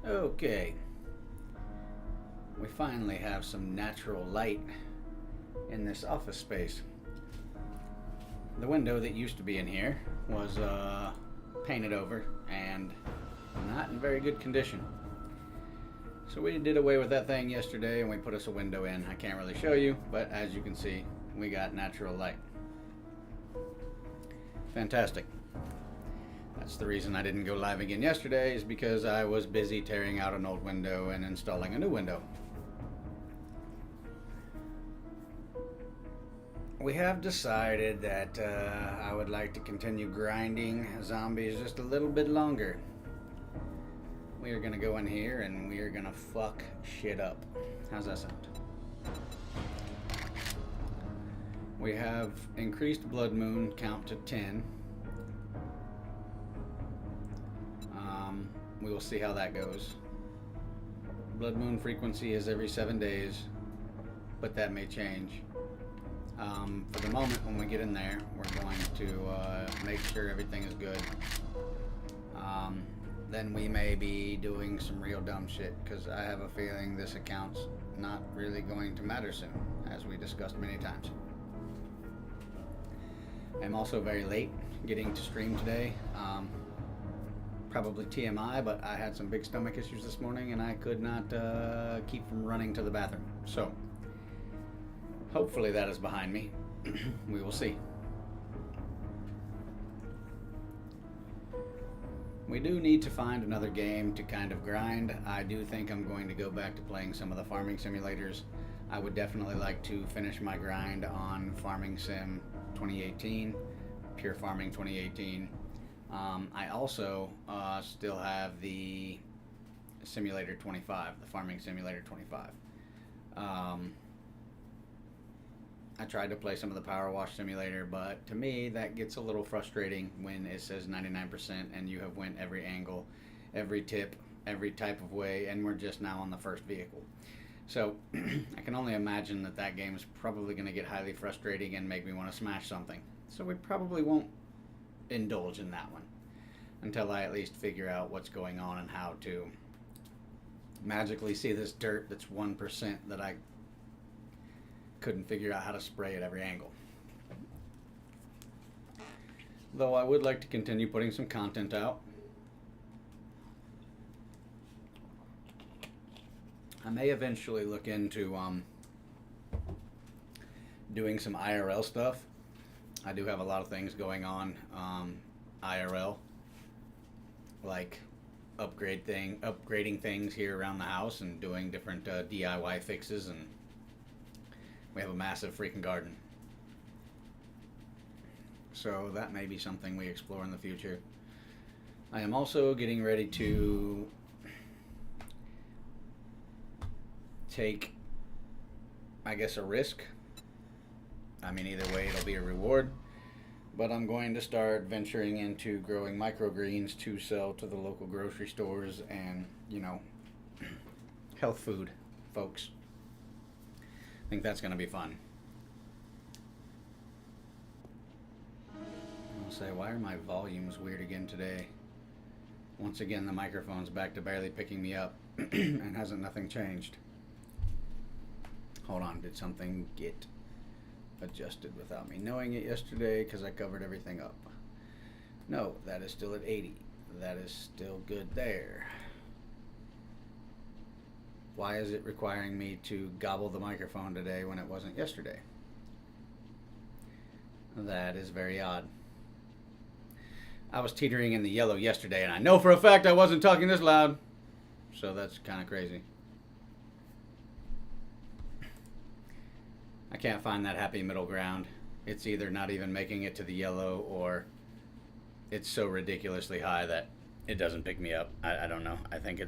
Okay, we finally have some natural light in this office space. The window that used to be in here was painted over and not in very good condition. So we did away with that thing yesterday and we put us a window in. I can't really show you, but as you can see, we got natural light. Fantastic. That's the reason I didn't go live again yesterday, is because I was busy tearing out an old window and installing a new window. We have decided that I would like to continue grinding zombies just a little bit longer. We are going to go in here and we are going to fuck shit up. How's that sound? We have increased blood moon count to 10. We will see how that goes. Blood moon frequency is every 7 days, but that may change. For the moment, when we get in there, we're going to make sure everything is good. Then we may be doing some real dumb shit, because I have a feeling this account's not really going to matter soon, as we discussed many times. I'm also very late getting to stream today. Probably TMI, but I had some big stomach issues this morning and I could not keep from running to the bathroom. So, hopefully that is behind me. We will see. We do need to find another game to kind of grind. I do think I'm going to go back to playing some of the farming simulators. I would definitely like to finish my grind on Farming Sim 2018, Pure Farming 2018. I also still have the Simulator 25, the Farming Simulator 25. I tried to play some of the Power Wash Simulator, but to me that gets a little frustrating when it says 99% and you have went every angle, every tip, every type of way, and we're just now on the first vehicle. So I can only imagine that that game is probably going to get highly frustrating and make me want to smash something. So we probably won't indulge in that one until I at least figure out what's going on and how to magically see this dirt that's 1% that I couldn't figure out how to spray at every angle. Though I would like to continue putting some content out. I may eventually look into doing some IRL stuff. I do have a lot of things going on IRL, like upgrading things here around the house and doing different DIY fixes, and we have a massive freaking garden. So that may be something we explore in the future. I am also getting ready to take, I guess, a risk. I mean, either way it'll be a reward, but I'm going to start venturing into growing microgreens to sell to the local grocery stores and, you know, health food folks. I think that's going to be fun. I'll say, why are my volumes weird again today? Once again, the microphone's back to barely picking me up and hasn't nothing changed. Hold on, did something get adjusted without me knowing it yesterday because I covered everything up? No, that is still at 80. That is still good there. Why is it requiring me to gobble the microphone today when it wasn't yesterday? That is very odd. I was teetering in the yellow yesterday, and I know for a fact I wasn't talking this loud. So that's kind of crazy. I can't find that happy middle ground. It's either not even making it to the yellow, or it's so ridiculously high that it doesn't pick me up. I don't know. I think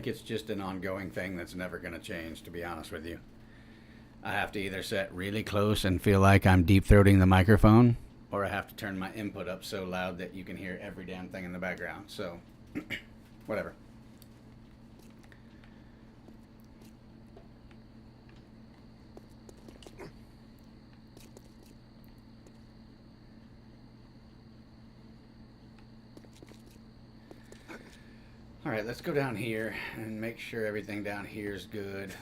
it's just an ongoing thing that's never going to change, to be honest with you. I have to either sit really close and feel like I'm deep-throating the microphone, or I have to turn my input up so loud that you can hear every damn thing in the background. So, whatever. Alright, let's go down here and make sure everything down here is good.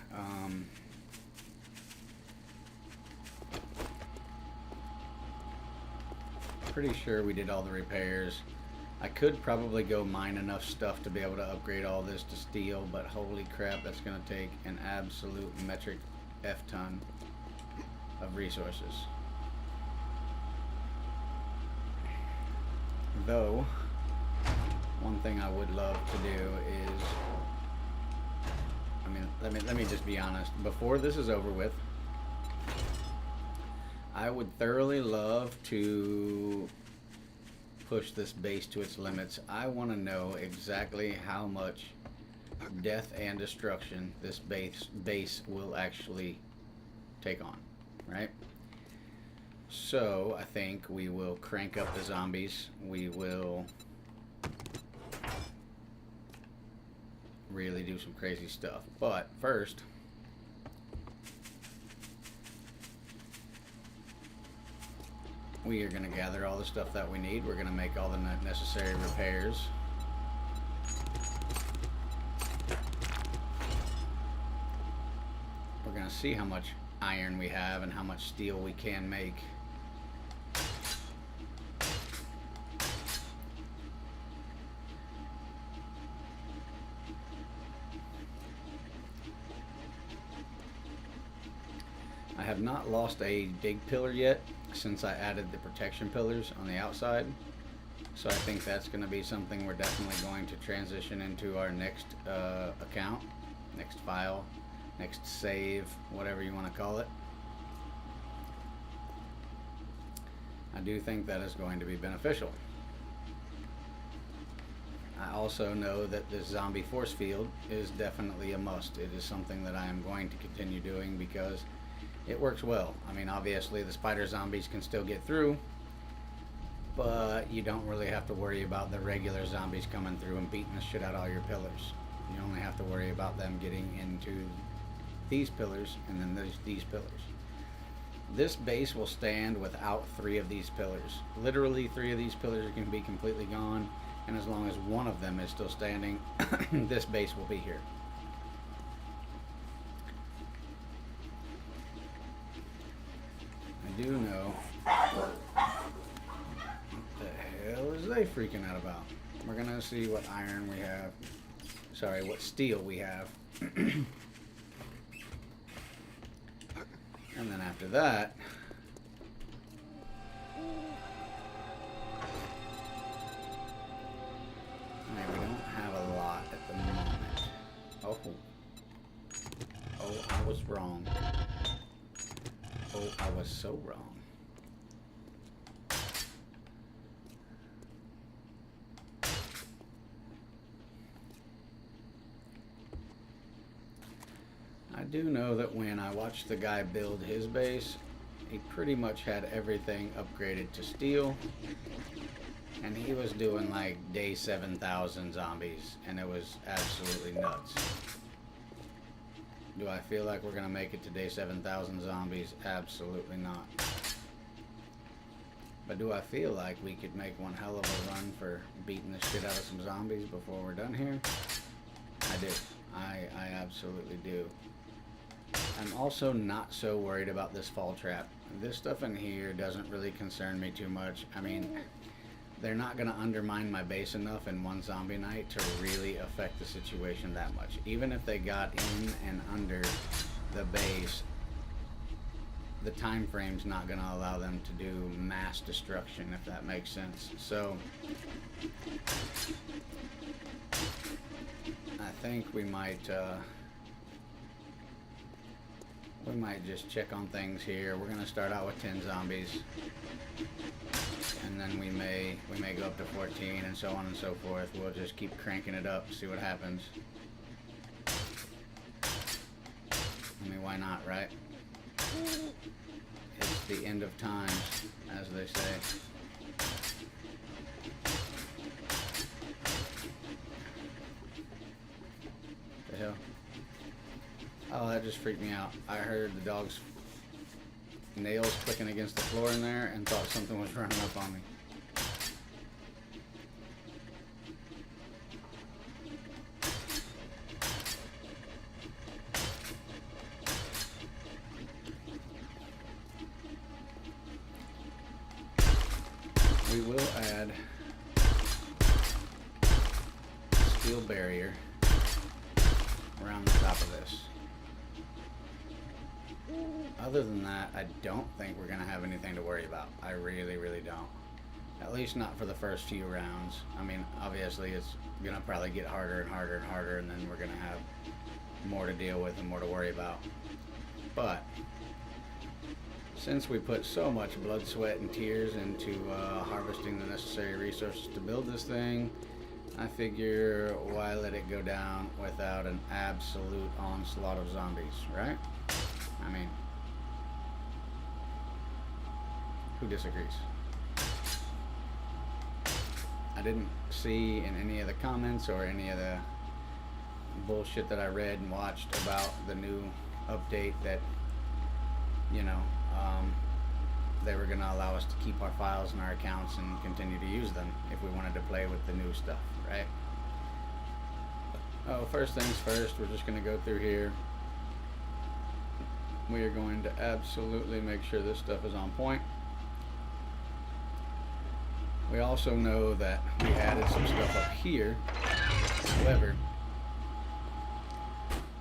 Pretty sure we did all the repairs. I could probably go mine enough stuff to be able to upgrade all this to steel, but holy crap, that's going to take an absolute metric F-ton of resources. Though, one thing I would love to do is, I mean, let me just be honest. Before this is over with, I would thoroughly love to push this base to its limits. I want to know exactly how much death and destruction this base will actually take on, right? So I think we will crank up the zombies. We will really do some crazy stuff. But first, we are going to gather all the stuff that we need. We're going to make all the necessary repairs. We're going to see how much iron we have and how much steel we can make. I have not lost a big pillar yet since I added the protection pillars on the outside. So I think that's going to be something we're definitely going to transition into our next account, next file, next save, whatever you want to call it. I do think that is going to be beneficial. I also know that this zombie force field is definitely a must. It is something that I am going to continue doing because it works well. I mean, obviously the spider zombies can still get through, but you don't really have to worry about the regular zombies coming through and beating the shit out of all your pillars. You only have to worry about them getting into these pillars and then these pillars. This base will stand without 3 of these pillars. Literally 3 of these pillars can be completely gone, and as long as one of them is still standing, this base will be here. I do know what the hell is they freaking out about. We're gonna see what iron we have. Sorry, what steel we have. And then after that, we don't have a lot at the moment. Oh, I was wrong. Oh, I was so wrong. I do know that when I watched the guy build his base, he pretty much had everything upgraded to steel. And he was doing like day 7,000 zombies, and it was absolutely nuts. Do I feel like we're going to make it to day 7,000 zombies? Absolutely not. But do I feel like we could make one hell of a run for beating the shit out of some zombies before we're done here? I do. I absolutely do. I'm also not so worried about this fall trap. This stuff in here doesn't really concern me too much. I mean, they're not going to undermine my base enough in one zombie night to really affect the situation that much. Even if they got in and under the base, the time frame's not going to allow them to do mass destruction, if that makes sense. So I think we might just check on things here. We're going to start out with 10 zombies. And then we may go up to 14 and so on and so forth. We'll just keep cranking it up, see what happens. I mean, why not, right? It's the end of times, as they say. The hell? Oh, that just freaked me out. I heard the dog's nails clicking against the floor in there and thought something was running up on me. will add steel barrier around the top of this. Other than that, I don't think we're going to have anything to worry about. I really, really don't. At least not for the first few rounds. I mean, obviously it's going to probably get harder and harder and harder, and then we're going to have more to deal with and more to worry about. But since we put so much blood, sweat, and tears into harvesting the necessary resources to build this thing, I figure why let it go down without an absolute onslaught of zombies, right? I mean, who disagrees? I didn't see in any of the comments or any of the bullshit that I read and watched about the new update that, you know, they were going to allow us to keep our files in our accounts and continue to use them if we wanted to play with the new stuff, right? Oh, first things first, we're just going to go through here. We are going to absolutely make sure this stuff is on point. We also know that we added some stuff up here. However,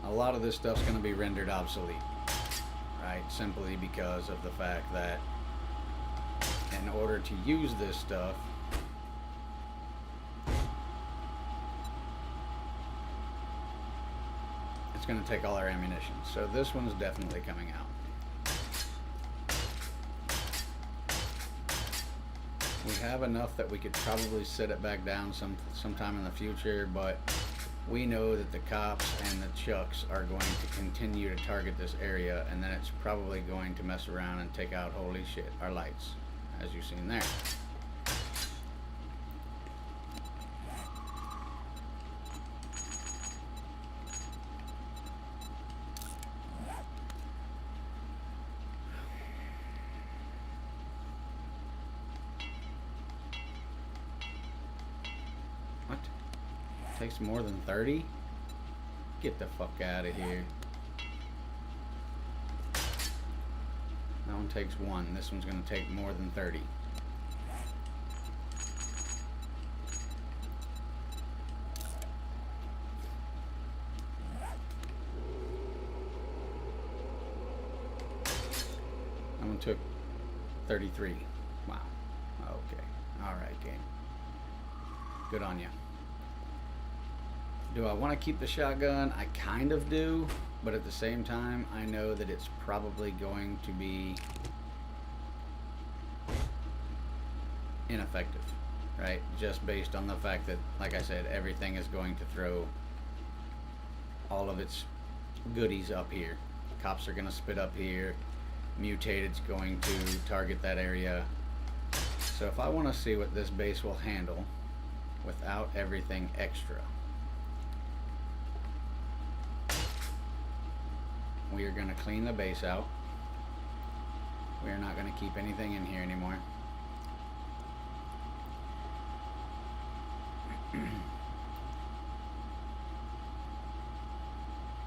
a lot of this stuff's going to be rendered obsolete, right? Simply because of the fact that in order to use this stuff, it's going to take all our ammunition. So this one's definitely coming out. We have enough that we could probably set it back down sometime in the future, but we know that the cops and the chucks are going to continue to target this area, and then it's probably going to mess around and take out, holy shit, our lights, as you've seen there. What? Takes more than 30? Get the fuck out of here. That one takes 1. This one's going to take more than 30. That one took 33. Wow. Okay. Alright, game. Good on you. Do I want to keep the shotgun? I kind of do, but at the same time, I know that it's probably going to be ineffective, right? Just based on the fact that, like I said, everything is going to throw all of its goodies up here. Cops are going to spit up here. Mutated's going to target that area. So if I want to see what this base will handle without everything extra, we are going to clean the base out. We are not going to keep anything in here anymore.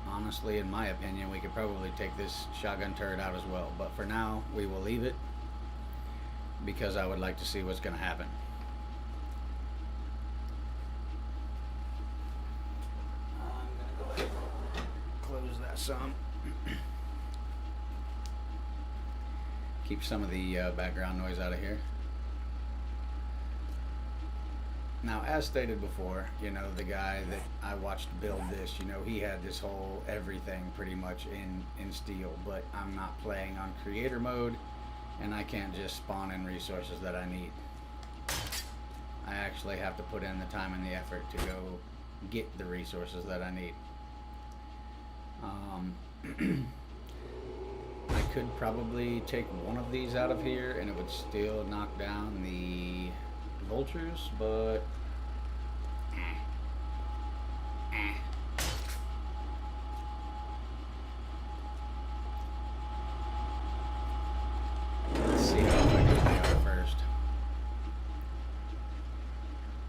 Honestly, in my opinion, we could probably take this shotgun turret out as well. But for now, we will leave it because I would like to see what's going to happen. I'm going to go ahead and close that some. Keep some of the background noise out of here. Now, as stated before, you know, the guy that I watched build this, you know, he had this whole everything pretty much in steel, but I'm not playing on creator mode, and I can't just spawn in resources that I need. I actually have to put in the time and the effort to go get the resources that I need. I could probably take one of these out of here and it would still knock down the vultures, but let's see how effective they are first.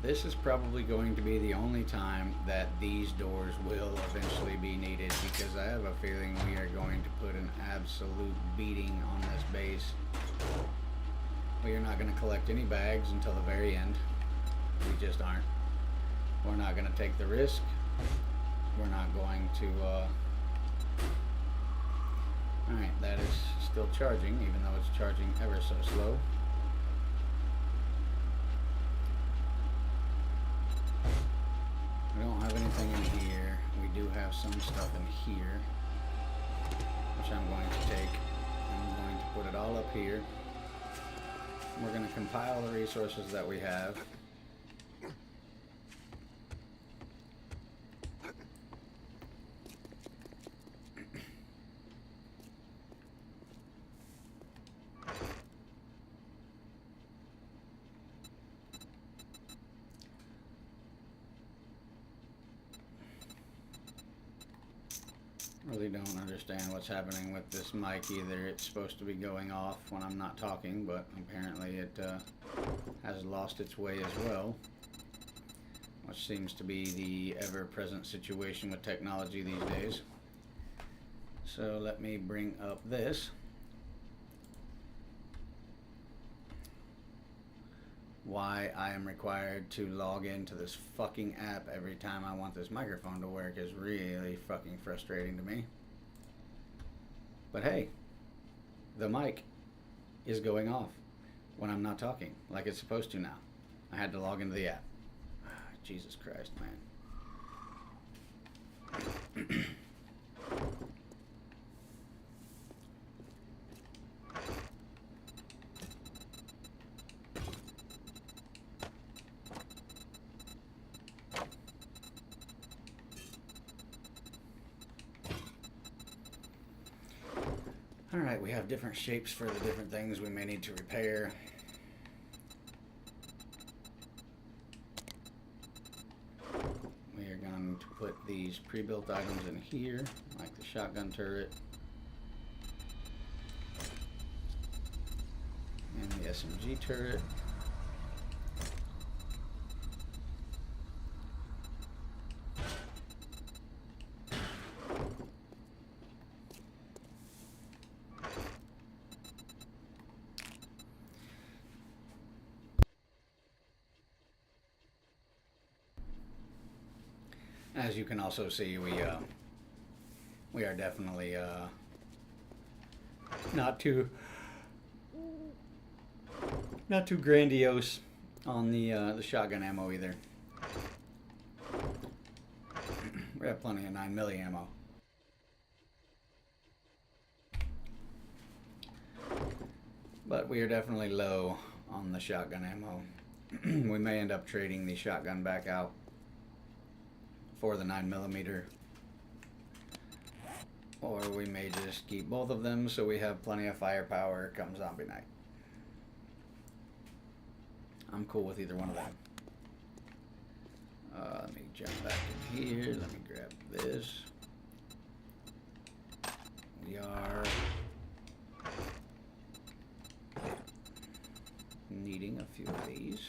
This is probably going to be the only time that these doors will eventually be needed, because I have a feeling we are going to put an absolute beating on this base We are not going to collect any bags until the very end. We just aren't. We're not going to take the risk. We're not going to... Alright, that is still charging, even though it's charging ever so slow. We don't have anything in here. We do have some stuff in here, which I'm going to take. I'm going to put it all up here. We're going to compile the resources that we have. Really don't understand what's happening with this mic either. It's supposed to be going off when I'm not talking, but apparently it has lost its way as well, which seems to be the ever-present situation with technology these days. So let me bring up this. Why I am required to log into this fucking app every time I want this microphone to work is really fucking frustrating to me. But hey, the mic is going off when I'm not talking, like it's supposed to now. I had to log into the app. Jesus Christ, man. Alright, we have different shapes for the different things we may need to repair. We are going to put these pre-built items in here, like the shotgun turret and the SMG turret. As you can also see, we are definitely not too grandiose on the shotgun ammo either. We have plenty of 9mm ammo. But we are definitely low on the shotgun ammo. We may end up trading the shotgun back out for the 9mm, or we may just keep both of them so we have plenty of firepower come zombie night. I'm cool with either one of them. Let me jump back in here. Let me grab this. We are needing a few of these.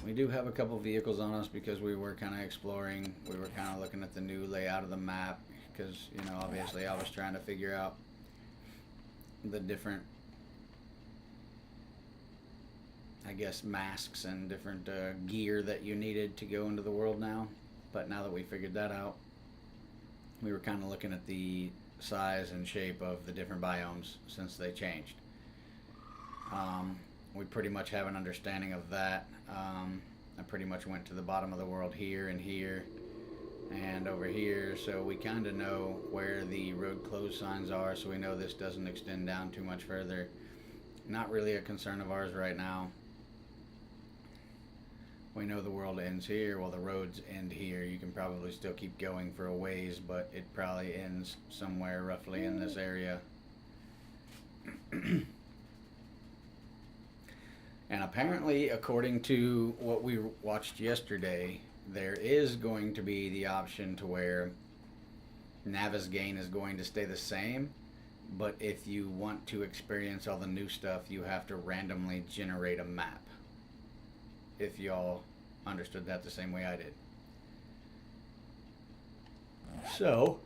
We do have a couple vehicles on us because we were kind of exploring. We were kind of looking at the new layout of the map because, you know, obviously I was trying to figure out the different, I guess, masks and different gear that you needed to go into the world now. But now that we figured that out, we were kind of looking at the size and shape of the different biomes since they changed. We pretty much have an understanding of that. I pretty much went to the bottom of the world here and here and over here, so we kind of know where the road closed signs are, so we know this doesn't extend down too much further. Not really a concern of ours right now. We know the world ends here. Well, the roads end here. You can probably still keep going for a ways, but it probably ends somewhere roughly in this area. And apparently, according to what we watched yesterday, there is going to be the option to where Navezgane is going to stay the same, but if you want to experience all the new stuff, you have to randomly generate a map. If y'all understood that the same way I did. So,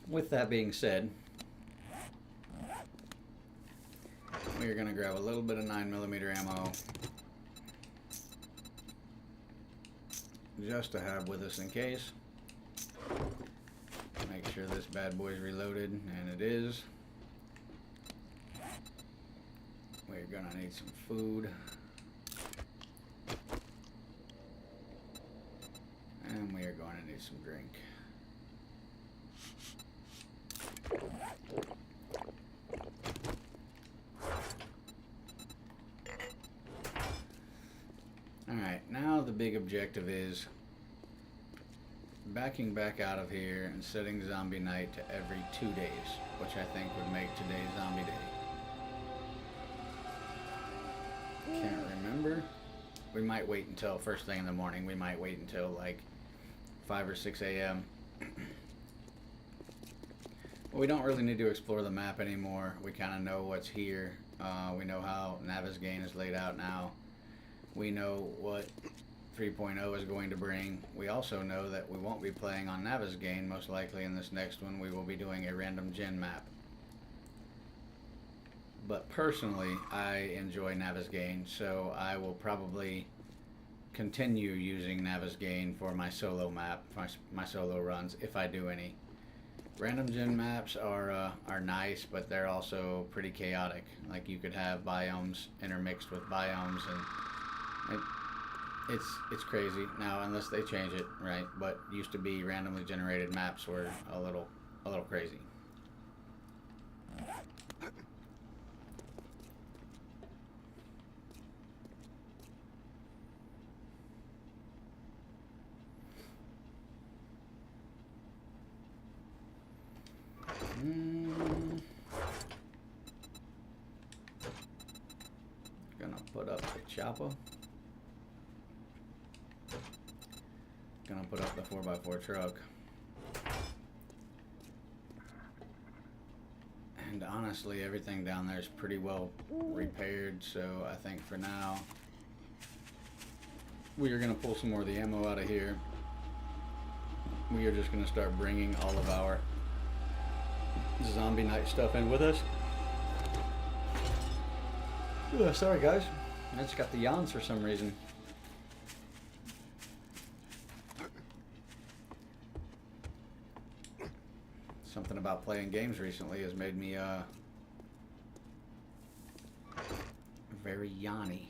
With that being said, we're going to grab a little bit of 9mm ammo just to have with us in case. Make sure this bad boy's reloaded, and it is. We're gonna need some food. And we are going to need some drink. Alright, now the big objective is backing back out of here and setting zombie night to every 2 days, which I think would make today zombie day. Can't remember. We might wait until first thing in the morning. We might wait until like 5 or 6 a.m. We don't really need to explore the map anymore. We kind of know what's here. We know how Navezgane is laid out now. We know what 3.0 is going to bring. We also know that we won't be playing on Navezgane. Most likely in this next one we will be doing a random gen map. But personally, I enjoy Navezgane, so I will probably continue using Navezgane for my solo map, my solo runs, if I do any. Random gen maps are nice, but they're also pretty chaotic. Like, you could have biomes intermixed with biomes, and it's crazy now, unless they change it, right? But used to be randomly generated maps were a little crazy. Gonna put up the chopper. Gonna put up the 4x4 truck. And honestly, everything down there is pretty well repaired, so I think for now we are gonna pull some more of the ammo out of here. We are just gonna start bringing all of our zombie night stuff in with us. Ugh, sorry guys, I just got the yawns for some reason. Something about playing games recently has made me very yawny.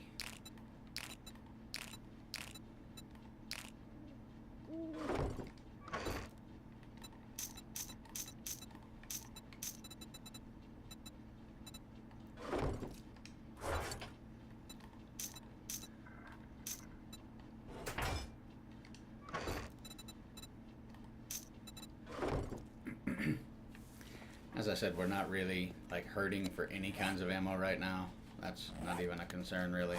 As I said, we're not really like hurting for any kinds of ammo right now. That's not even a concern really.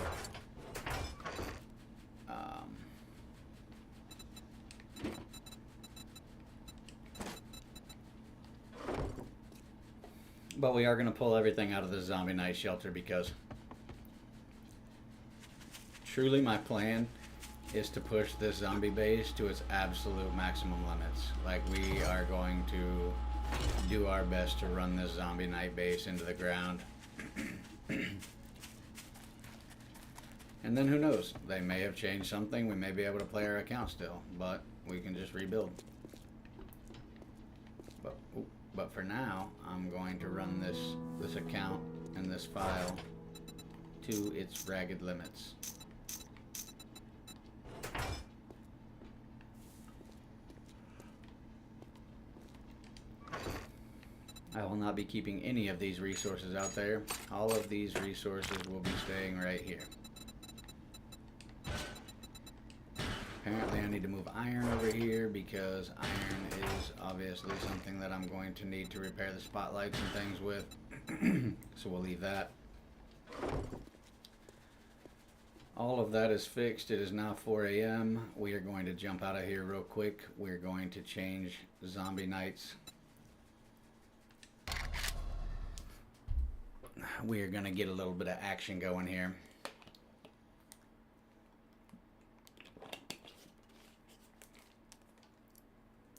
But we are going to pull everything out of the zombie night shelter because truly my plan is to push this zombie base to its absolute maximum limits. Like, we are going to do our best to run this zombie night base into the ground. And then who knows, they may have changed something. We may be able to play our account still, but we can just rebuild. But for now, I'm going to run this account and this file to its ragged limits. I will not be keeping any of these resources out there. All of these resources will be staying right here. Apparently I need to move iron over here because iron is obviously something that I'm going to need to repair the spotlights and things with. So we'll leave that. All of that is fixed. It is now 4 a.m. We are going to jump out of here real quick. We're going to change zombie nights. We are going to get a little bit of action going here.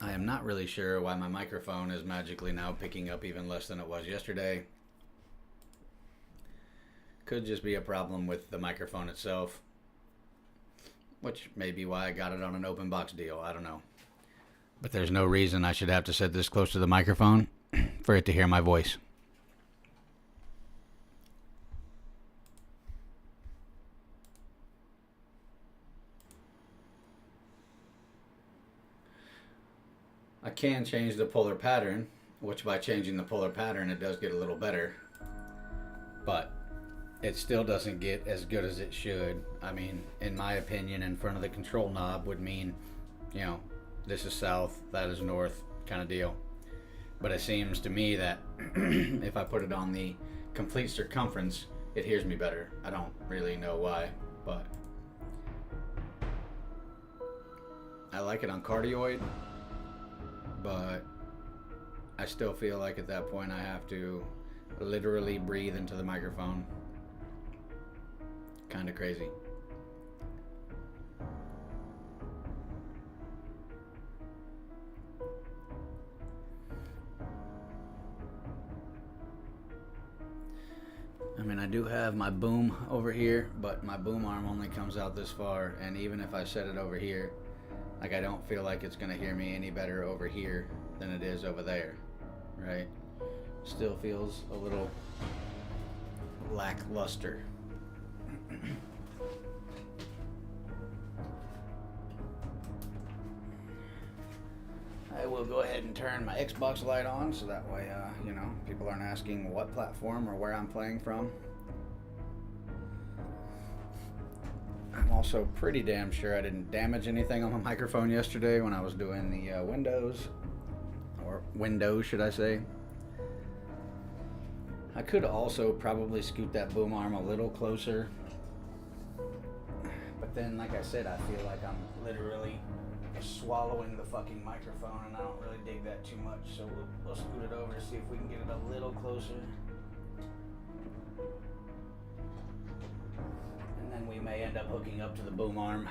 I am not really sure why my microphone is magically now picking up even less than it was yesterday. Could just be a problem with the microphone itself, which may be why I got it on an open box deal. I don't know. But there's no reason I should have to sit this close to the microphone for it to hear my voice. I can change the polar pattern, which by changing the polar pattern it does get a little better. But it still doesn't get as good as it should. I mean, in my opinion, in front of the control knob would mean, you know, this is south, that is north, kind of deal. But it seems to me that if I put it on the complete circumference, it hears me better. I don't really know why, but I like it on cardioid, but I still feel like at that point I have to literally breathe into the microphone. Kind of crazy. I mean, I do have my boom over here, but my boom arm only comes out this far, and even if I set it over here, like, I don't feel like it's gonna hear me any better over here than it is over there, right? Still feels a little lackluster. I will go ahead and turn my Xbox light on so that way, you know, people aren't asking what platform or where I'm playing from. I'm also pretty damn sure I didn't damage anything on my microphone yesterday when I was doing the windows should I say. I could also probably scoot that boom arm a little closer, but then, like I said, I feel like I'm literally swallowing the fucking microphone, and I don't really dig that too much, so we'll scoot it over to see if we can get it a little closer. And then we may end up hooking up to the boom arm.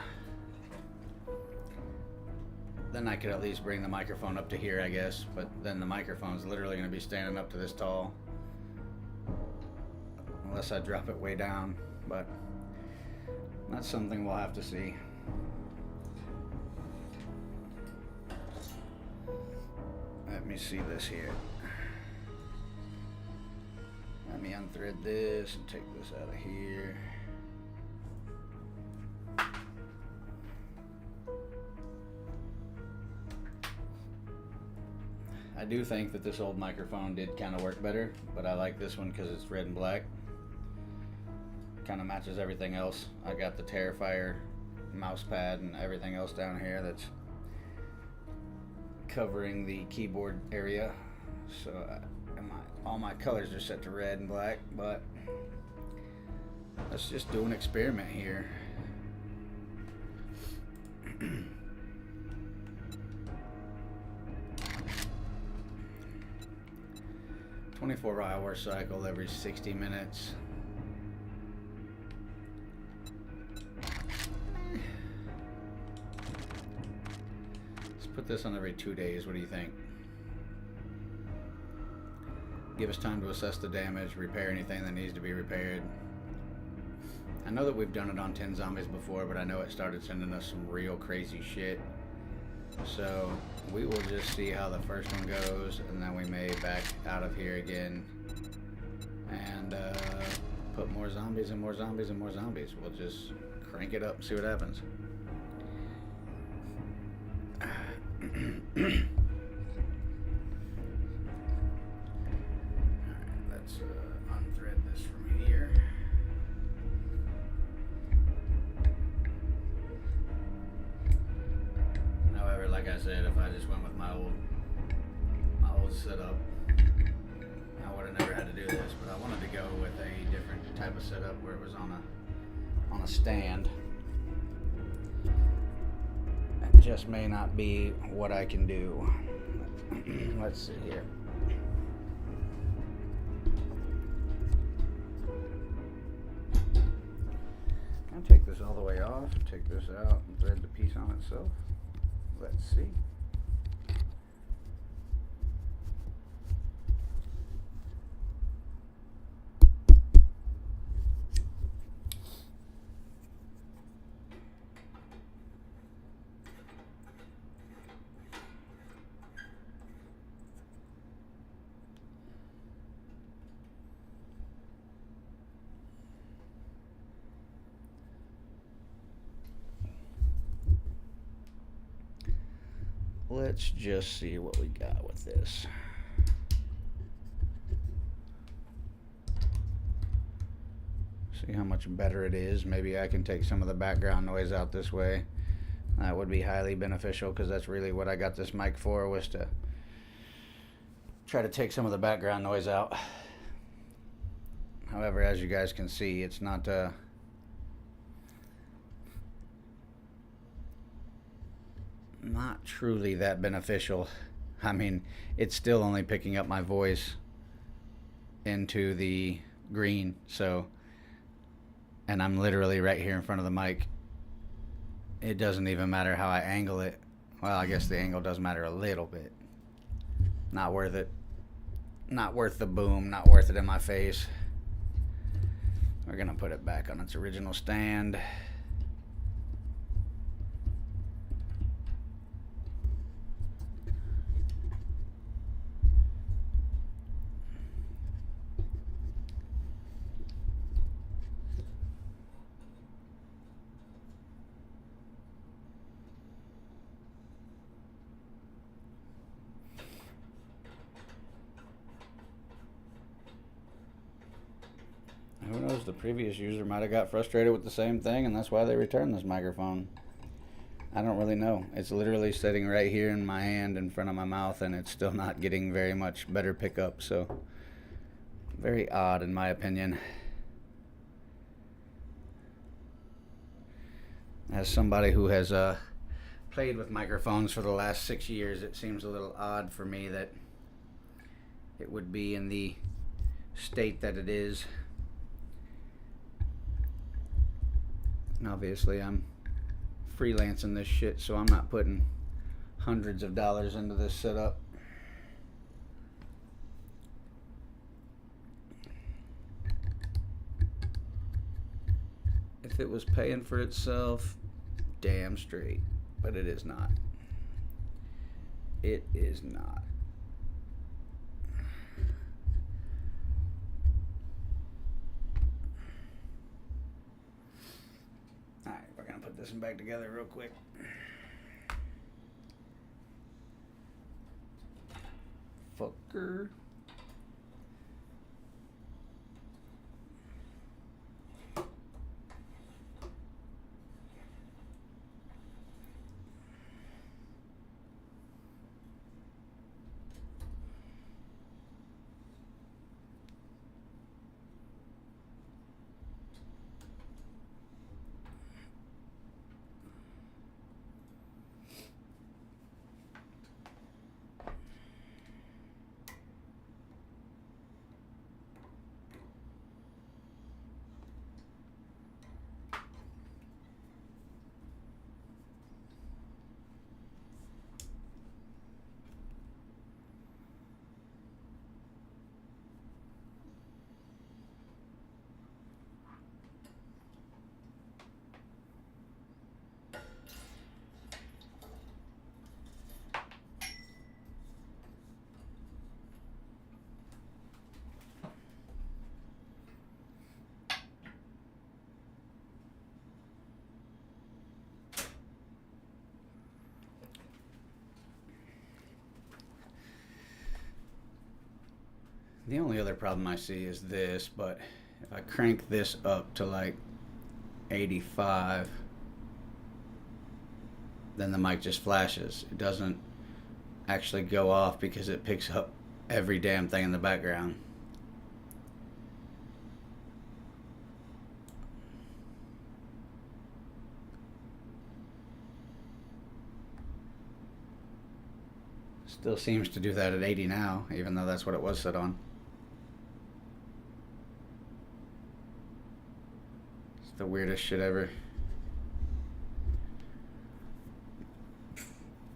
Then I could at least bring the microphone up to here, I guess, but then the microphone's literally going to be standing up to this tall. Unless I drop it way down, but that's something we'll have to see. Let me see this here. Let me unthread this and take this out of here. I do think that this old microphone did kind of work better, but I like this one because it's red and black. Kind of matches everything else. I got the Terrifier mouse pad and everything else down here that's covering the keyboard area, so all my colors are set to red and black, but let's just do an experiment here. 24-hour cycle every 60 minutes. Put this on every 2 days. What do you think? Give us time to assess the damage, repair anything that needs to be repaired. I know that we've done it on 10 zombies before, but I know it started sending us some real crazy shit. So we will just see how the first one goes, and then we may back out of here again and put more zombies and more zombies and more zombies. We'll just crank it up and see what happens. Alright, let's unthread this from here. However, like I said, if I just went with my old setup, I would have never had to do this, but I wanted to go with a different type of setup where it was on a stand. Just may not be what I can do. Let's see here. I'll take this all the way off, take this out, and thread the piece on itself. Let's see. let's just see what we got with this. See how much better it is. Maybe I can take some of the background noise out this way. That would be highly beneficial, because that's really what I got this mic for, was to try to take some of the background noise out. However, as you guys can see, it's not truly that beneficial. I mean, it's still only picking up my voice into the green, so, and I'm literally right here in front of the mic. It doesn't even matter how I angle it. Well, I guess the angle does matter a little bit. Not worth it. Not worth the boom, not worth it in my face. We're gonna put it back on its original stand. Who knows, the previous user might have got frustrated with the same thing, and that's why they returned this microphone. I don't really know. It's literally sitting right here in my hand in front of my mouth, and it's still not getting very much better pickup, so very odd in my opinion. As somebody who has played with microphones for the last 6 years, it seems a little odd for me that it would be in the state that it is. And obviously I'm freelancing this shit, so I'm not putting hundreds of dollars into this setup. If it was paying for itself, damn straight, but it is not. It is not. Alright, we're gonna put this one back together real quick. Fucker. The only other problem I see is this, but if I crank this up to like 85, then the mic just flashes. It doesn't actually go off because it picks up every damn thing in the background. Still seems to do that at 80 now, even though that's what it was set on. It's the weirdest shit ever.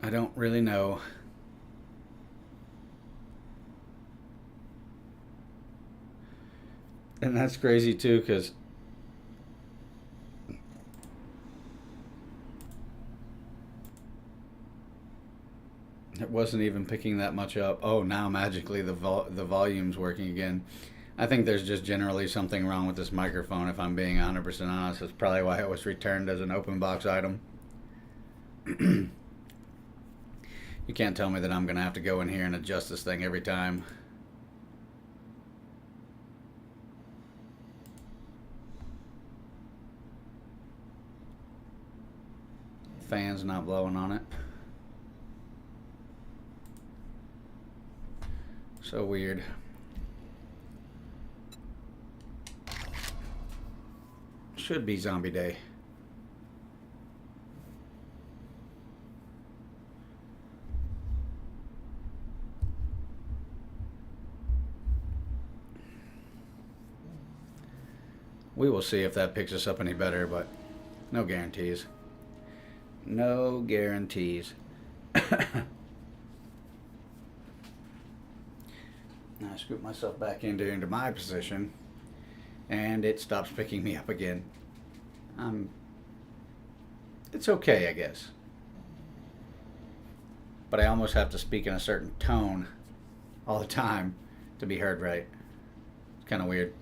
I don't really know. And that's crazy too, because it wasn't even picking that much up. Oh, now magically the volume's working again. I think there's just generally something wrong with this microphone, if I'm being 100% honest. That's probably why it was returned as an open box item. You can't tell me that I'm going to have to go in here and adjust this thing every time. Fan's not blowing on it. So weird. Should be zombie day. We will see if that picks us up any better, but no guarantees. No guarantees. I scoop myself back into my position, and it stops picking me up again. It's okay, I guess. But I almost have to speak in a certain tone all the time to be heard right. It's kind of weird.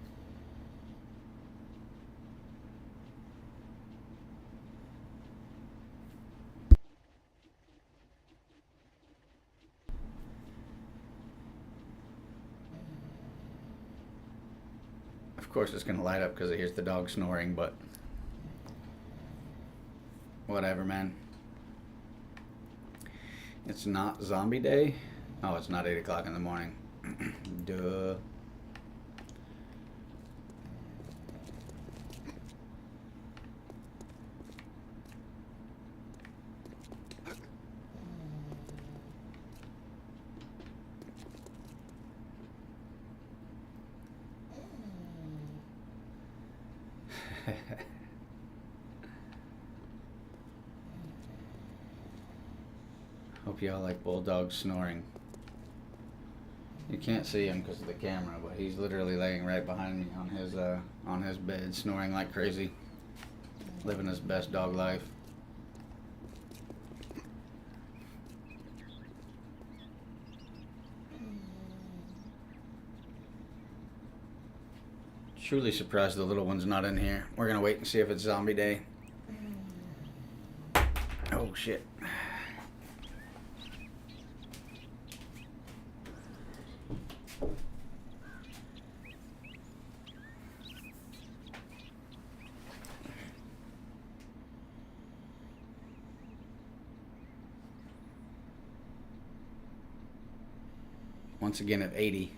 Of course it's going to light up because it hears the dog snoring, but whatever, man. It's not zombie day. Oh, it's not 8 o'clock in the morning. Duh. Hope y'all like Bulldog snoring. You can't see him because of the camera, but he's literally laying right behind me on his bed, snoring like crazy, living his best dog life. Truly surprised the little one's not in here. We're gonna wait and see if it's zombie day. Oh shit. Once again at 80.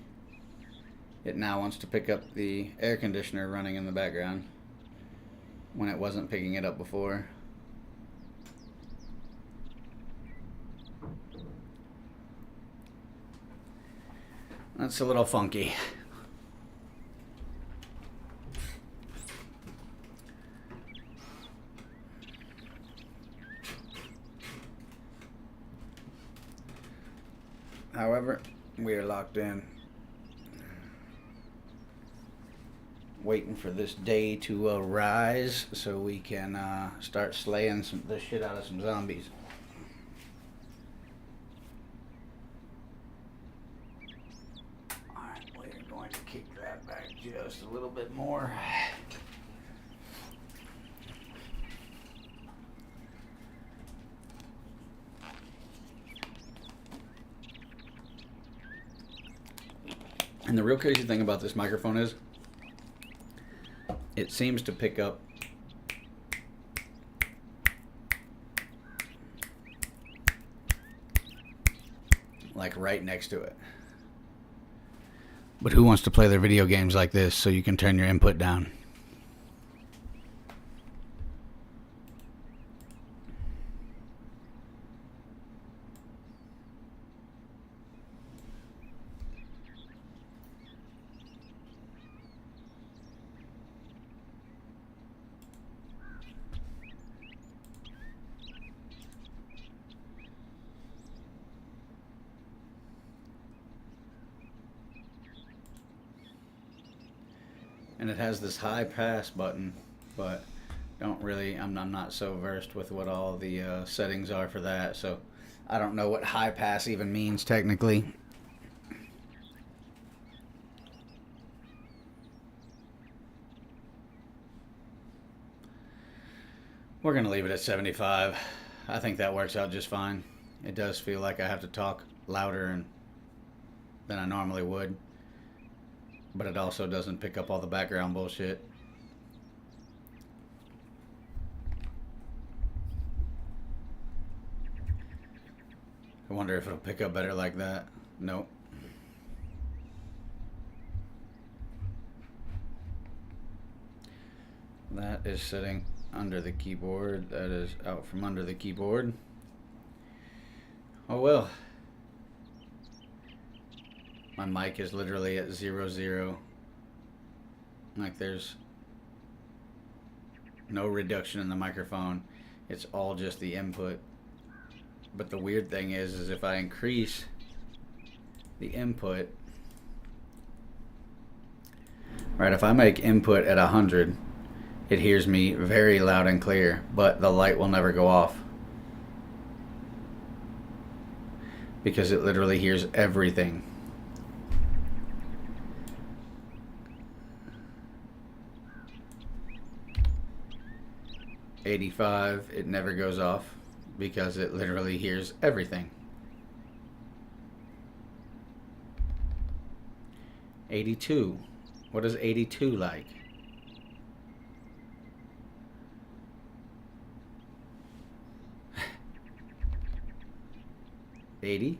It now wants to pick up the air conditioner running in the background when it wasn't picking it up before. That's a little funky. However, we are locked in, waiting for this day to arise so we can start slaying the shit out of some zombies. Alright, we're going to kick that back just a little bit more. And the real crazy thing about this microphone is it seems to pick up like right next to it. But who wants to play their video games like this so you can turn your input down? And it has this high pass button, but I'm not so versed with what all the settings are for that, so I don't know what high pass even means technically. We're gonna leave it at 75. I think that works out just fine. It does feel like I have to talk louder than I normally would, but it also doesn't pick up all the background bullshit. I wonder if it'll pick up better like that. Nope. That is sitting under the keyboard. That is out from under the keyboard. Oh well. My mic is literally at 0, like there's no reduction in the microphone. It's all just the input. But the weird thing is if I increase the input, right, if I make input at 100, it hears me very loud and clear, but the light will never go off because it literally hears everything. $85, it never goes off because it literally hears everything. 82. What is 82 like? 80.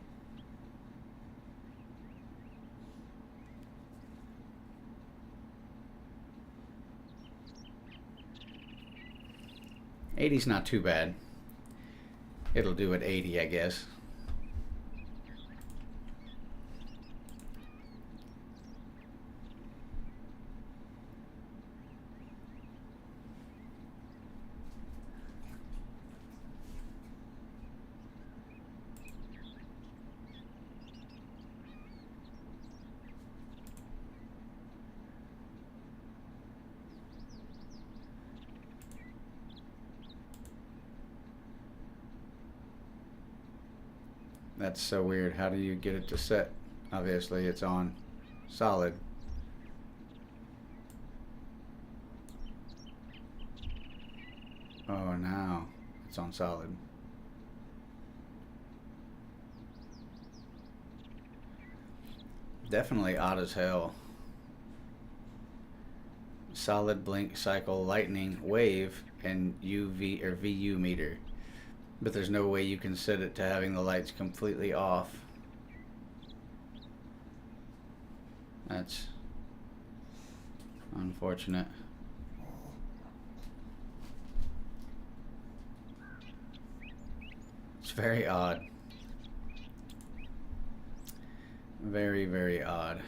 '80's not too bad. It'll do at 80, I guess. That's so weird. How do you get it to set? Obviously, it's on solid. Oh, now it's on solid. Definitely odd as hell. Solid, blink, cycle, lightning, wave, and UV or VU meter. But there's no way you can set it to having the lights completely off. That's unfortunate. It's very odd. Very, very odd.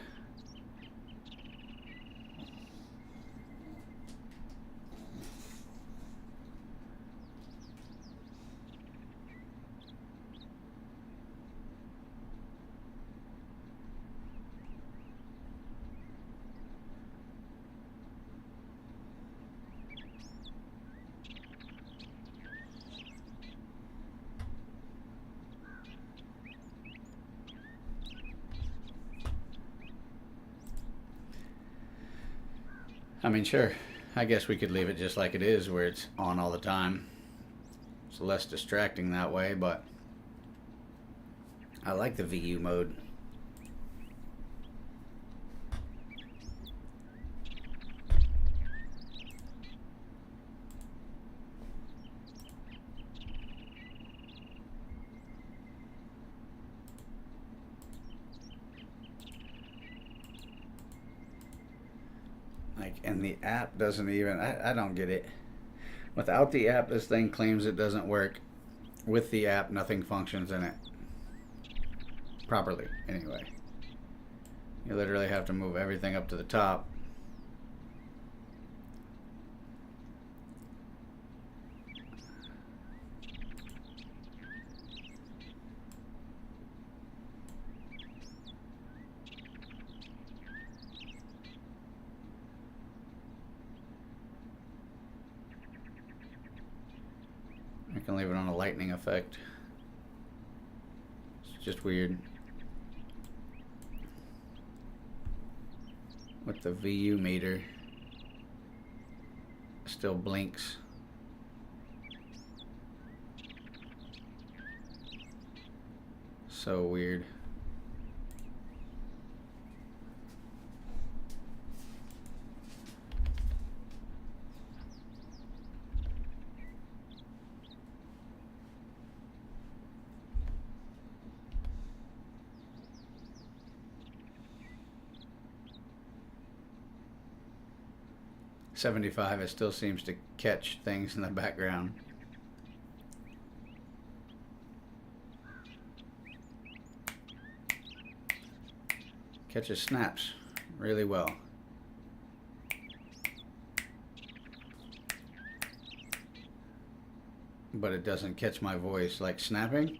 I mean, sure. I guess we could leave it just like it is, where it's on all the time. It's less distracting that way, but I like the VU mode. And the app doesn't even, I don't get it. Without the app, this thing claims it doesn't work. With the app, nothing functions in it properly, anyway. You literally have to move everything up to the top. I can leave it on a lightning effect. It's just weird. With the VU meter, still blinks. So weird. $75, it still seems to catch things in the background. Catches snaps really well. But it doesn't catch my voice. Like snapping,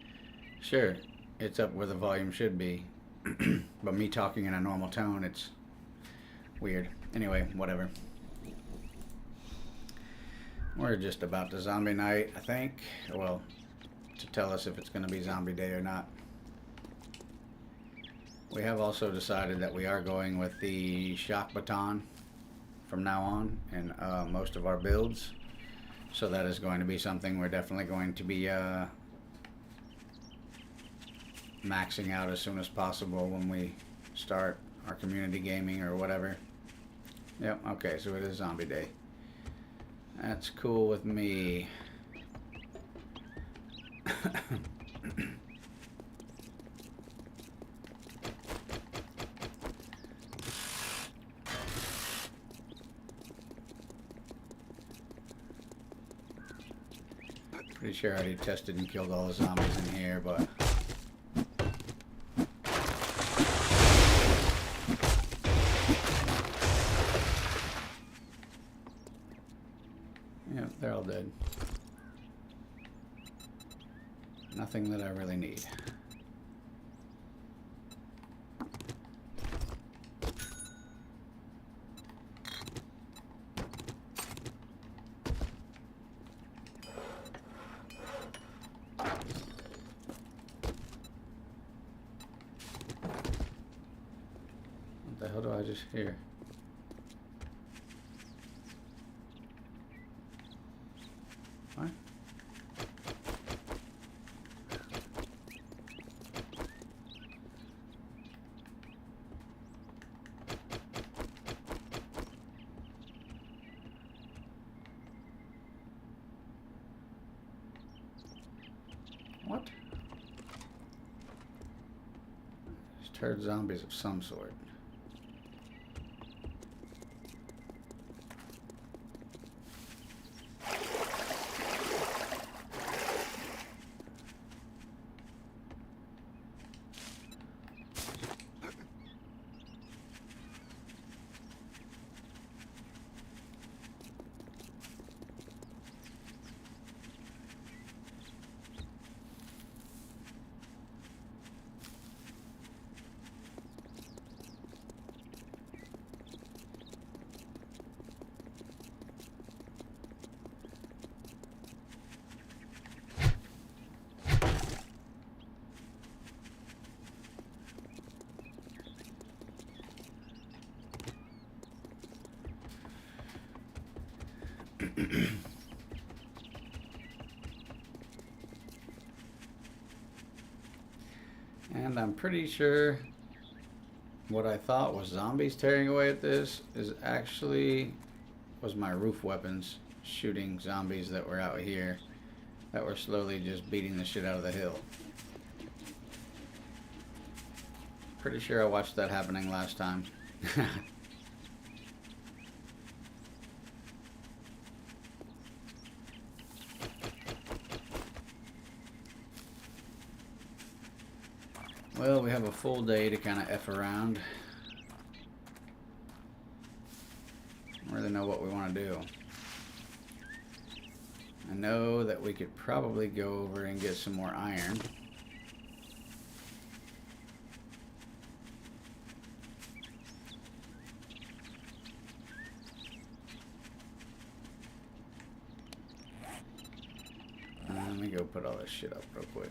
sure, it's up where the volume should be. But me talking in a normal tone, it's weird. Anyway, whatever. We're just about to zombie night, I think. Well, to tell us if it's going to be zombie day or not. We have also decided that we are going with the shock baton from now on in most of our builds. So that is going to be something we're definitely going to be maxing out as soon as possible when we start our community gaming or whatever. Yep, okay, so it is zombie day. That's cool with me. Pretty sure I already tested and killed all the zombies in here, but yeah, they're all dead. Nothing that I really need. What the hell do I just hear? What? What? Just heard zombies of some sort. And I'm pretty sure what I thought was zombies tearing away at this was my roof weapons shooting zombies that were out here that were slowly just beating the shit out of the hill. Pretty sure I watched that happening last time. Well, we have a full day to kind of F around. I don't really know what we want to do. I know that we could probably go over and get some more iron. Let me go put all this shit up real quick.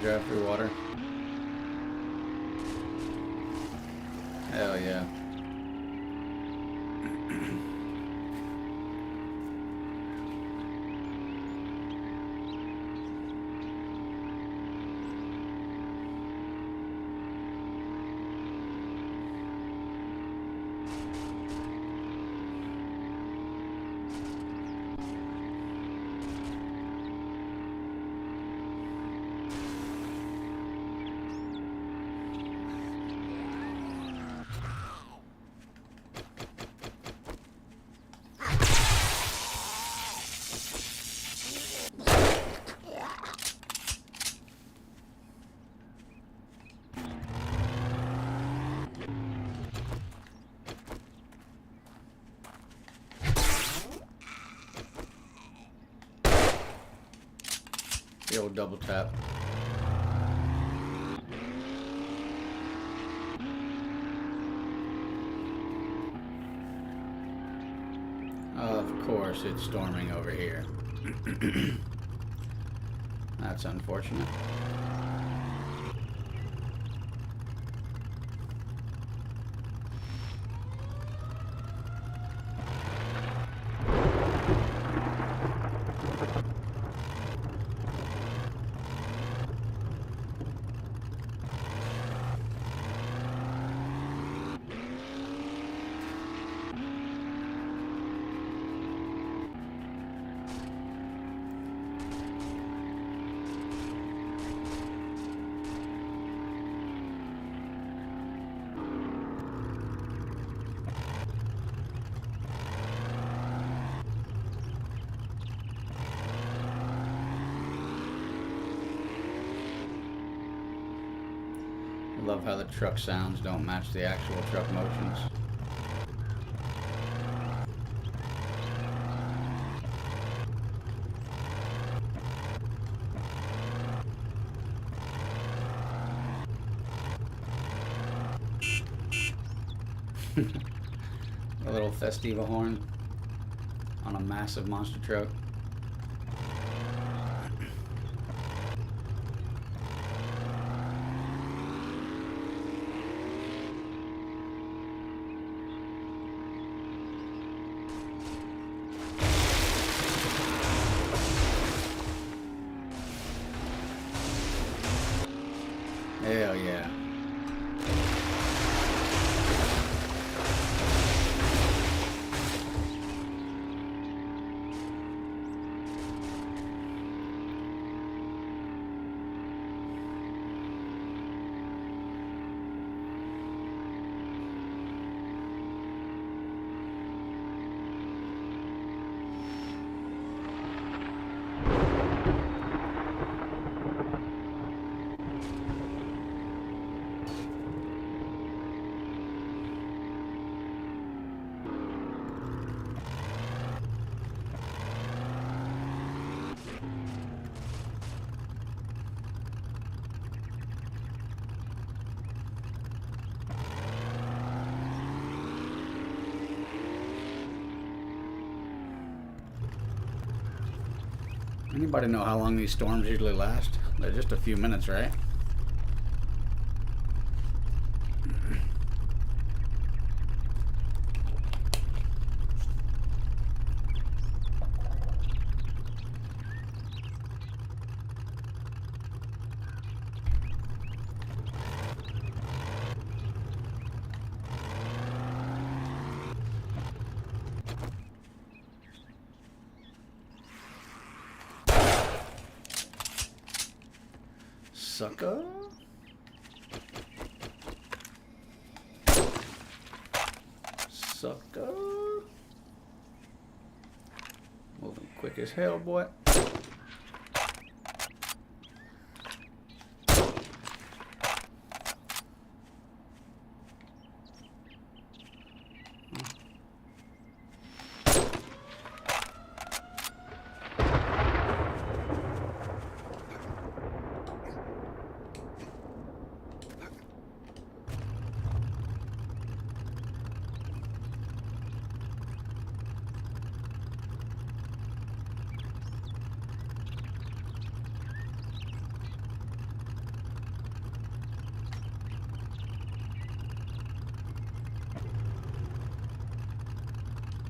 drive through water? Hell yeah. The old double tap. Of course, it's storming over here. That's unfortunate. I love how the truck sounds don't match the actual truck motions. A little Festiva horn on a massive monster truck. Hell yeah. Anybody know how long these storms usually last? They're just a few minutes, right? Sucker. Sucker. Moving quick as hell, boy.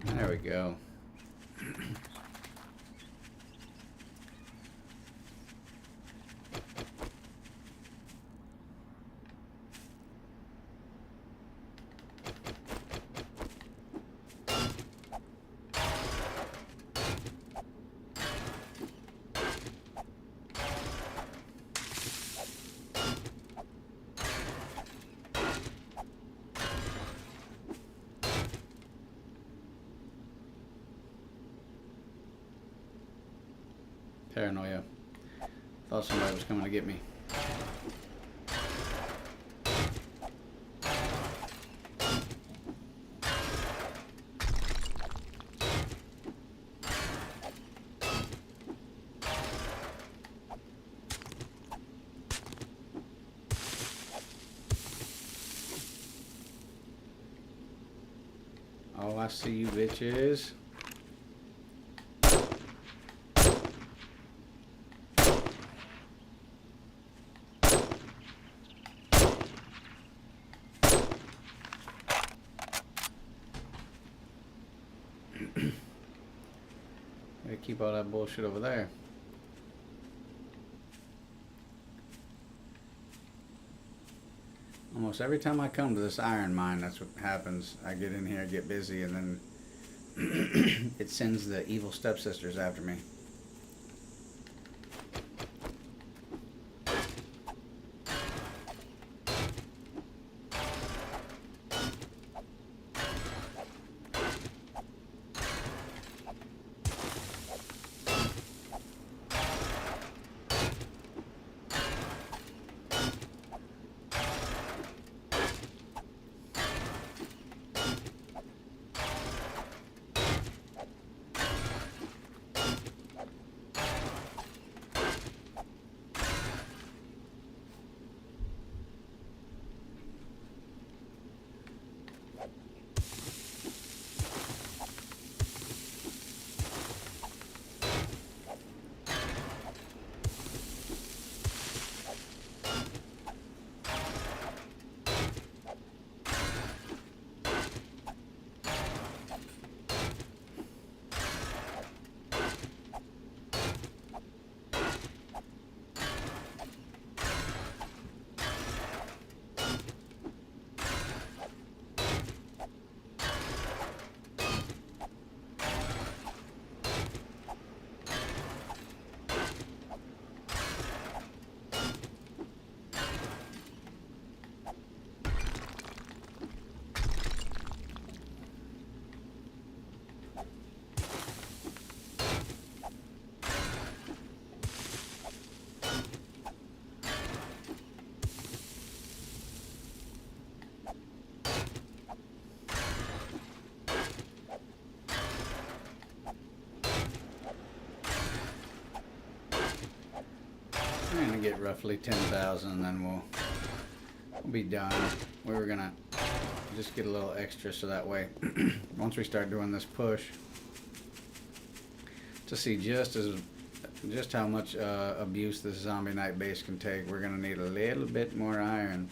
There we go. Paranoia. Thought somebody was coming to get me. Oh, I see you bitches. Keep all that bullshit over there. Almost every time I come to this iron mine, that's what happens. I get in here, get busy, and then it sends the evil stepsisters after me. I'm gonna get roughly 10,000 and then we'll be done. We were gonna just get a little extra so that way once we start doing this push to see just how much abuse this zombie night base can take, we're gonna need a little bit more iron.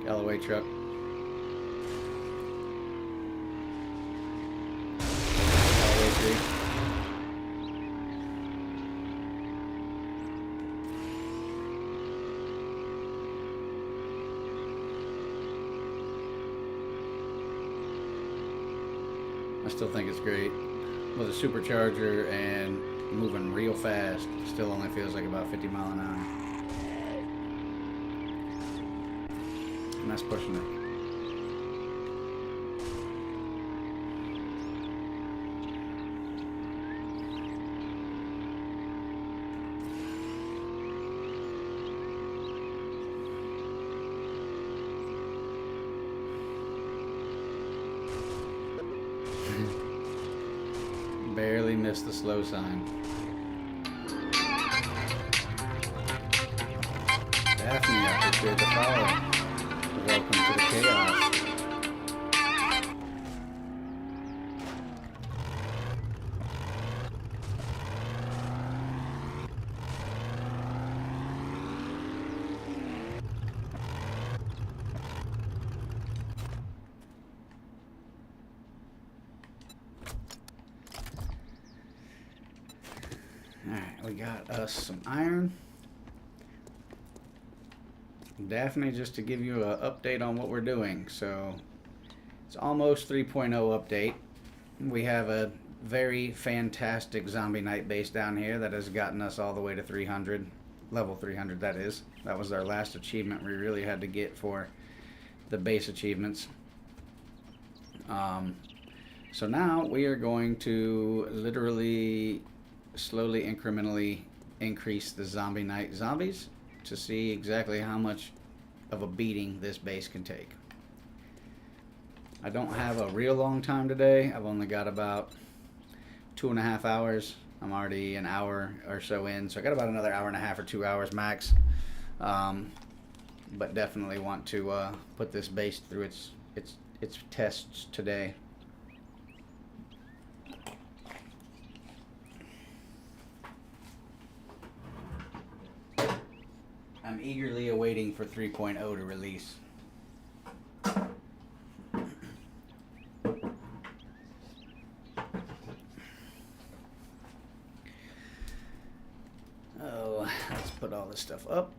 Galloway truck. Galloway tree. I still think it's great. With a supercharger and moving real fast, still only feels like about 50 miles an hour. And that's pushing it. Barely missed the slow sign. Daphne, I appreciate the follow. Welcome to the chaos. Alright, we got us some iron. Definitely just to give you an update on what we're doing. So it's almost 3.0 update. We have a very fantastic zombie night base down here that has gotten us all the way to 300. Level 300, that is. That was our last achievement we really had to get for the base achievements. So now we are going to literally slowly incrementally increase the zombie night zombies to see exactly how much of a beating this base can take. I don't have a real long time today. I've only got about 2.5 hours. I'm already an hour or so in, so I got about another hour and a half or 2 hours max. But definitely want to put this base through its tests today. I'm eagerly awaiting for 3.0 to release. Oh, let's put all this stuff up.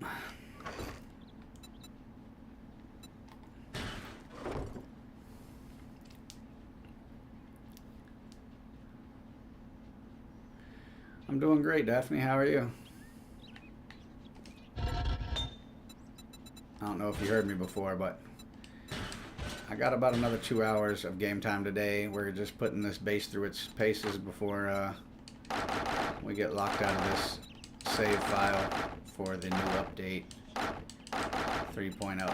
I'm doing great, Daphne. How are you? I don't know if you heard me before, but I got about another 2 hours of game time today. We're just putting this base through its paces before we get locked out of this save file for the new update 3.0.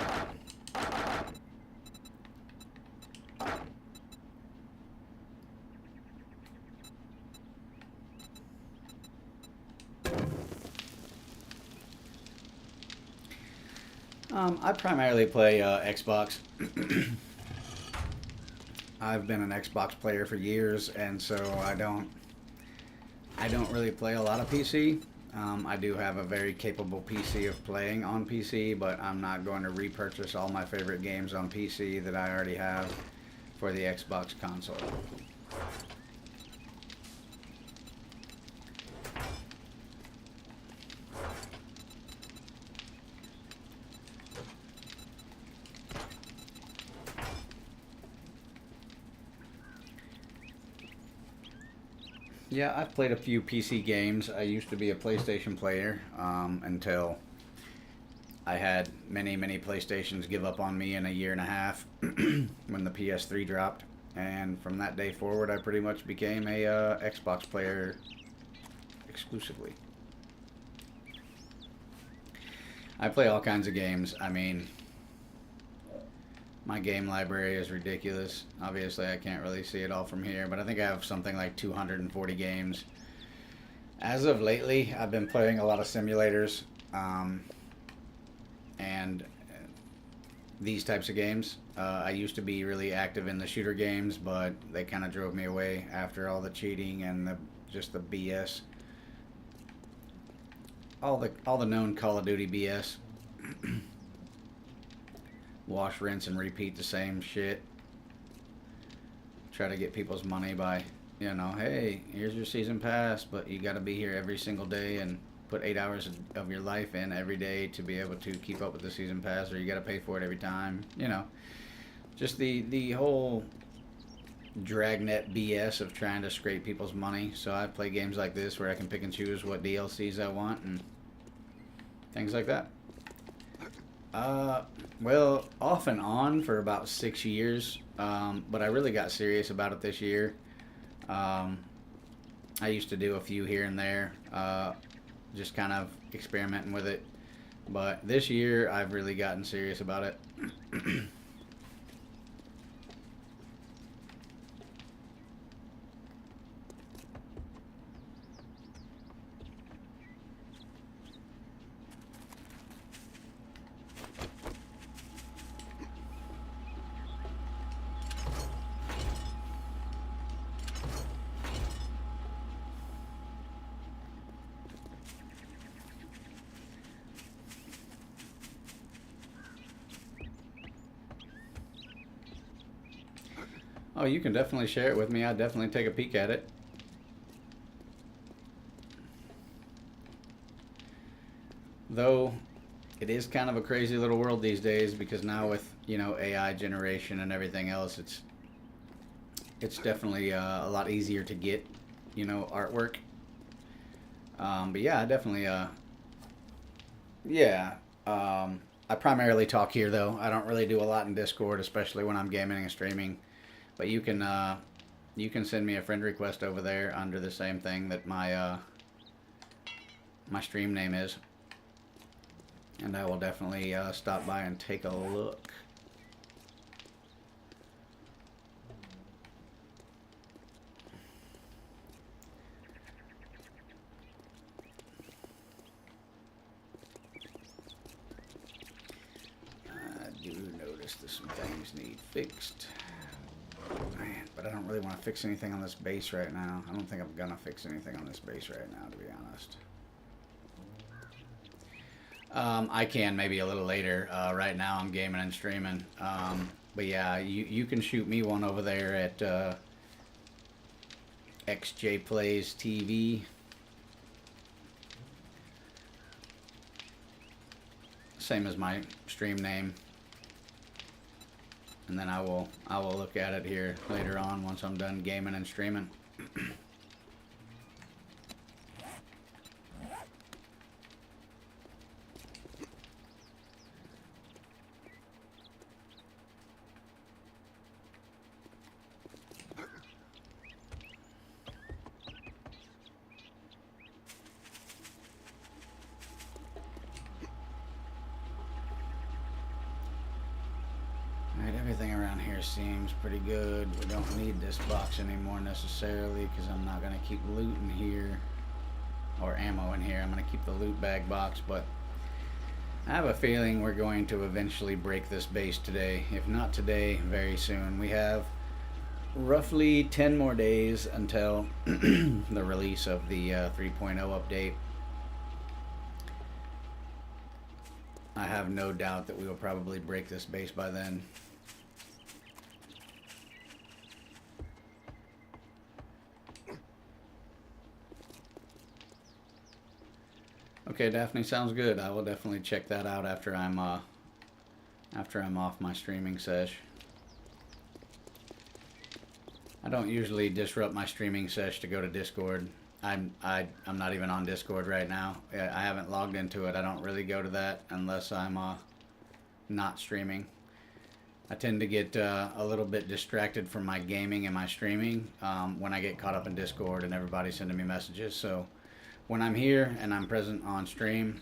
I primarily play Xbox. I've been an Xbox player for years, and so I don't really play a lot of PC. I do have a very capable PC of playing on PC, but I'm not going to repurchase all my favorite games on PC that I already have for the Xbox console. Yeah, I've played a few PC games. I used to be a PlayStation player until I had many PlayStations give up on me in a year and a half when the PS3 dropped. And from that day forward, I pretty much became a Xbox player exclusively. I play all kinds of games. I mean, my game library is ridiculous. Obviously, I can't really see it all from here, but I think I have something like 240 games. As of lately, I've been playing a lot of simulators and these types of games. I used to be really active in the shooter games, but they kind of drove me away after all the cheating and just the BS. All the known Call of Duty BS. Wash, rinse, and repeat the same shit. Try to get people's money by, you know, hey, here's your season pass, but you got to be here every single day and put 8 hours of your life in every day to be able to keep up with the season pass, or you got to pay for it every time. You know, just the whole dragnet BS of trying to scrape people's money. So I play games like this where I can pick and choose what DLCs I want and things like that. Well, off and on for about 6 years, but I really got serious about it this year. I used to do a few here and there, just kind of experimenting with it, but this year I've really gotten serious about it. Oh, you can definitely share it with me. I'd definitely take a peek at it. Though it is kind of a crazy little world these days because now with, you know, AI generation and everything else, it's definitely a lot easier to get, you know, artwork. But yeah, definitely yeah. I primarily talk here though. I don't really do a lot in Discord, especially when I'm gaming and streaming. But you can send me a friend request over there under the same thing that my stream name is, and I will definitely stop by and take a look. I do notice that some things need fixed. Man, but I don't really want to fix anything on this base right now. I don't think I'm gonna fix anything on this base right now, to be honest. I can maybe a little later. Right now I'm gaming and streaming. But yeah, you can shoot me one over there at XJ Plays TV. Same as my stream name. And then I will look at it here later on once I'm done gaming and streaming. Everything around here seems pretty good. We don't need this box anymore necessarily because I'm not going to keep loot in here or ammo in here. I'm going to keep the loot bag box, but I have a feeling we're going to eventually break this base today. If not today, very soon. We have roughly 10 more days until the release of the 3.0 update. I have no doubt that we will probably break this base by then. Okay, Daphne, sounds good. I will definitely check that out after I'm off my streaming sesh. I don't usually disrupt my streaming sesh to go to Discord. I'm not even on Discord right now. I haven't logged into it. I don't really go to that unless I'm not streaming. I tend to get a little bit distracted from my gaming and my streaming when I get caught up in Discord and everybody sending me messages. So when I'm here and I'm present on stream,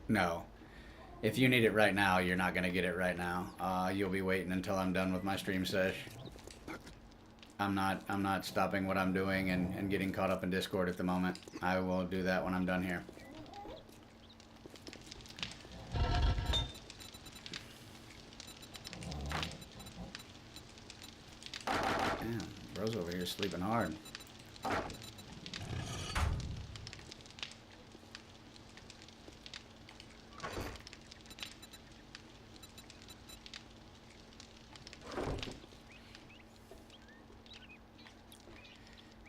no. If you need it right now, you're not going to get it right now. You'll be waiting until I'm done with my stream sesh. I'm not stopping what I'm doing and getting caught up in Discord at the moment. I will do that when I'm done here. Damn, bro's over here sleeping hard.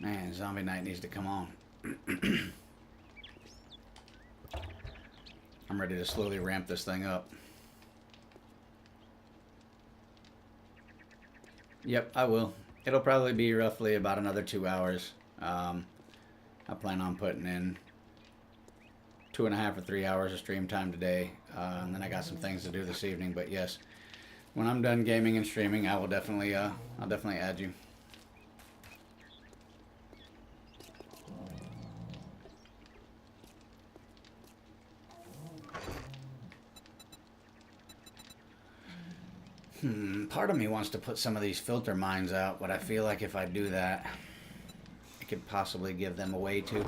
Man, zombie night needs to come on. I'm ready to slowly ramp this thing up. Yep, I will. It'll probably be roughly about another 2 hours. I plan on putting in 2.5 or 3 hours of stream time today. And then I got some things to do this evening. But yes, when I'm done gaming and streaming, I will definitely, I'll definitely add you. Part of me wants to put some of these filter mines out, but I feel like if I do that, it could possibly give them a way to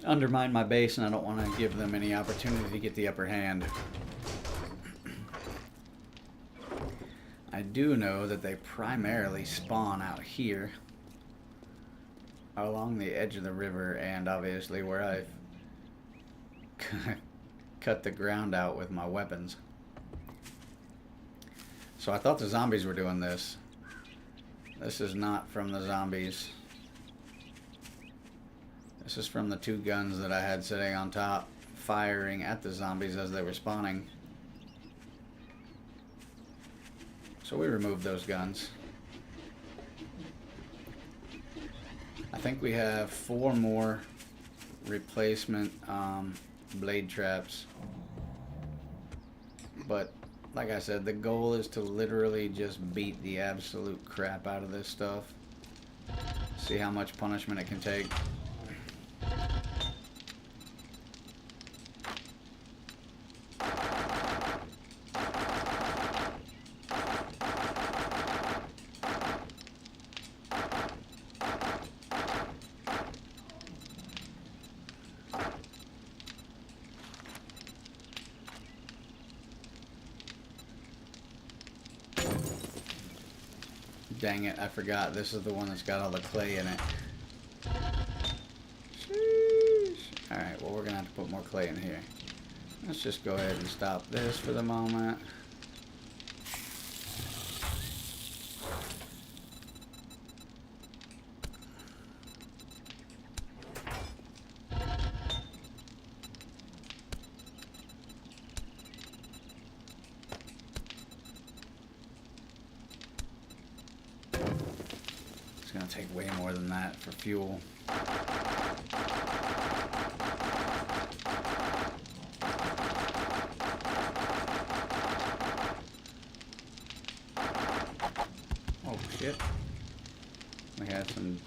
undermine my base, and I don't want to give them any opportunity to get the upper hand. I do know that they primarily spawn out here along the edge of the river, and obviously where I've cut the ground out with my weapons. So I thought the zombies were doing this. This is not from the zombies. This is from the 2 guns that I had sitting on top, firing at the zombies as they were spawning. So we removed those guns. I think we have 4 more replacement blade traps. But like I said, the goal is to literally just beat the absolute crap out of this stuff. See how much punishment it can take. Dang it, I forgot. This is the one that's got all the clay in it. Sheesh. Alright, well, we're going to have to put more clay in here. Let's just go ahead and stop this for the moment. It's going to take way more than that for fuel. Oh shit. We had some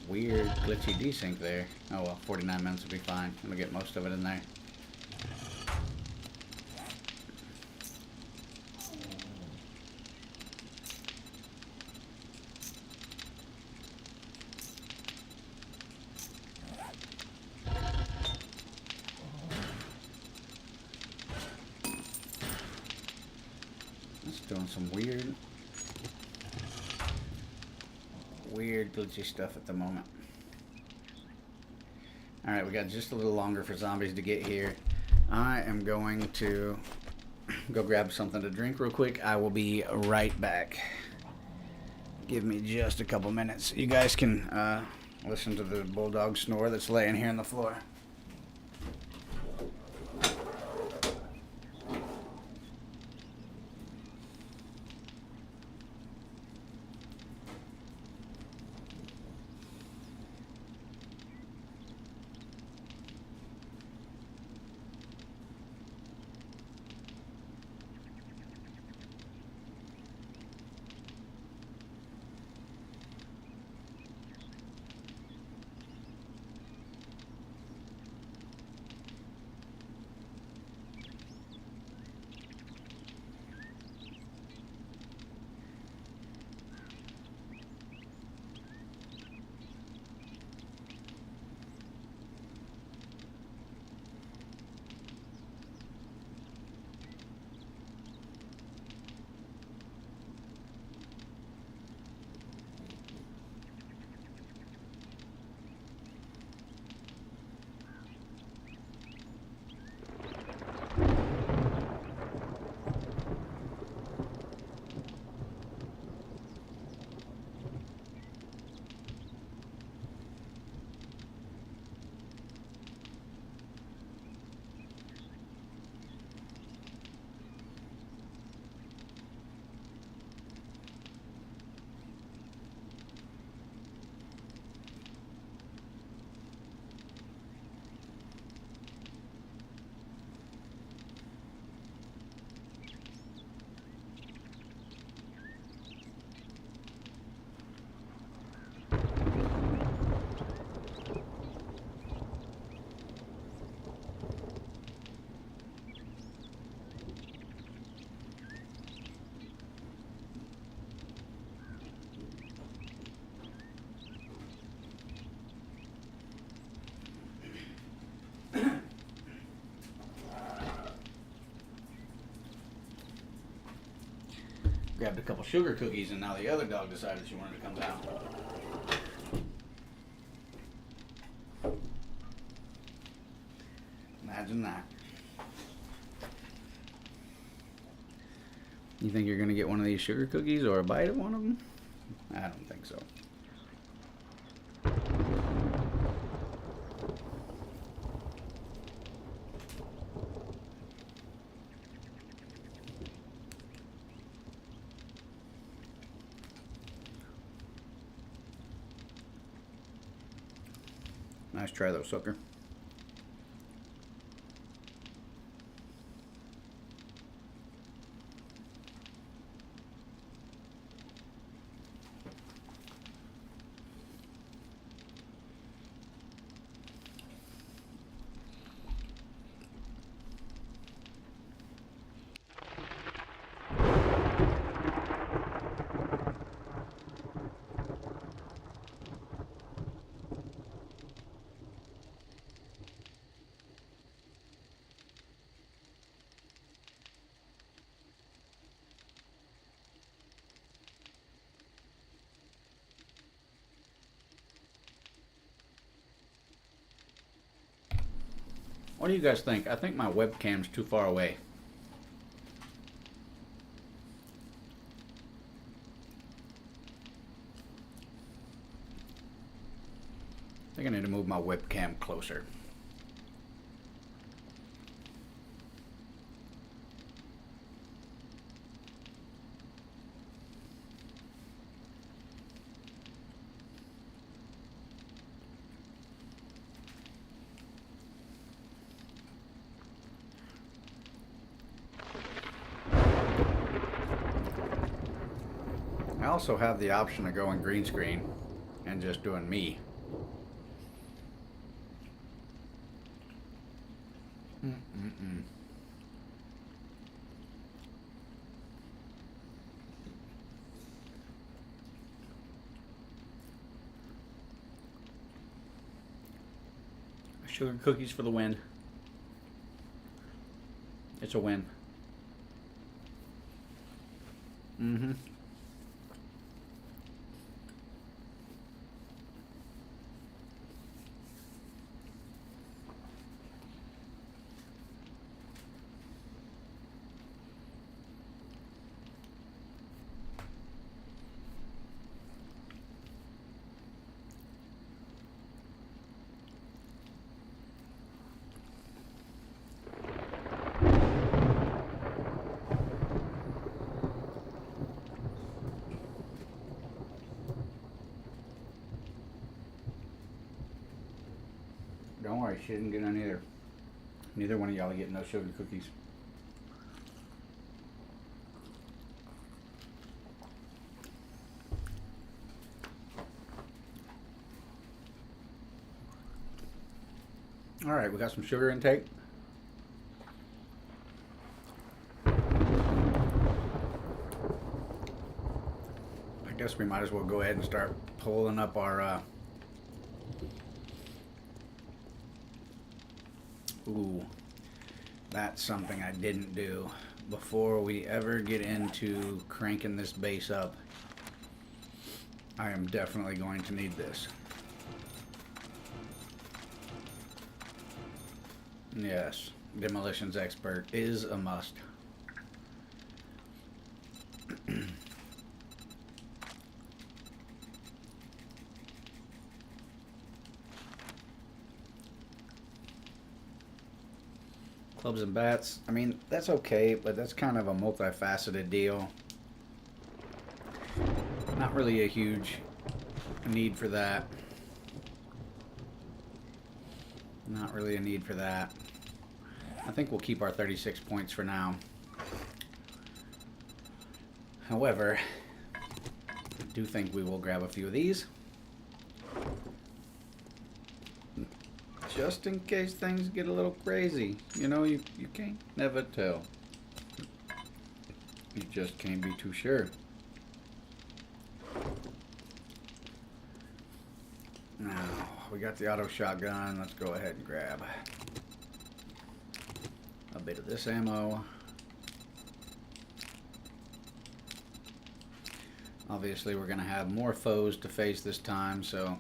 weird glitchy desync there. Oh well, 49 minutes will be fine. I'm going to get most of it in there. Doing some weird glitchy stuff at the moment. Alright, we got just a little longer for zombies to get here. I am going to go grab something to drink real quick. I will be right back. Give me just a couple minutes. You guys can listen to the bulldog snore that's laying here on the floor. Grabbed a couple sugar cookies, and now the other dog decided she wanted to come down. Imagine that. You think you're gonna get one of these sugar cookies or a bite of one of them? I don't think so. Nice try though, sucker. What do you guys think? I think my webcam's too far away. I think I need to move my webcam closer. I also have the option to go in green screen and just doing me. Sugar cookies for the win. It's a win. Mm-hmm. Don't worry, she didn't get none either. Neither one of y'all are getting no sugar cookies. All right, we got some sugar intake. I guess we might as well go ahead and start pulling up our ooh, that's something I didn't do before we ever get into cranking this base up. I am definitely going to need this. Yes, Demolitions Expert is a must. Clubs and bats, I mean, that's okay, but that's kind of a multifaceted deal. Not really a huge need for that. Not really a need for that. I think we'll keep our 36 points for now. However, I do think we will grab a few of these. Just in case things get a little crazy. You know, you can't never tell. You just can't be too sure. Now, we got the auto shotgun. Let's go ahead and grab a bit of this ammo. Obviously, we're going to have more foes to face this time, so...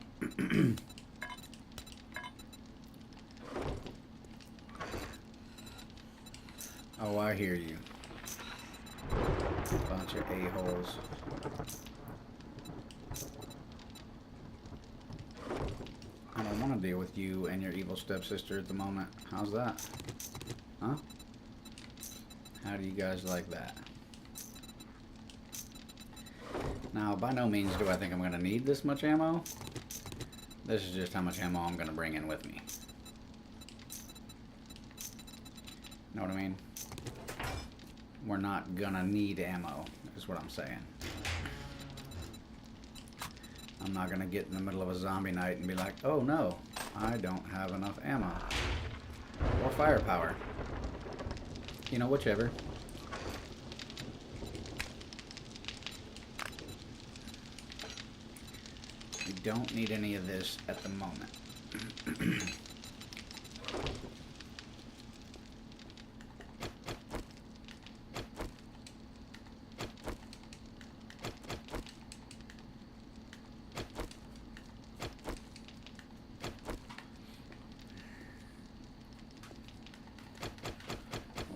Oh, I hear you. Bunch of a-holes. I don't want to deal with you and your evil stepsister at the moment. How's that? Huh? How do you guys like that? Now, by no means do I think I'm going to need this much ammo. This is just how much ammo I'm going to bring in with me. Know what I mean? We're not going to need ammo, is what I'm saying. I'm not going to get in the middle of a zombie night and be like, oh no, I don't have enough ammo. Or firepower. You know, whichever. We don't need any of this at the moment.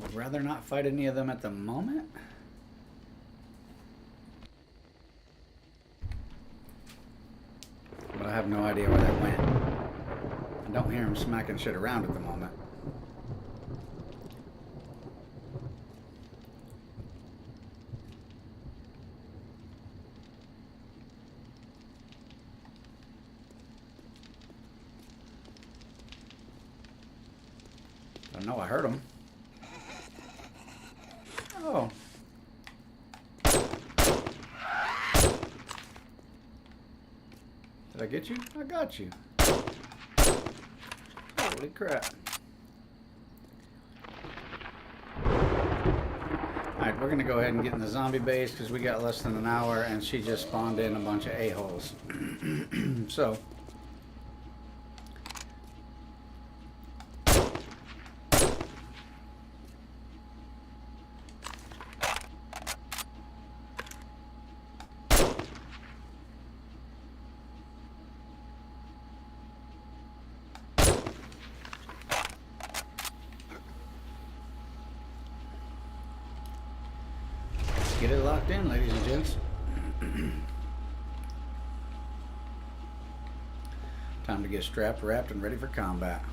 I'd rather not fight any of them at the moment. But I have no idea where they went. I don't hear them smacking shit around at the moment. I know I heard them. Oh. Did I get you? I got you. Holy crap. Alright, we're going to go ahead and get in the zombie base because we got less than an hour and she just spawned in a bunch of a-holes. So. Get it locked in, ladies and gents. Time to get strapped, wrapped, and ready for combat.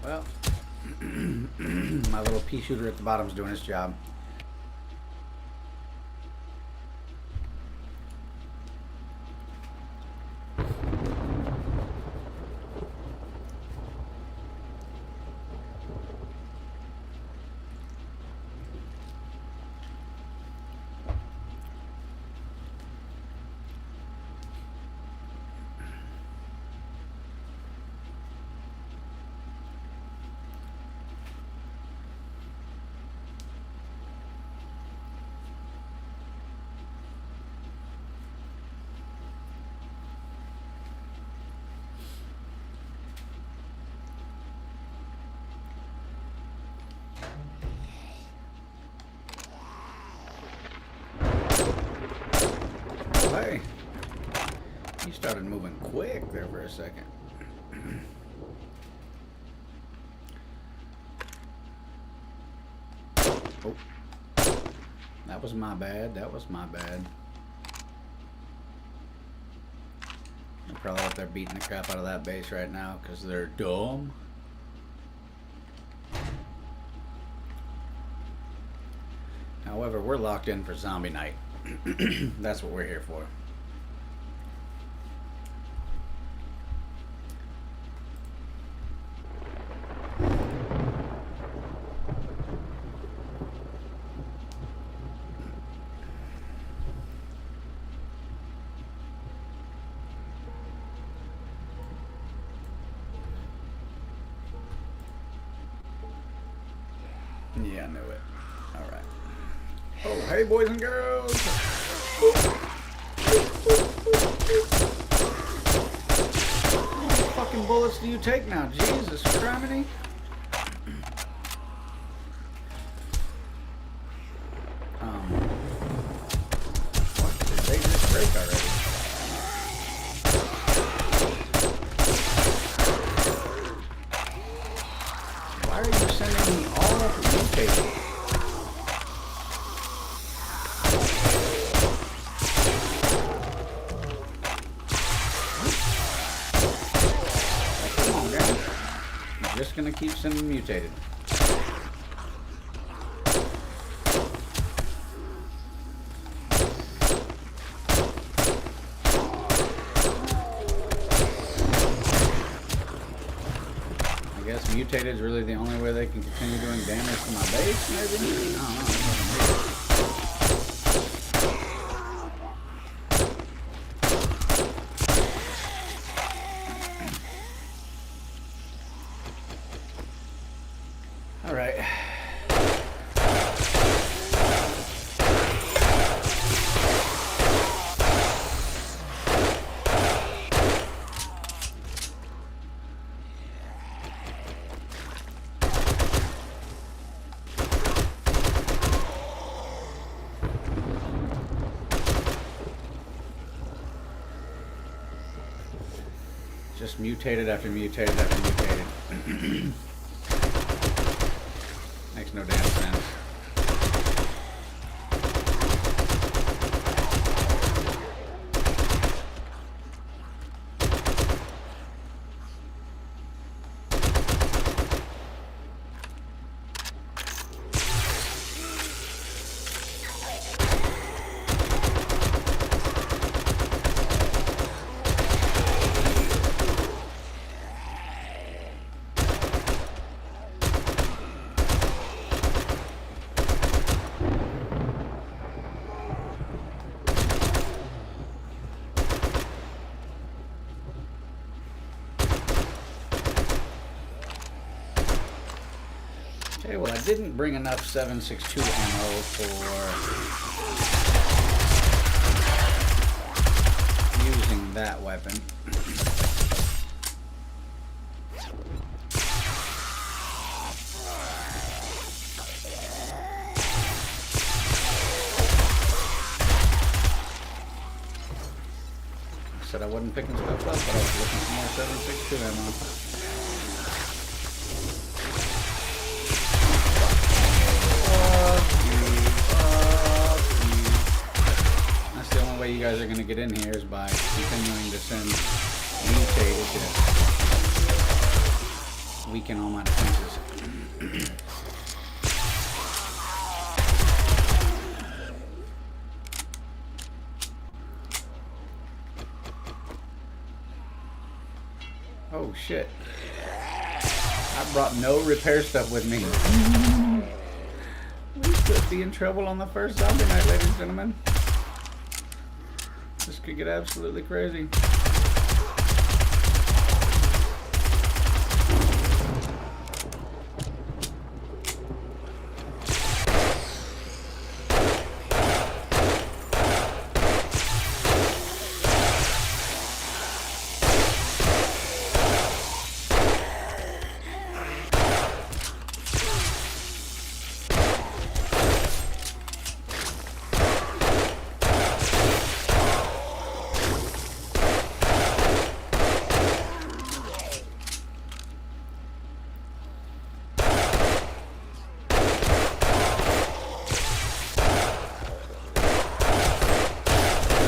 Well, my little pea shooter at the bottom's doing his job. Hey, he started moving quick there for a second. Oh, that was my bad. That was my bad. They're probably out there beating the crap out of that base right now because they're dumb. However, we're locked in for zombie night. That's what we're here for. Yeah, I knew it. All right. Oh, hey, boys and girls. How many fucking bullets do you take now? Jesus Christ. What? Did they just break already? sending me all mutated. Come on, guys. I'm just gonna keep sending mutated. I guess mutated is really the only way they can continue doing damage to my base, maybe? I don't know. Alright. Just mutated after mutated after mutated. Makes no damn sense. Okay, well, I didn't bring enough 7.62 ammo for using that weapon. I said I wasn't picking stuff up, but I was looking for more 7.62 ammo. You guys are going to get in here is by continuing to send mutated to weaken all my defenses. Oh shit. I brought no repair stuff with me. We could be in trouble on the first zombie night, ladies and gentlemen. This could get absolutely crazy.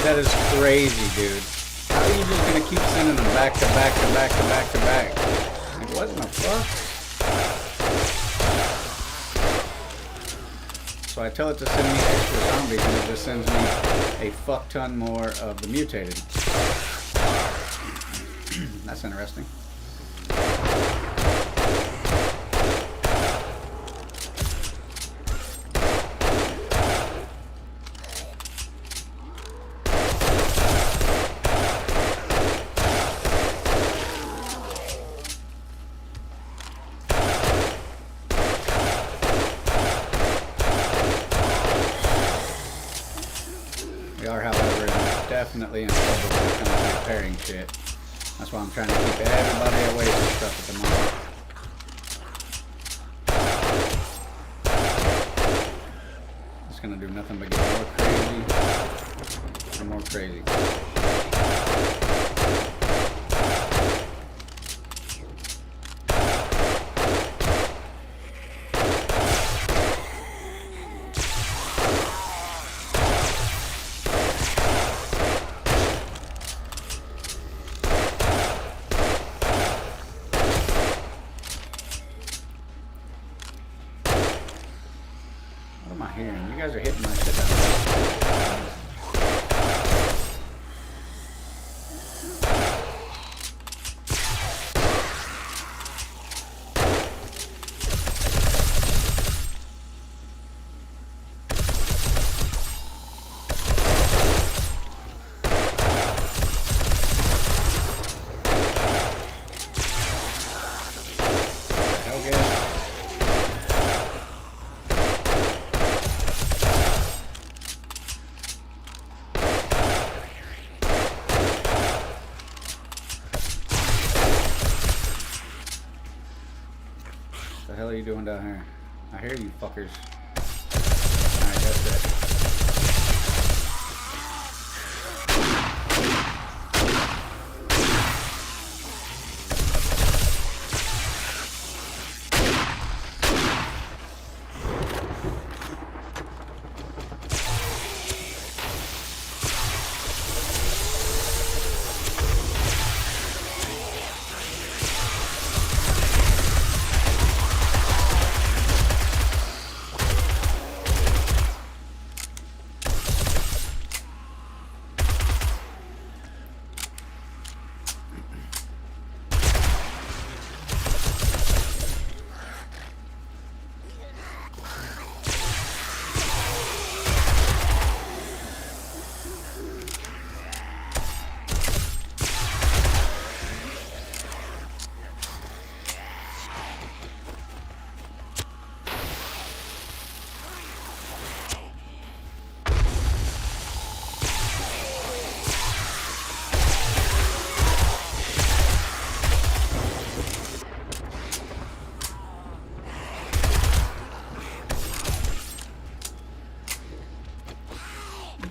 That is crazy, dude. How are you just gonna keep sending them back to back to back to back to back? Like, what in the fuck? So I tell it to send me extra zombies, and it just sends me a fuck ton more of the mutated. That's interesting. We are, however, definitely in trouble when it comes to repairing shit. That's why I'm trying to keep everybody away from stuff at the moment. It's gonna do nothing but get more crazy and more crazy. am I hearing? You guys are hitting my shit out. What the hell are you doing down here? I hear you fuckers. Alright, that's it.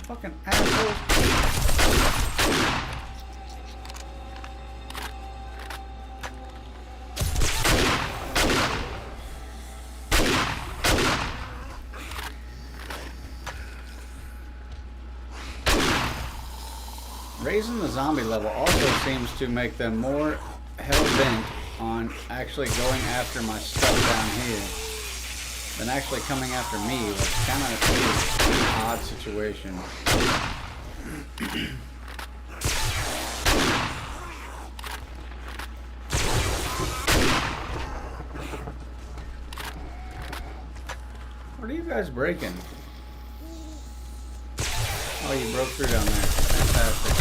Fucking assholes. Raising the zombie level also seems to make them more hell-bent on actually going after my stuff down here than actually coming after me, which kind of is an odd situation. What are you guys breaking? Oh, you broke through down there. Fantastic.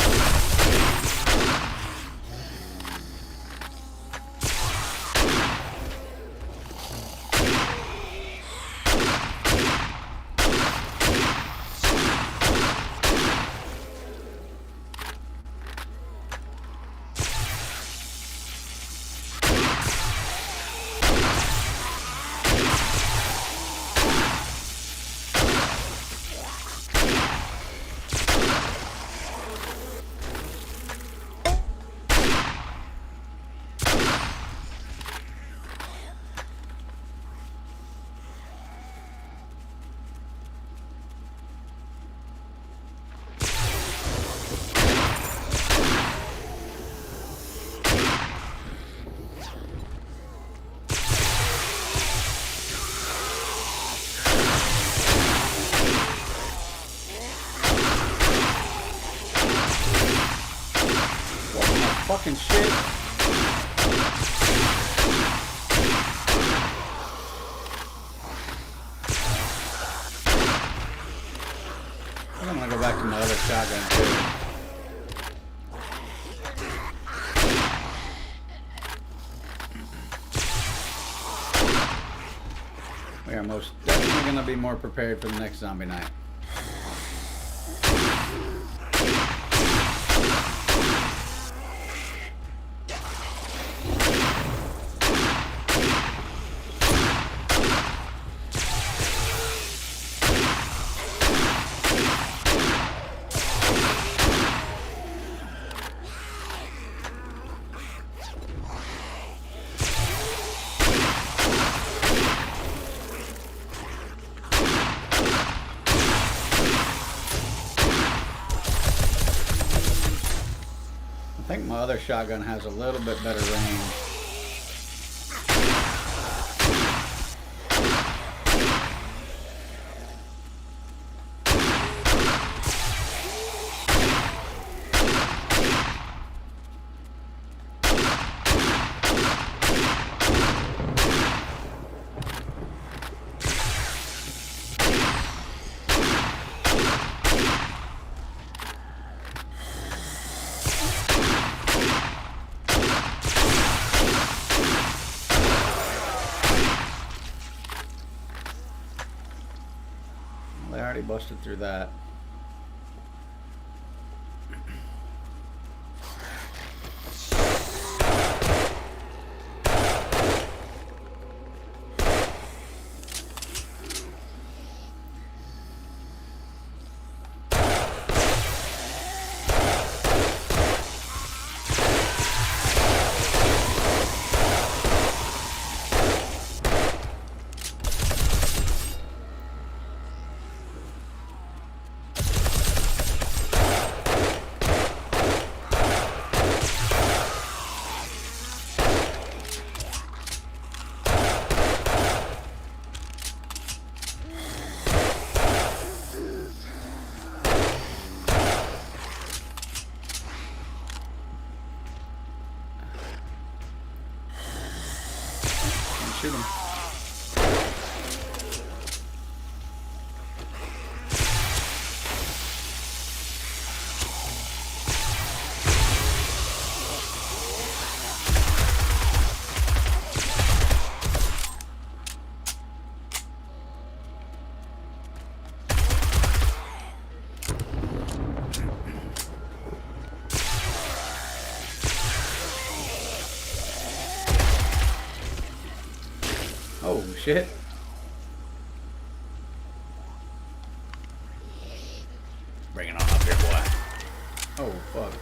Fucking shit. I'm gonna go back to my other shotgun too. We are most definitely gonna be more prepared for the next zombie night. I think my other shotgun has a little bit better range. already busted through that. Shoot him. Oh, shit. Bring it on up here, boy. Oh, fuck.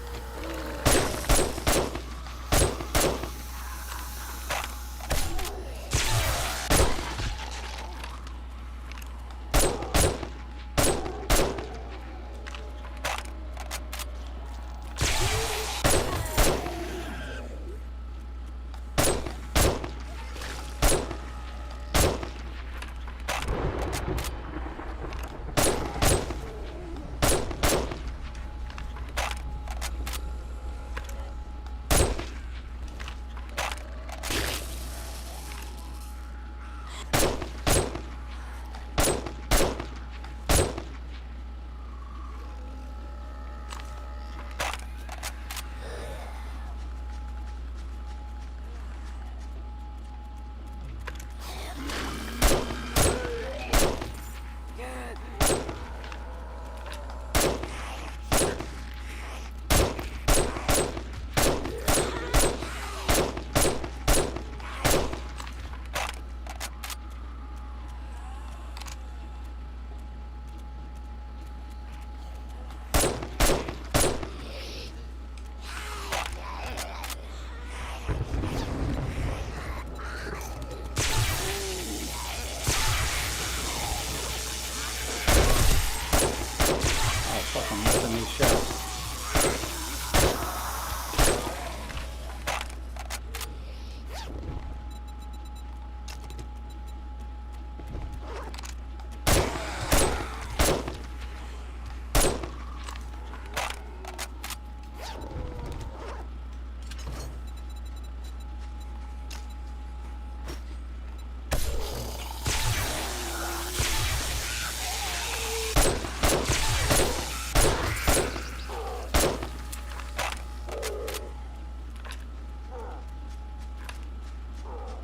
I'm missing these shots.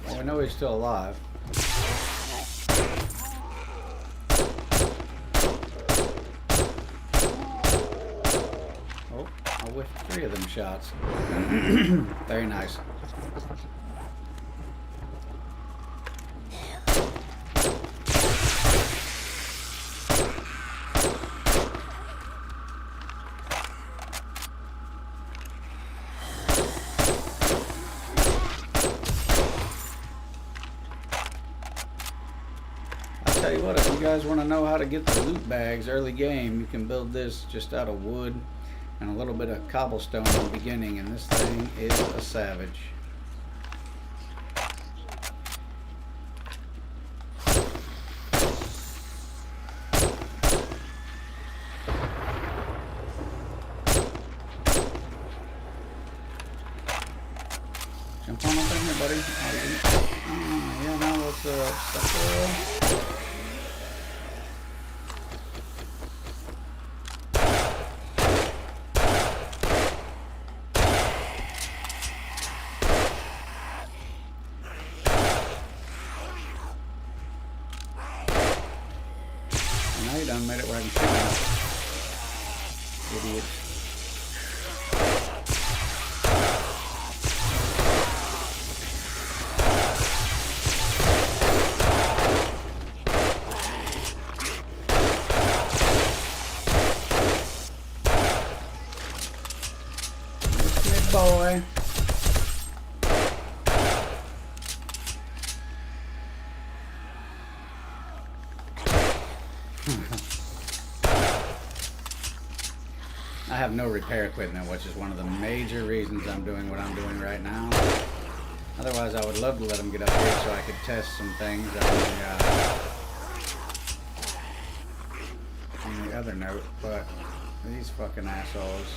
I know he's still alive. Oh, I whiffed 3 of them shots. Very nice. Tell you what, if you guys want to know how to get the loot bags early game, you can build this just out of wood and a little bit of cobblestone in the beginning, and this thing is a savage. Jump on up in here, buddy. Yeah, now what's up, sucker? Now you're done made it where I can shoot him. Idiot. Good boy. I have no repair equipment, which is one of the major reasons I'm doing what I'm doing right now. Otherwise, I would love to let him get up here so I could test some things on the other note, but these fucking assholes.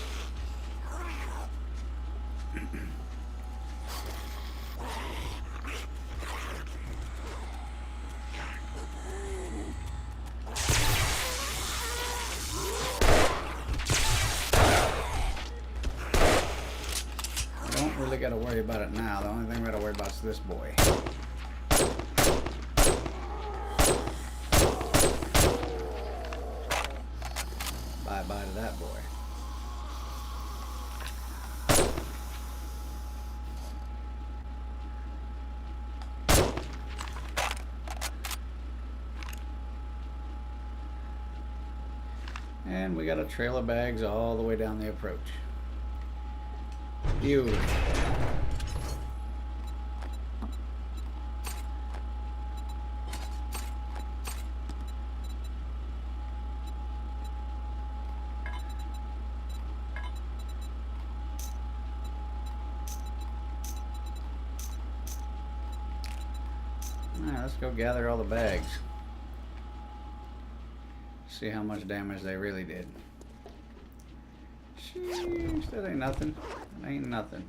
Really got to worry about it now. The only thing we got to worry about is this boy. Bye-bye to that boy. And we got a trail of bags all the way down the approach. Beautiful. Alright, let's go gather all the bags. See how much damage they really did. Sheesh, that ain't nothing. That ain't nothing.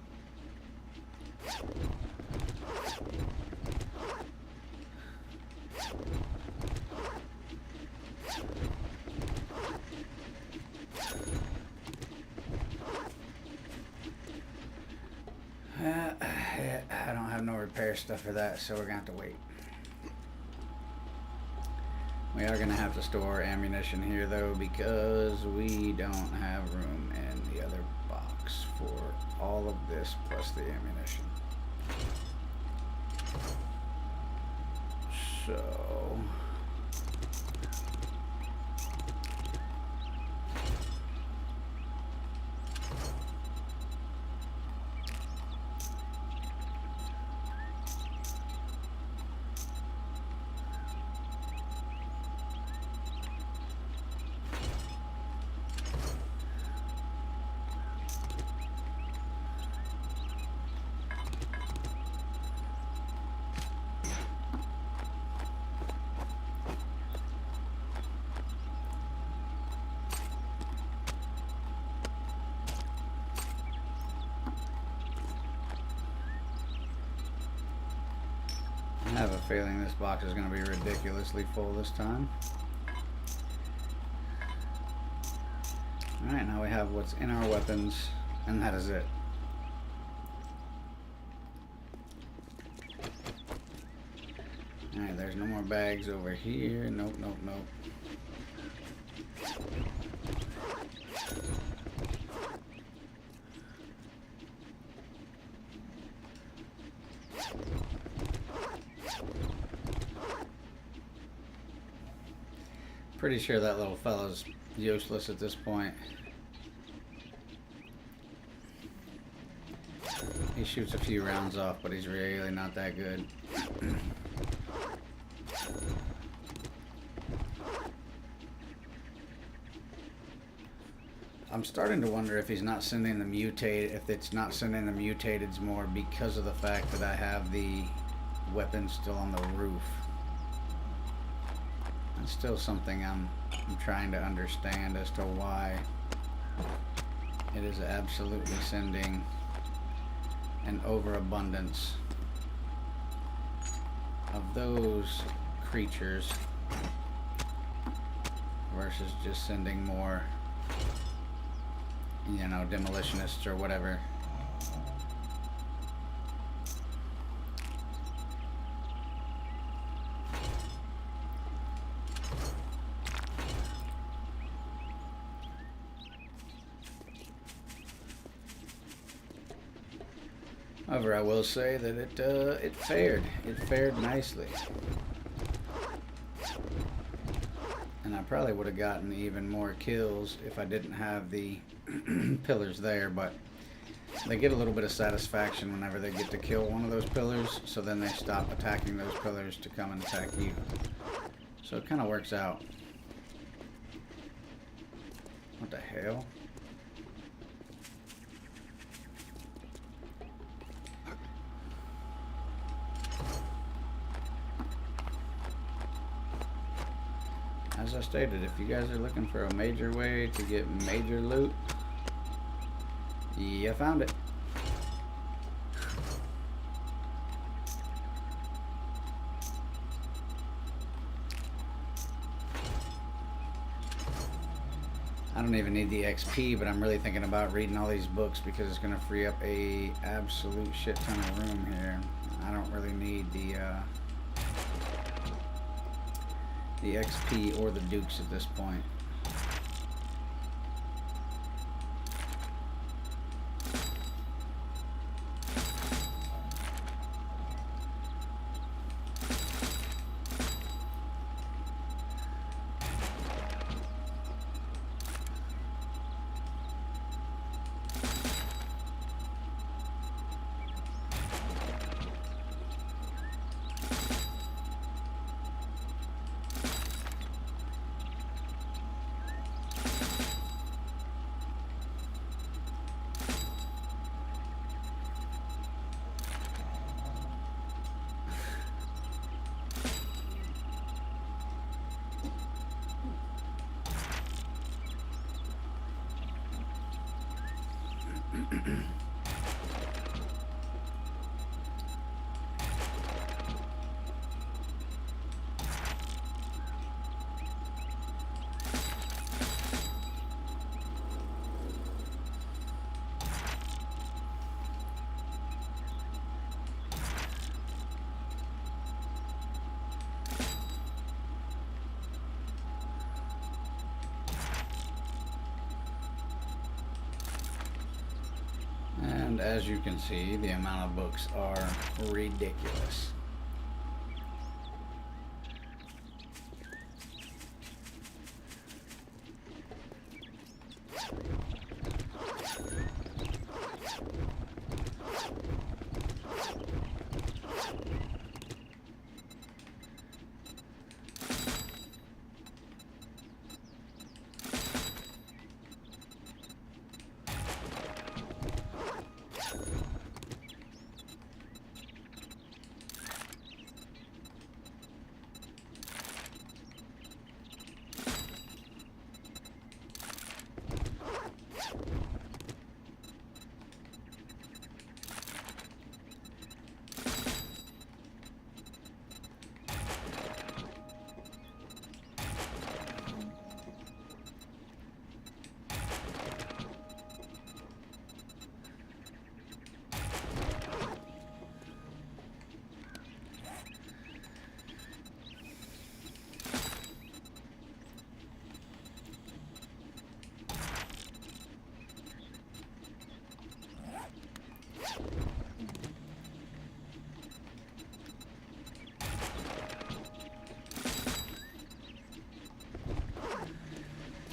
I don't have no repair stuff for that, so we're gonna have to wait. We are gonna have to store ammunition here though, because we don't have room in the other box for all of this plus the ammunition. So I have a feeling this box is going to be ridiculously full this time. Alright, now we have what's in our weapons, and that is it. Alright, there's no more bags over here. Nope, nope, nope. Pretty sure that little fella's useless at this point. He shoots a few rounds off, but he's really not that good. I'm starting to wonder if he's not sending the mutated, if it's not sending the mutateds more because of the fact that I have the weapon still on the roof. It's still something I'm trying to understand as to why it is absolutely sending an overabundance of those creatures versus just sending more, you know, demolitionists or whatever. However, I will say that it fared nicely, and I probably would have gotten even more kills if I didn't have the pillars there. But they get a little bit of satisfaction whenever they get to kill one of those pillars, so then they stop attacking those pillars to come and attack you. So it kind of works out. What the hell? As I stated, if you guys are looking for a major way to get major loot, you found it. I don't even need the XP, but I'm really thinking about reading all these books because it's going to free up a absolute shit ton of room here. I don't really need the XP or the dukes at this point. And as you can see, the amount of books are ridiculous.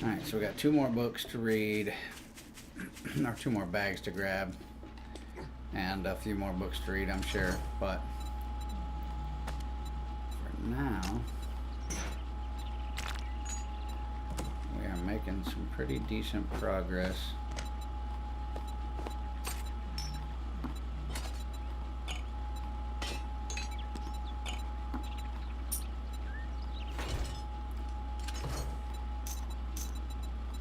Alright, so we got 2 more books to read, or 2 more bags to grab, and a few more books to read, I'm sure, but for now, we are making some pretty decent progress.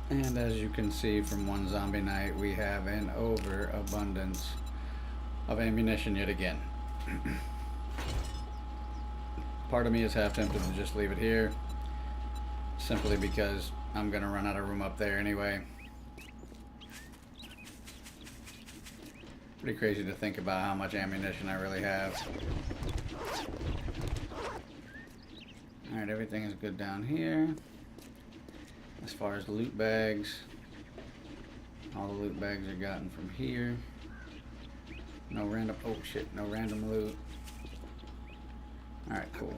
And as you can see from one zombie night, we have an overabundance of ammunition yet again. Part of me is half tempted to just leave it here, simply because I'm going to run out of room up there anyway. Pretty crazy to think about how much ammunition I really have. Alright, everything is good down here. As far as loot bags, all the loot bags are gotten from here. No random, oh shit, no random loot. Alright, cool.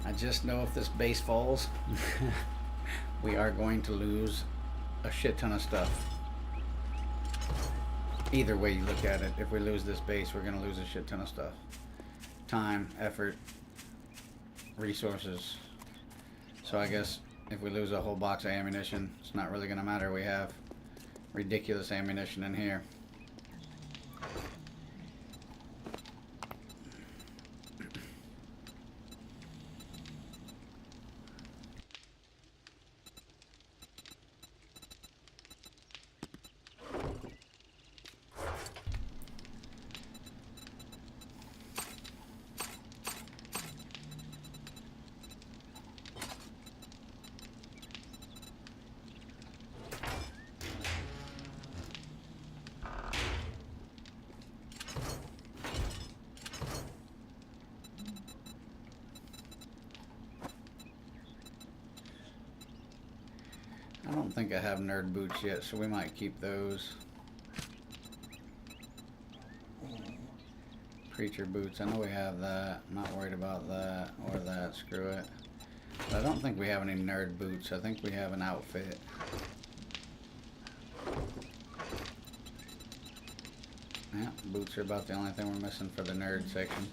I just know if this base falls, we are going to lose a shit ton of stuff. Either way you look at it, if we lose this base, we're going to lose a shit ton of stuff. Time, effort, resources. So I guess if we lose a whole box of ammunition, it's not really going to matter. We have ridiculous ammunition in here. I don't think I have nerd boots yet, so we might keep those. Preacher boots, I know we have that. I'm not worried about that or that, screw it. But I don't think we have any nerd boots. I think we have an outfit. Yeah, boots are about the only thing we're missing for the nerd section.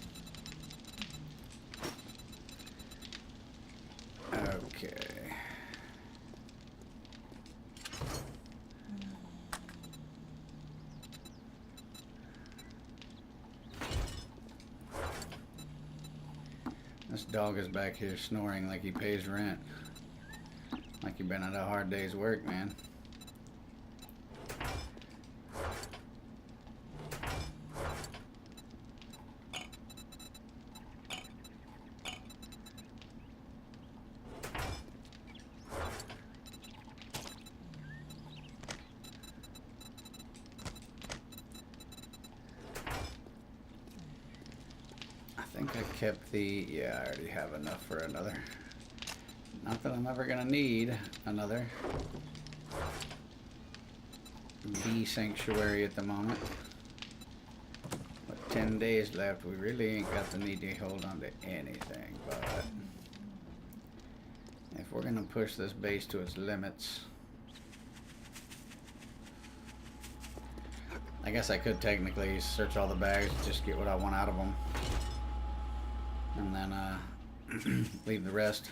Okay. This dog is back here snoring like he pays rent. Like he been at a hard day's work, man. I think I kept the, yeah, I already have enough for another. Not that I'm ever gonna need another bee sanctuary at the moment. But 10 days left, we really ain't got the need to hold on to anything, but if we're gonna push this base to its limits, I guess I could technically search all the bags, just get what I want out of them. And then leave the rest,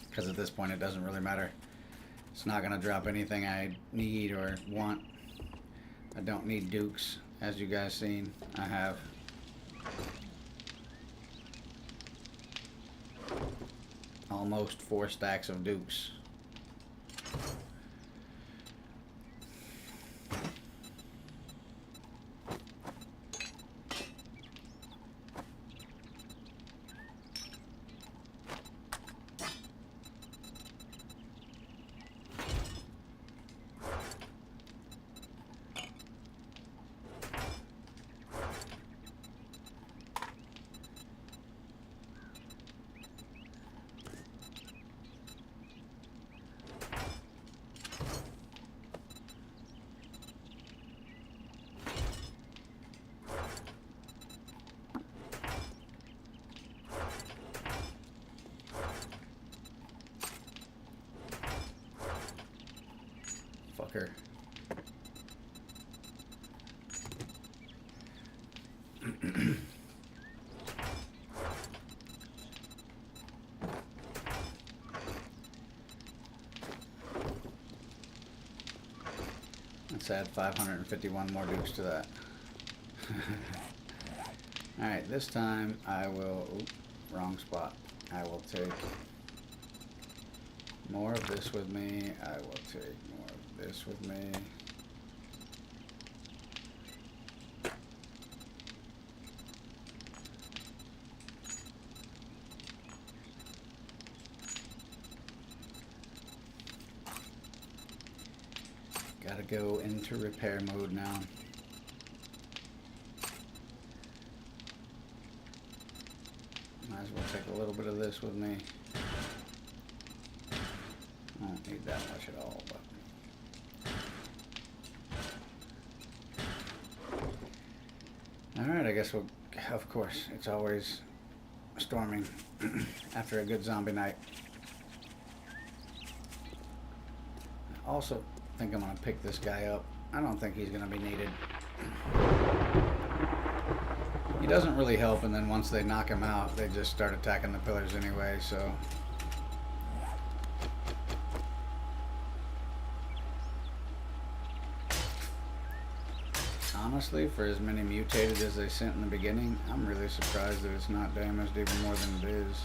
because at this point it doesn't really matter. It's not gonna drop anything I need or want. I don't need dukes, as you guys seen. I have almost 4 stacks of dukes. Fucker. Let's add 551 more dukes to that. Alright, this time I will, oops, wrong spot. I will take more of this with me. I will take more of this with me. Gotta go into repair mode now. bit of this with me. I don't need that much at all, but. Alright, I guess we'll, of course, it's always storming after a good zombie night. I also think I'm going to pick this guy up. I don't think he's going to be needed. He doesn't really help, and then once they knock him out, they just start attacking the pillars anyway, so... Honestly, for as many mutated as they sent in the beginning, I'm really surprised that it's not damaged even more than it is.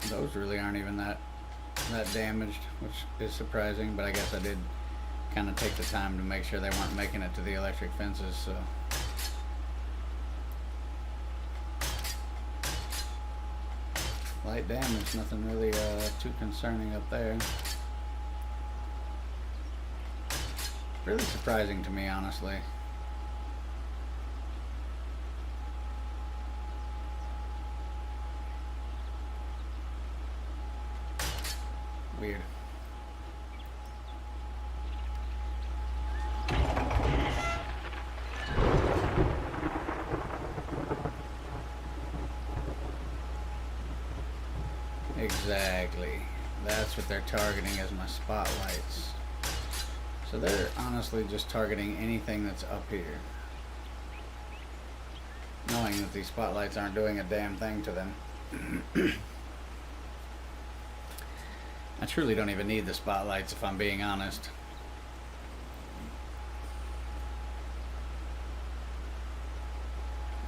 Those really aren't even that damaged, which is surprising, but I guess I did kind of take the time to make sure they weren't making it to the electric fences, so. Light damage, nothing really too concerning up there. Really surprising to me, honestly. Weird. Exactly. That's what they're targeting as my spotlights. So they're honestly just targeting anything that's up here, knowing that these spotlights aren't doing a damn thing to them. I truly don't even need the spotlights, if I'm being honest.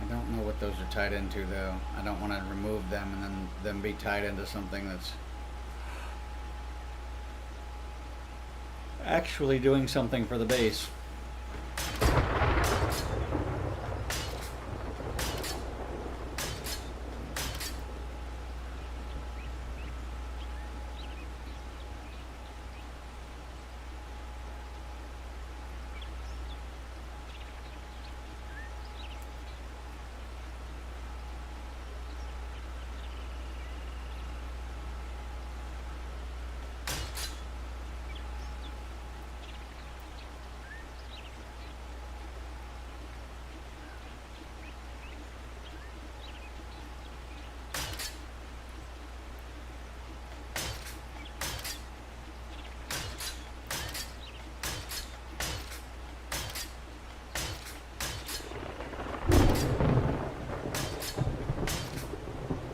I don't know what those are tied into, though. I don't want to remove them and then them be tied into something that's actually doing something for the base.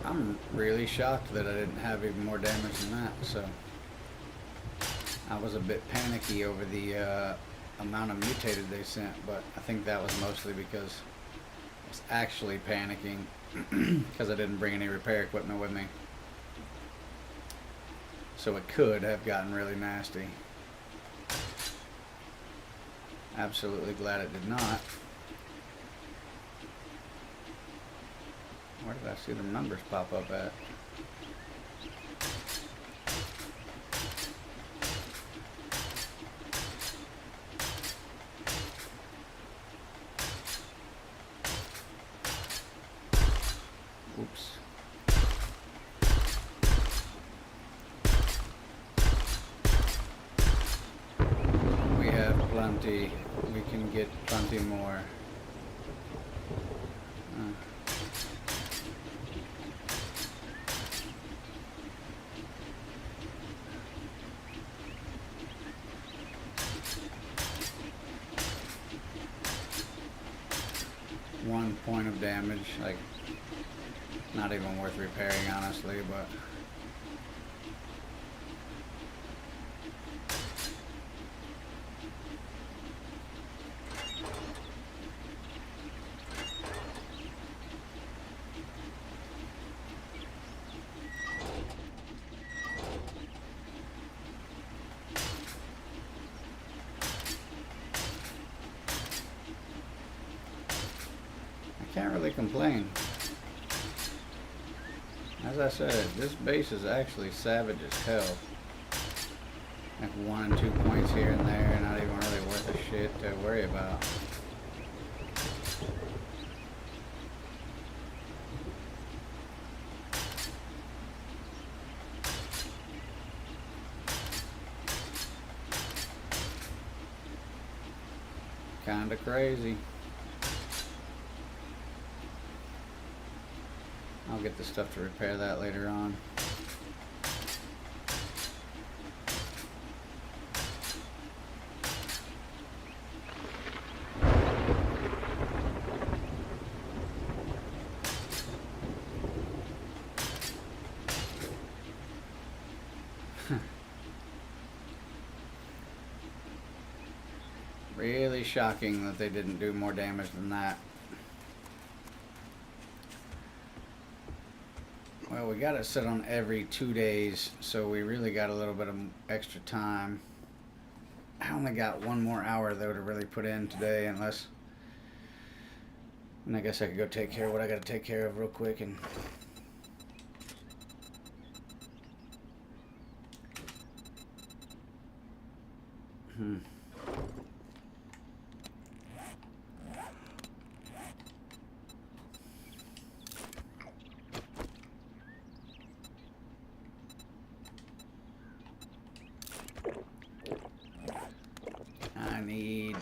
I'm really shocked that I didn't have even more damage than that, so I was a bit panicky over the amount of mutated they sent, but I think that was mostly because I was actually panicking because I didn't bring any repair equipment with me. So it could have gotten really nasty. Absolutely glad it did not. Where did I see the numbers pop up at? Oops. We have plenty. We can get plenty more. 1 point of damage. Like, not even worth repairing, honestly, but... Can't really complain. As I said, this base is actually savage as hell. Like 1 and 2 points here and there, not even really worth a shit to worry about. Kinda crazy. I'll get the stuff to repair that later on. Really shocking that they didn't do more damage than that. Well, we got it set on every 2 days, so we really got a little bit of extra time. I only got 1 more hour, though, to really put in today, unless... And I guess I could go take care of what I got to take care of real quick and...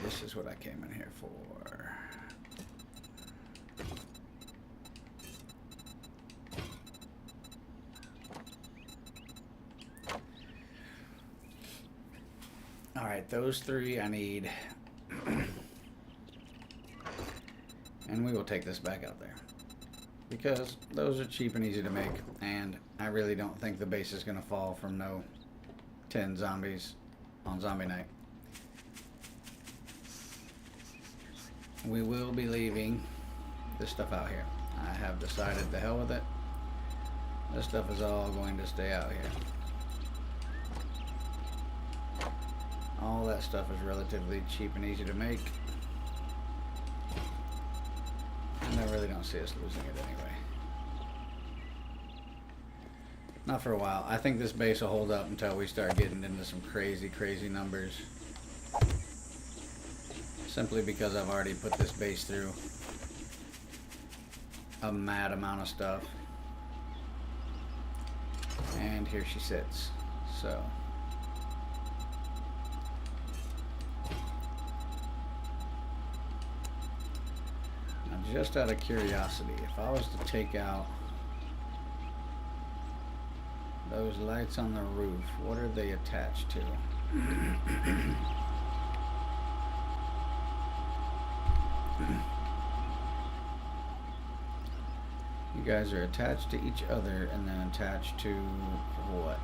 This is what I came in here for. Alright, those 3 I need. And we will take this back out there. Because those are cheap and easy to make. And I really don't think the base is going to fall from no 10 zombies on zombie night. We will be leaving this stuff out here. I have decided to hell with it. This stuff is all going to stay out here. All that stuff is relatively cheap and easy to make. And I really don't see us losing it anyway. Not for a while. I think this base will hold up until we start getting into some crazy, crazy numbers. Simply because I've already put this base through a mad amount of stuff. And here she sits. So. Now, just out of curiosity, if I was to take out those lights on the roof, what are they attached to? You guys are attached to each other and then attached to what?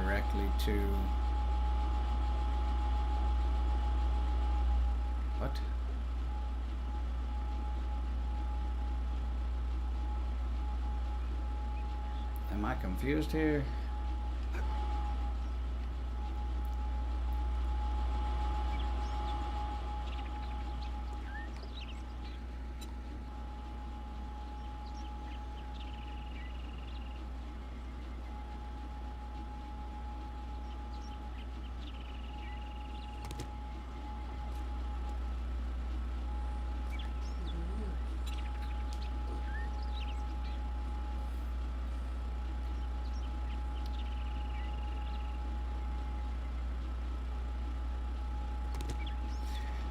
Directly to what? Am I confused here?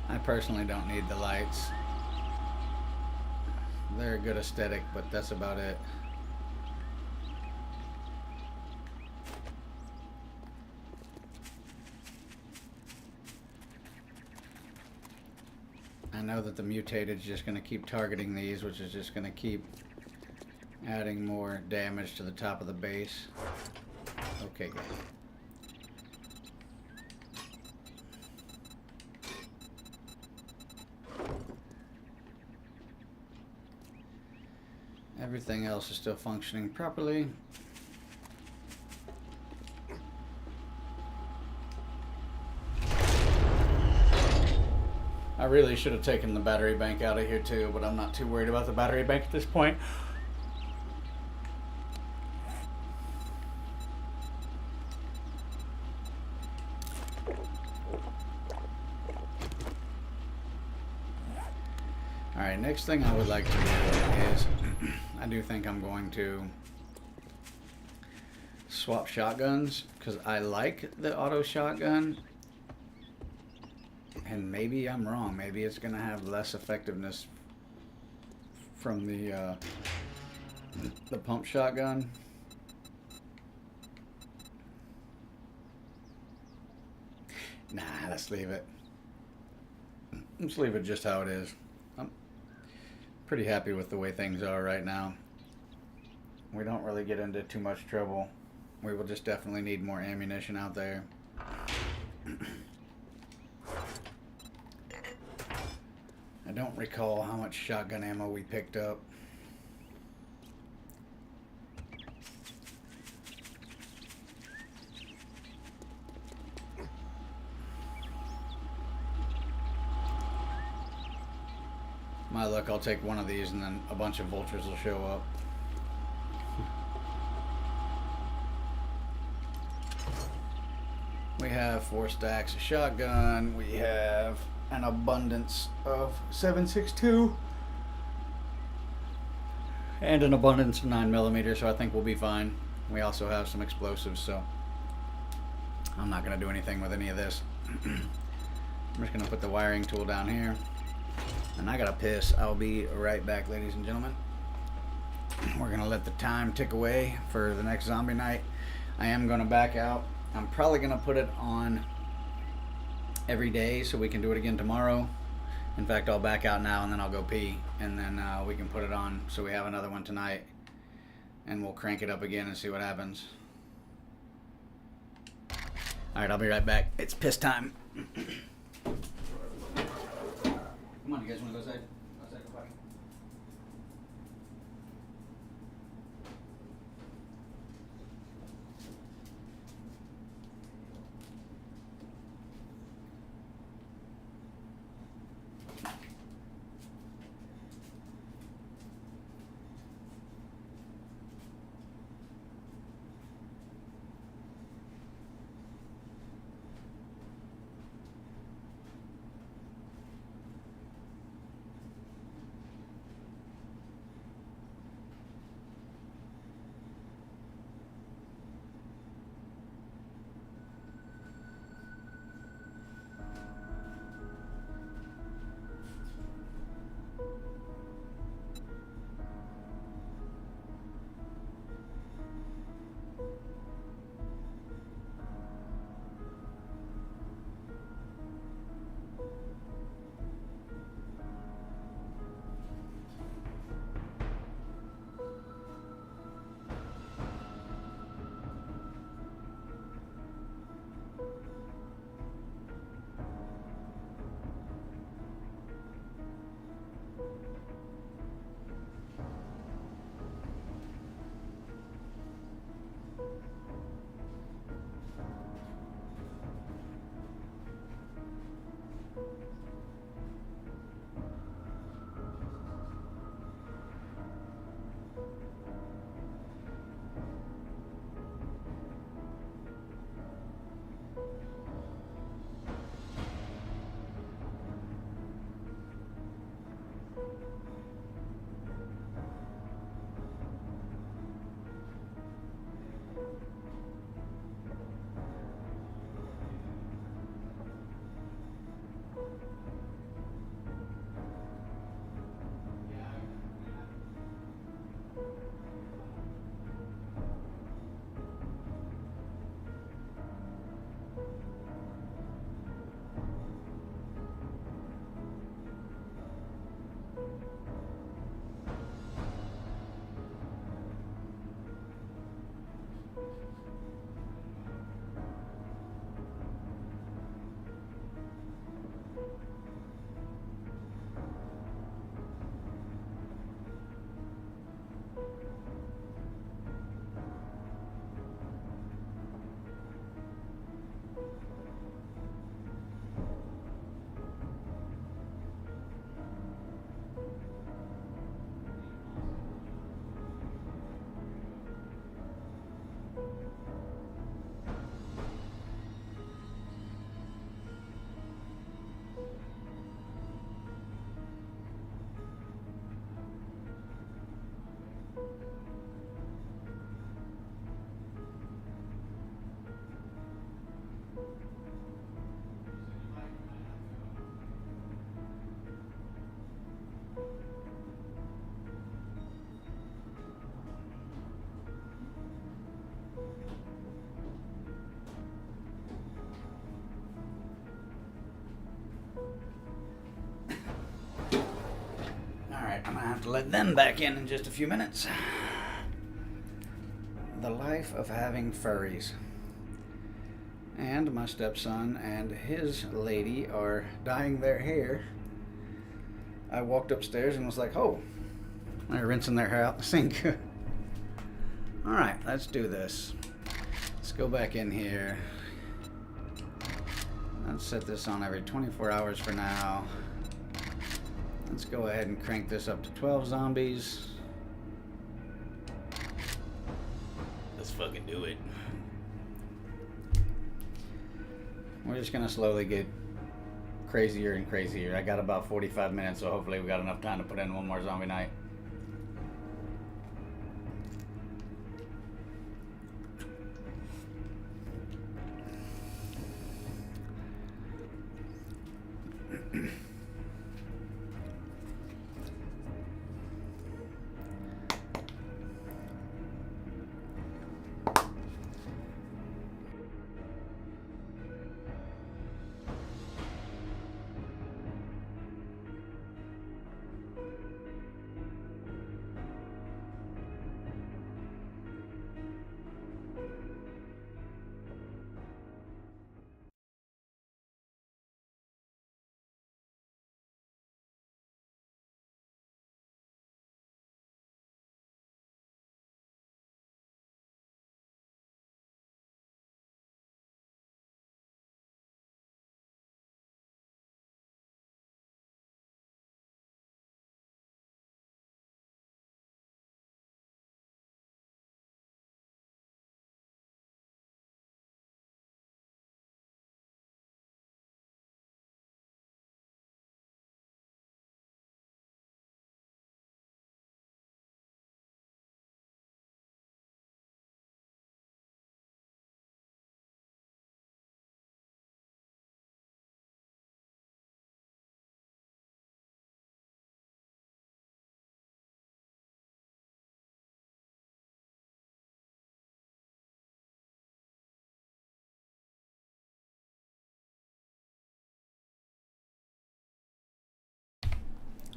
I personally don't need the lights. They're a good aesthetic, but that's about it. I know that the mutated is just going to keep targeting these, which is just going to keep adding more damage to the top of the base. Okay, good. Everything else is still functioning properly. I really should have taken the battery bank out of here too, but I'm not too worried about the battery bank at this point. Alright, next thing I would like to do is, I do think I'm going to swap shotguns, because I like the auto shotgun, and maybe I'm wrong. Maybe it's going to have less effectiveness from the pump shotgun. Nah, let's leave it. Let's leave it just how it is. I'm pretty happy with the way things are right now. We don't really get into too much trouble. We will just definitely need more ammunition out there. I don't recall how much shotgun ammo we picked up. My luck, I'll take one of these and then a bunch of vultures will show up. We have 4 stacks of shotgun. We have an abundance of 7.62 and an abundance of 9mm, so I think we'll be fine. We also have some explosives, so I'm not going to do anything with any of this. I'm just going to put the wiring tool down here. And I gotta piss. I'll be right back, ladies and gentlemen. We're gonna let the time tick away for the next zombie night. I am gonna back out. I'm probably gonna put it on every day so we can do it again tomorrow. In fact, I'll back out now and then I'll go pee, and then we can put it on so we have another one tonight, and we'll crank it up again and see what happens. Alright, I'll be right back. It's piss time. Come on, you guys want to go outside? Outside, go back. Alright, I'm gonna have to let them back in just a few minutes. The life of having furries. And my stepson and his lady are dyeing their hair. I walked upstairs and was like, oh, they're rinsing their hair out the sink. Alright, let's do this. Let's go back in here. Let's set this on every 24 hours for now. Let's go ahead and crank this up to 12 zombies. Let's fucking do it. We're just gonna slowly get crazier and crazier. I got about 45 minutes, so hopefully we got enough time to put in one more zombie night.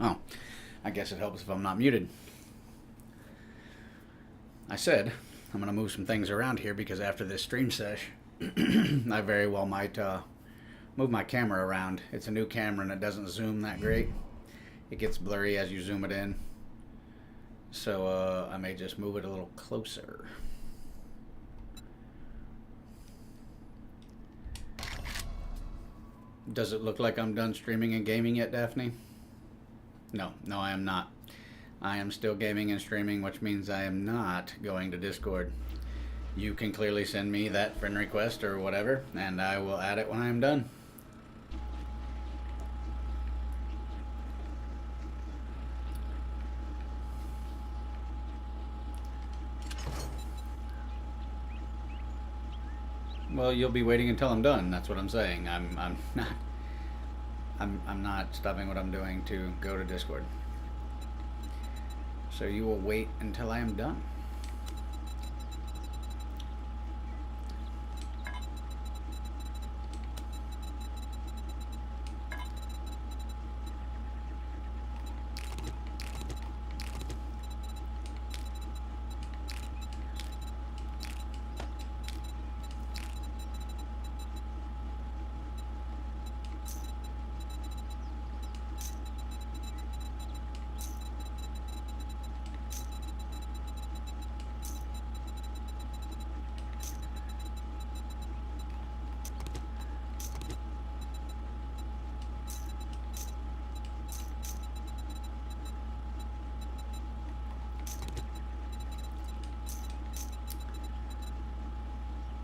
Oh, I guess it helps if I'm not muted. I said I'm going to move some things around here because after this stream sesh, I very well might move my camera around. It's a new camera and it doesn't zoom that great. It gets blurry as you zoom it in. So I may just move it a little closer. Does it look like I'm done streaming and gaming yet, Daphne? No, I am not. I am still gaming and streaming, which means I am not going to Discord. You can clearly send me that friend request or whatever, and I will add it when I am done. Well, you'll be waiting until I'm done. That's what I'm saying. I'm not stopping what I'm doing to go to Discord. So you will wait until I am done.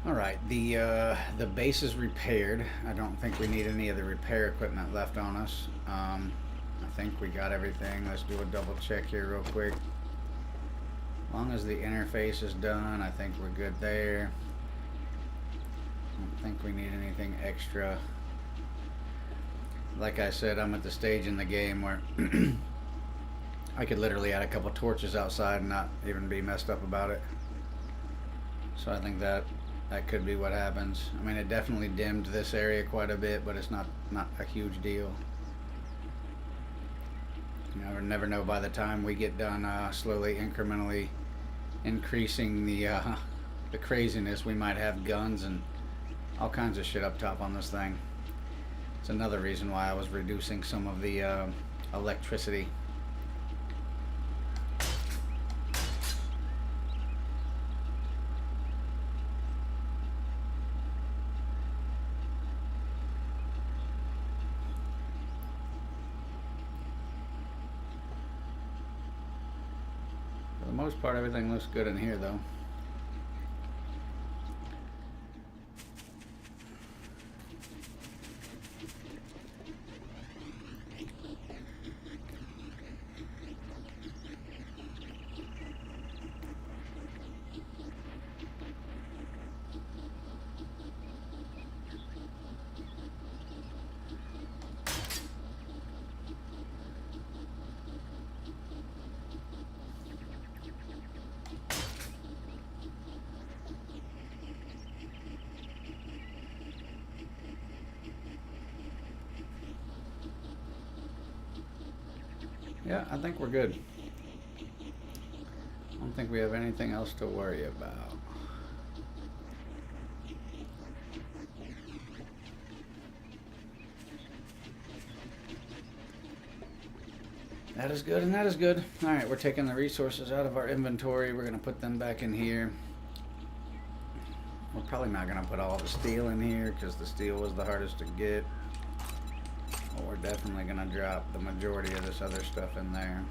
Alright, the base is repaired. I don't think we need any of the repair equipment left on us. I think we got everything. Let's do a double check here real quick. As long as the interface is done, I think we're good there. I don't think we need anything extra. Like I said, I'm at the stage in the game where I could literally add a couple torches outside and not even be messed up about it. So I think that could be what happens. I mean, it definitely dimmed this area quite a bit, but it's not a huge deal. Never know by the time we get done slowly, incrementally increasing the craziness, we might have guns and all kinds of shit up top on this thing. It's another reason why I was reducing some of the electricity. For the most part, everything looks good in here, though. Yeah, I think we're good. I don't think we have anything else to worry about. That is good, and that is good. Alright, we're taking the resources out of our inventory. We're going to put them back in here. We're probably not going to put all the steel in here because the steel was the hardest to get. But we're definitely going to drop the majority of this other stuff in there.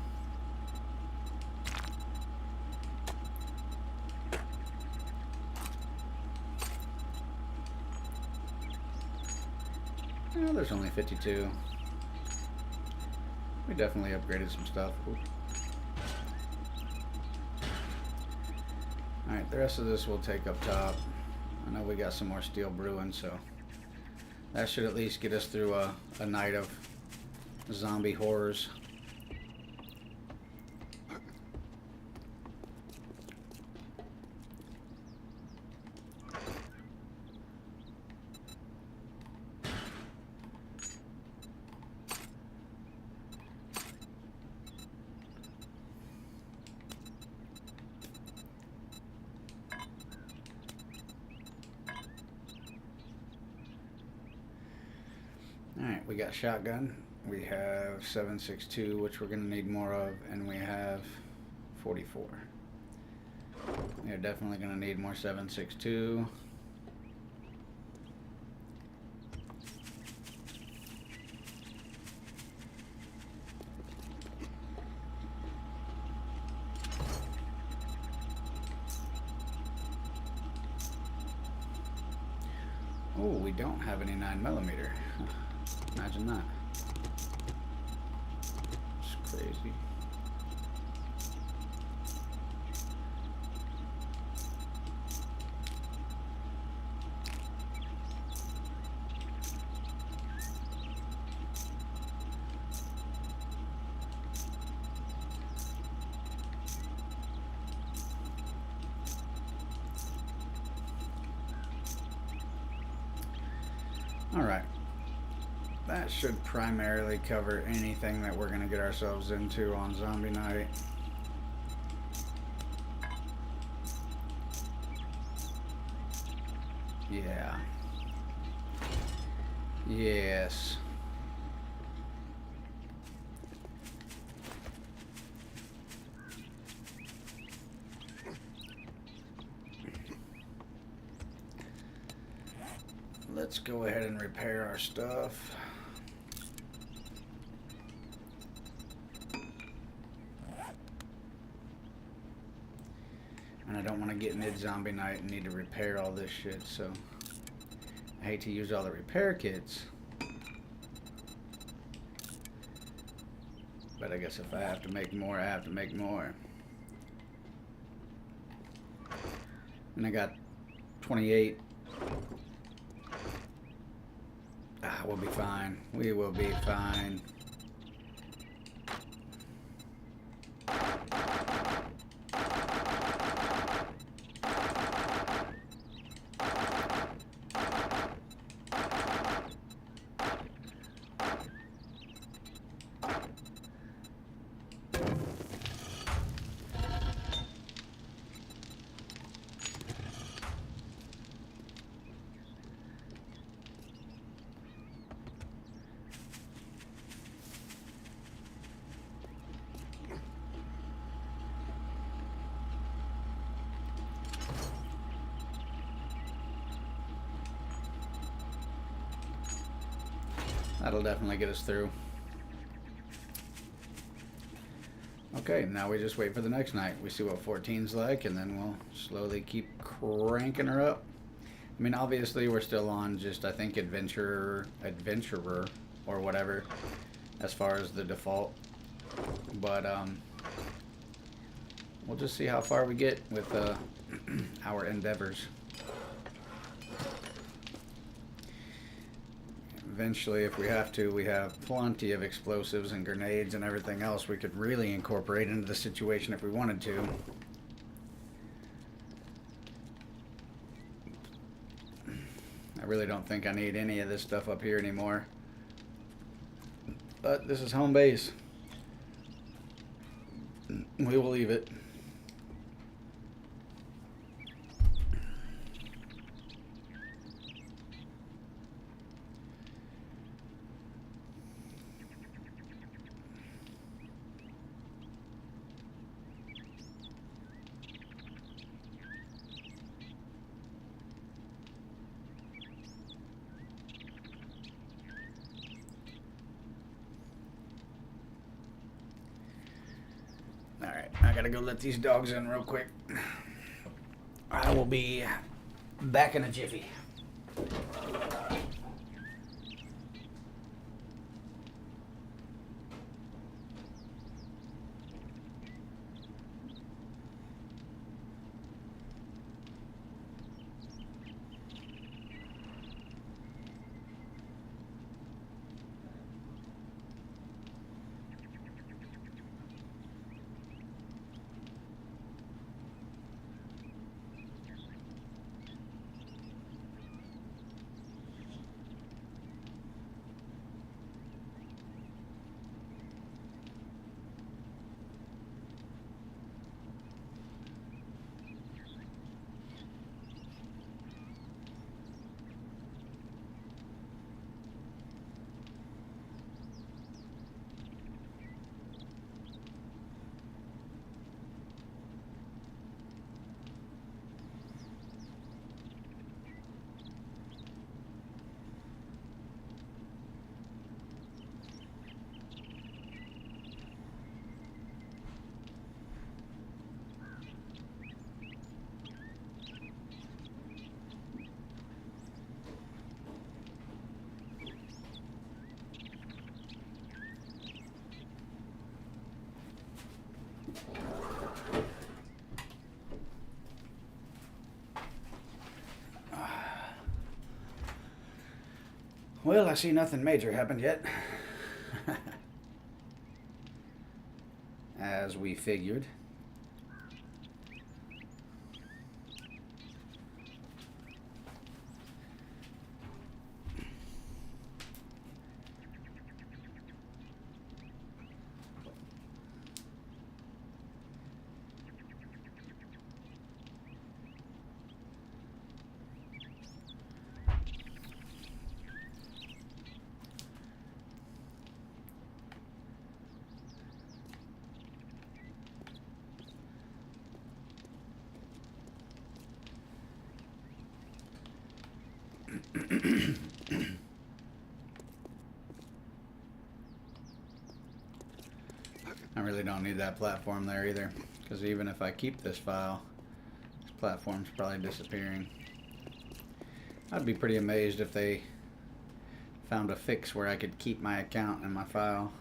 Oh, there's only 52. We definitely upgraded some stuff. Alright, the rest of this we'll take up top. I know we got some more steel brewing, so that should at least get us through a night of zombie horrors. Alright, we got shotgun, we have 7.62, which we're going to need more of, and we have 44. We are definitely going to need more 7.62. Oh, we don't have any 9mm. Imagine that. It's crazy. All right. That should primarily cover anything that we're going to get ourselves into on Zombie Night. Yeah. Yes. Let's go ahead and repair our stuff. And I don't want to get mid-zombie night and need to repair all this shit, so I hate to use all the repair kits. But I guess if I have to make more, I have to make more. And I got 28. We'll be fine. We will be fine. That'll definitely get us through. Okay, now we just wait for the next night. We see what 14's like, and then we'll slowly keep cranking her up. I mean, obviously, we're still on just, I think, adventurer, or whatever, as far as the default. But, we'll just see how far we get with our endeavors. Eventually, if we have to, we have plenty of explosives and grenades and everything else we could really incorporate into the situation if we wanted to. I really don't think I need any of this stuff up here anymore. But this is home base. We will leave it. Alright, I gotta go let these dogs in real quick. I will be back in a jiffy. Well, I see nothing major happened yet. As we figured. I really don't need that platform there either, because even if I keep this file, this platform's probably disappearing. I'd be pretty amazed if they found a fix where I could keep my account and my file.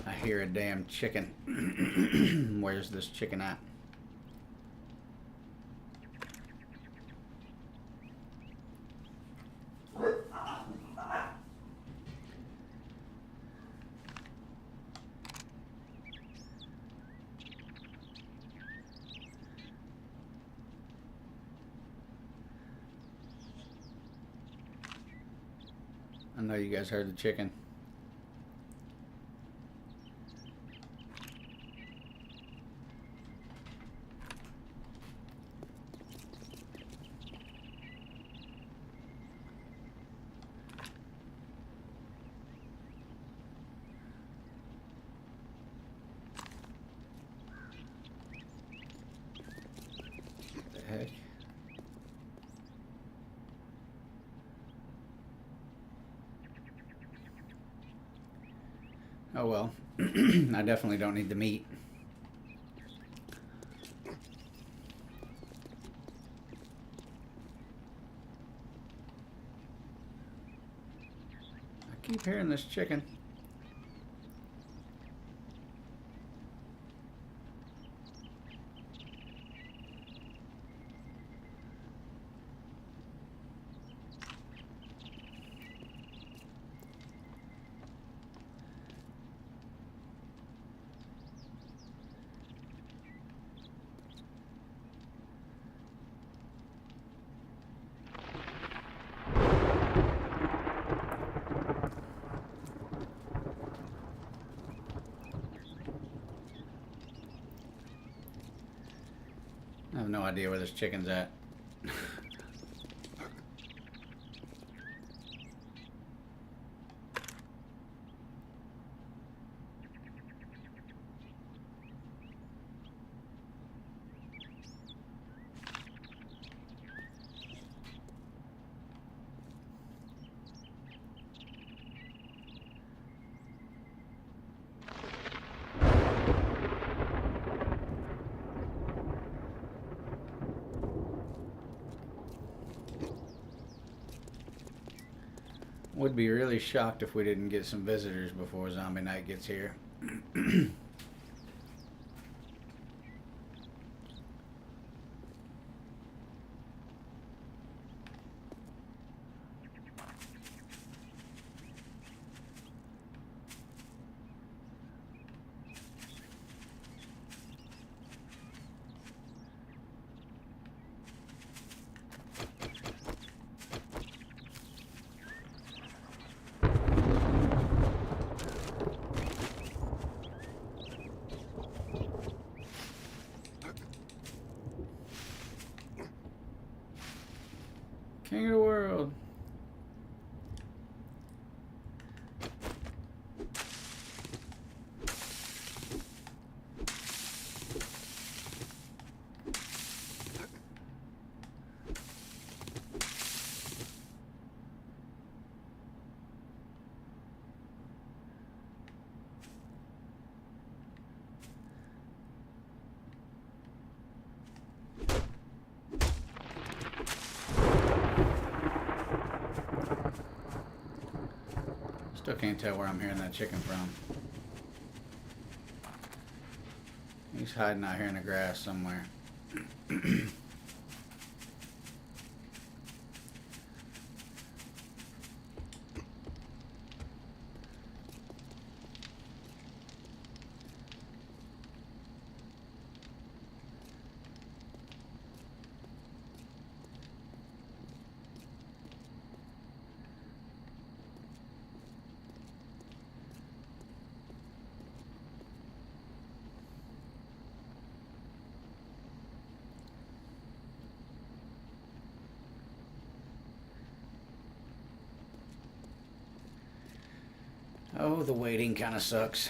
I hear a damn chicken. Where's this chicken at? I know you guys heard the chicken. Oh well. I definitely don't need the meat. I keep hearing this chicken. I have no idea where this chicken's at. Would be really shocked if we didn't get some visitors before zombie night gets here. King of the world. Still can't tell where I'm hearing that chicken from. He's hiding out here in the grass somewhere. Oh, the waiting kind of sucks.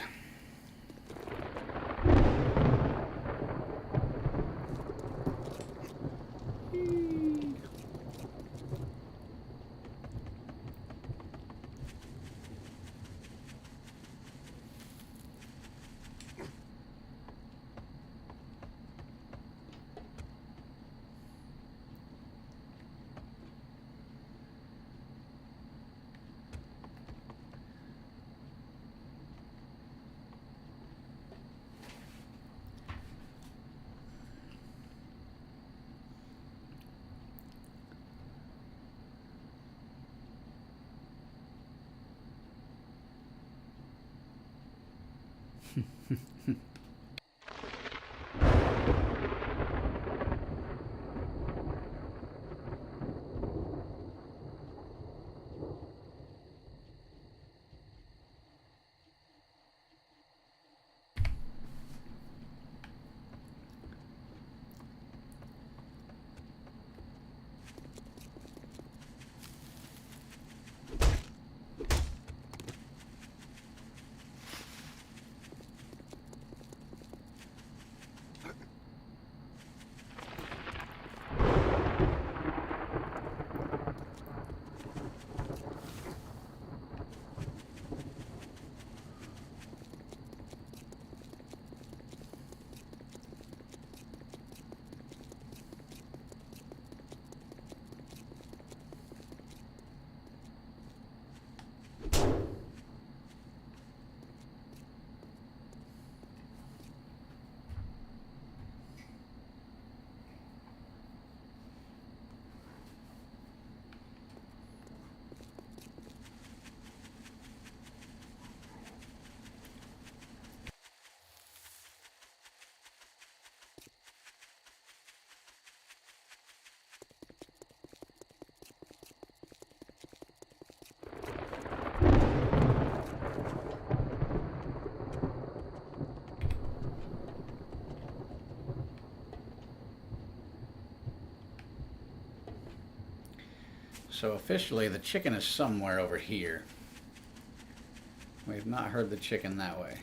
So officially the chicken is somewhere over here. We have not heard the chicken that way.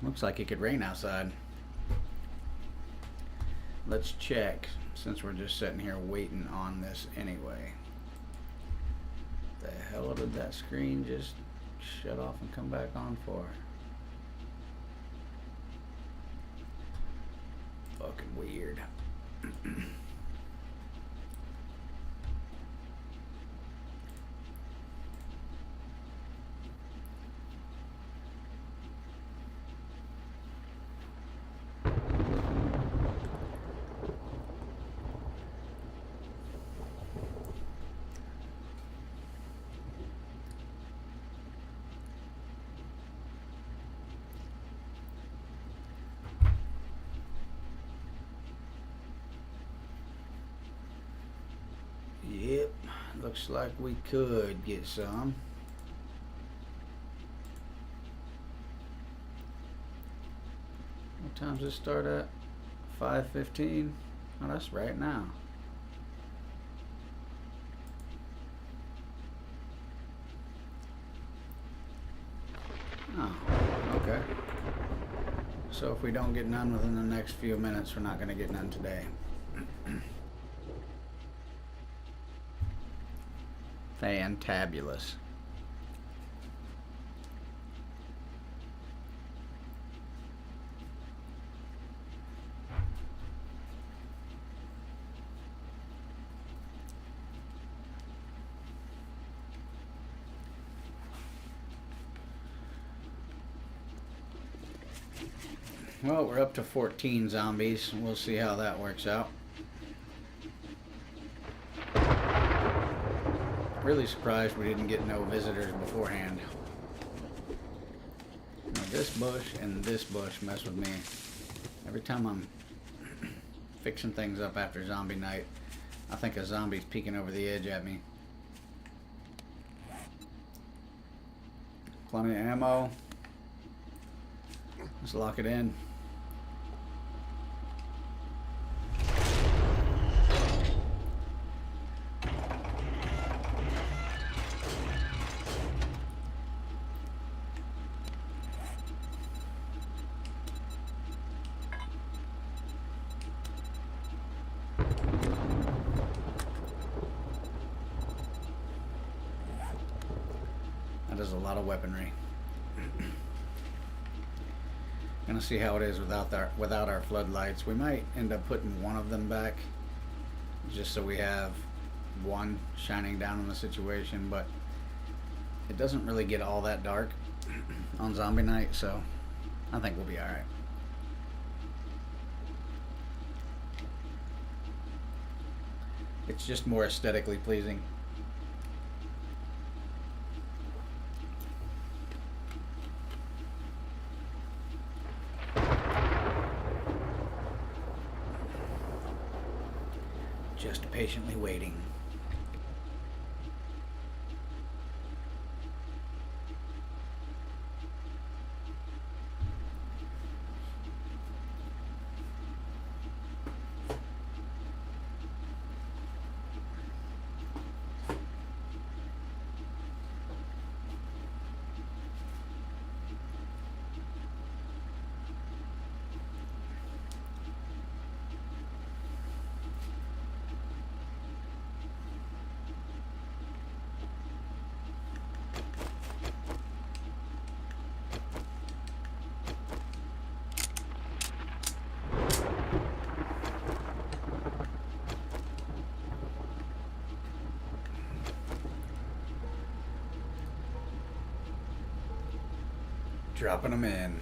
Looks like it could rain outside. Let's check, since we're just sitting here waiting on this anyway. The hell did that screen just shut off and come back on for? Fucking weird. Yep, looks like we could get some. What time does it start at? 5:15? Oh, that's right now. Oh, okay. So if we don't get none within the next few minutes, we're not going to get none today. Fantabulous. Well, we're up to 14 zombies. We'll see how that works out. Really surprised we didn't get no visitors beforehand. Now this bush and this bush mess with me. Every time I'm fixing things up after zombie night, I think a zombie's peeking over the edge at me. Plenty of ammo. Let's lock it in. That is a lot of weaponry. Gonna see how it is without our floodlights. We might end up putting one of them back, just so we have one shining down on the situation. But it doesn't really get all that dark on zombie night, so I think we'll be all right. It's just more aesthetically pleasing. Just patiently waiting. dropping them in.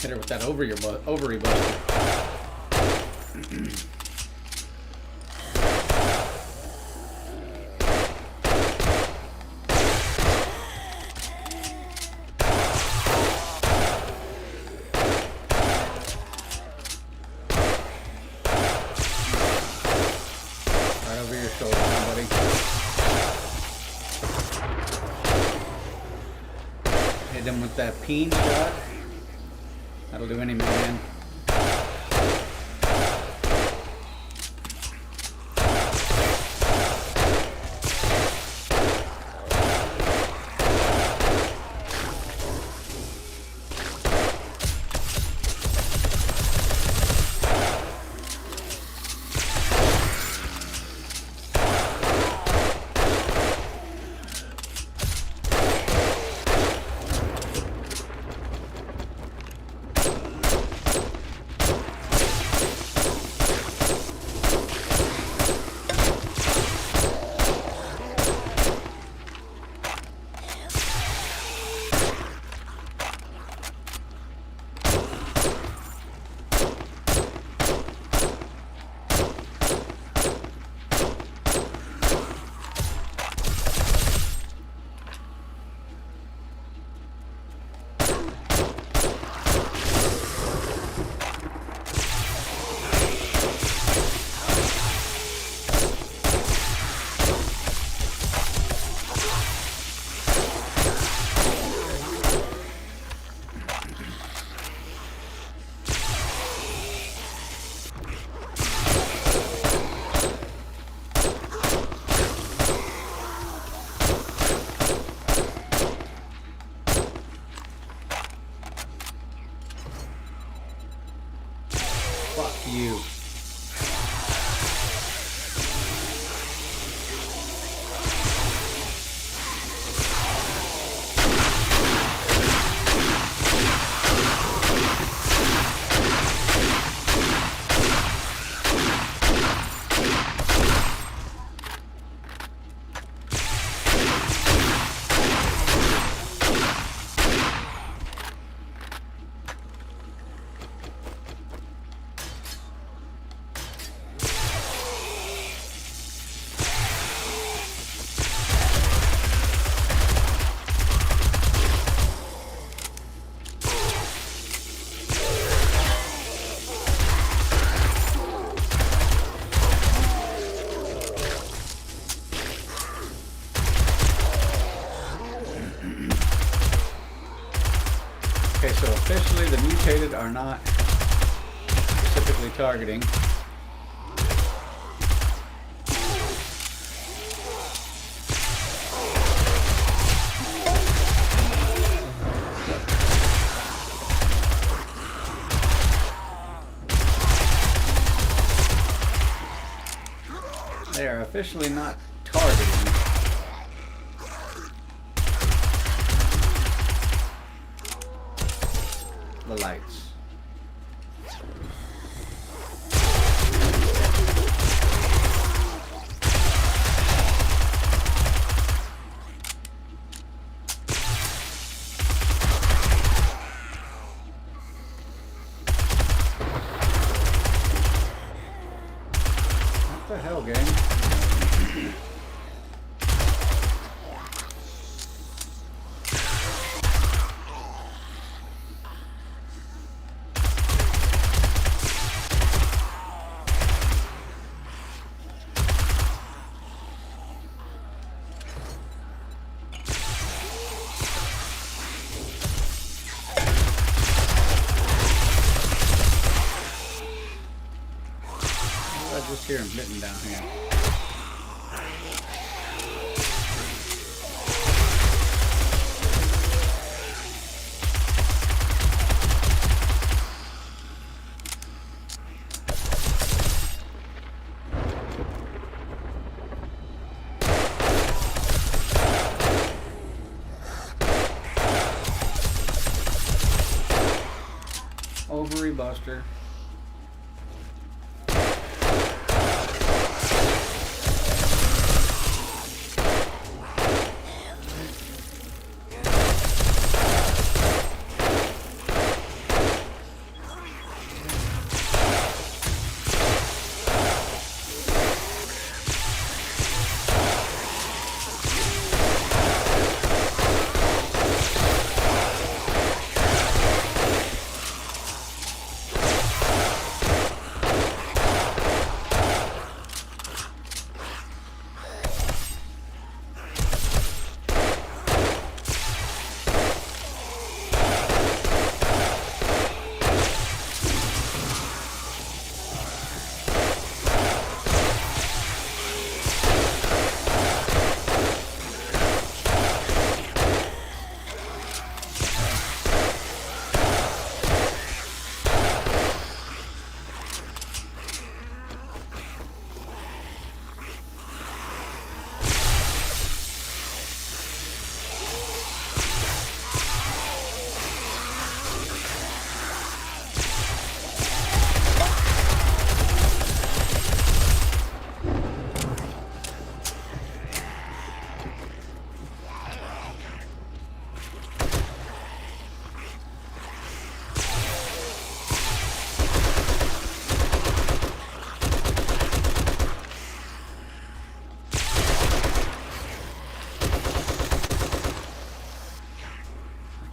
Hit her with that ovary buster. Right over your shoulder, buddy. Hit him with that peen shot. That'll do any man. Fuck you. Okay, so officially the mutated are not specifically targeting. They are officially not targeting. The lights. the hell, game? I just hear him hitting down here. Ovary buster.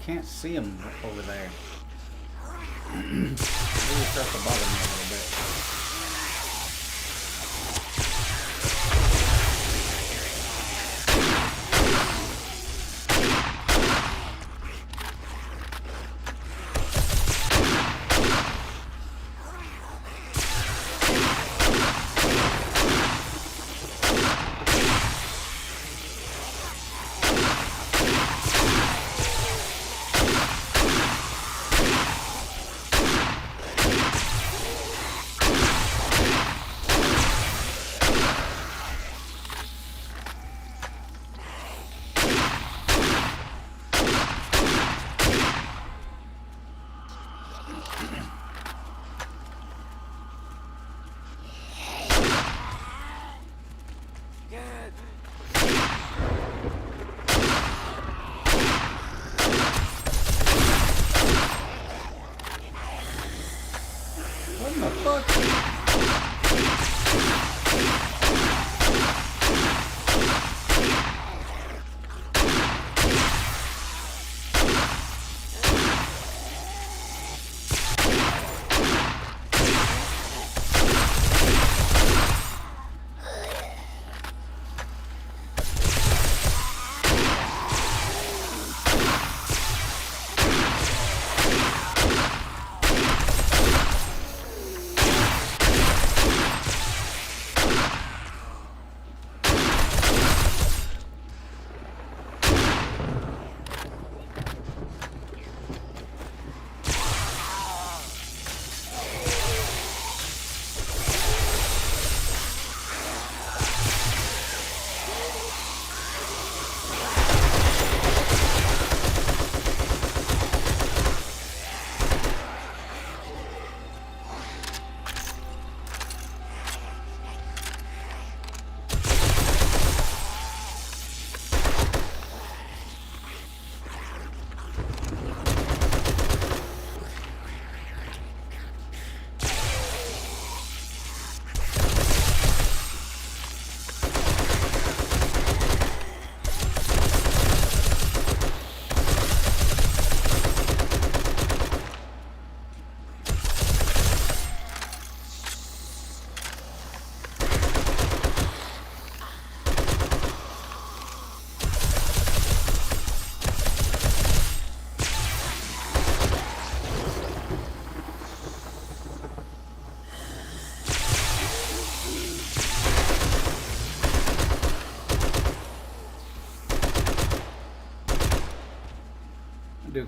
Can't see him over there. Really starts to bother me a little bit. What the fuck?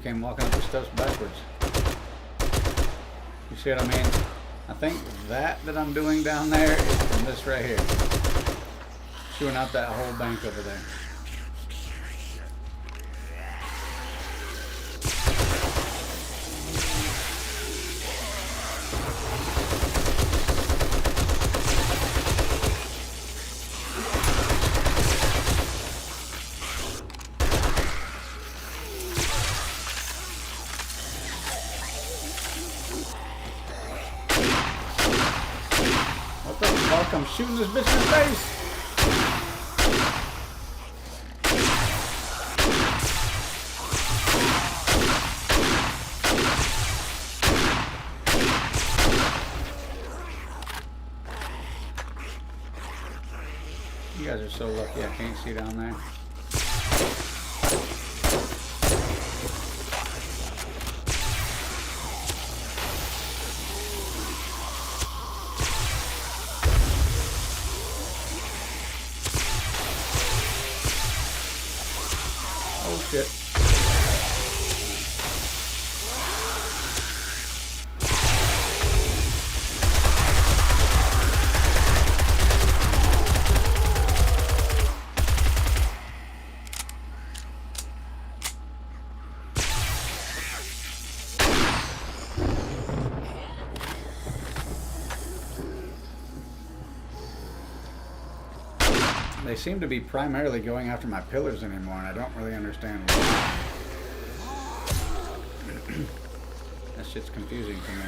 came walking up the steps backwards. You see what I mean? I think that I'm doing down there is from this right here. Chewing out that whole bank over there. What the fuck? I'm shooting this bitch in the face! You guys are so lucky I can't see down there. Oh shit. They seem to be primarily going after my pillars anymore, and I don't really understand why. That shit's confusing to me.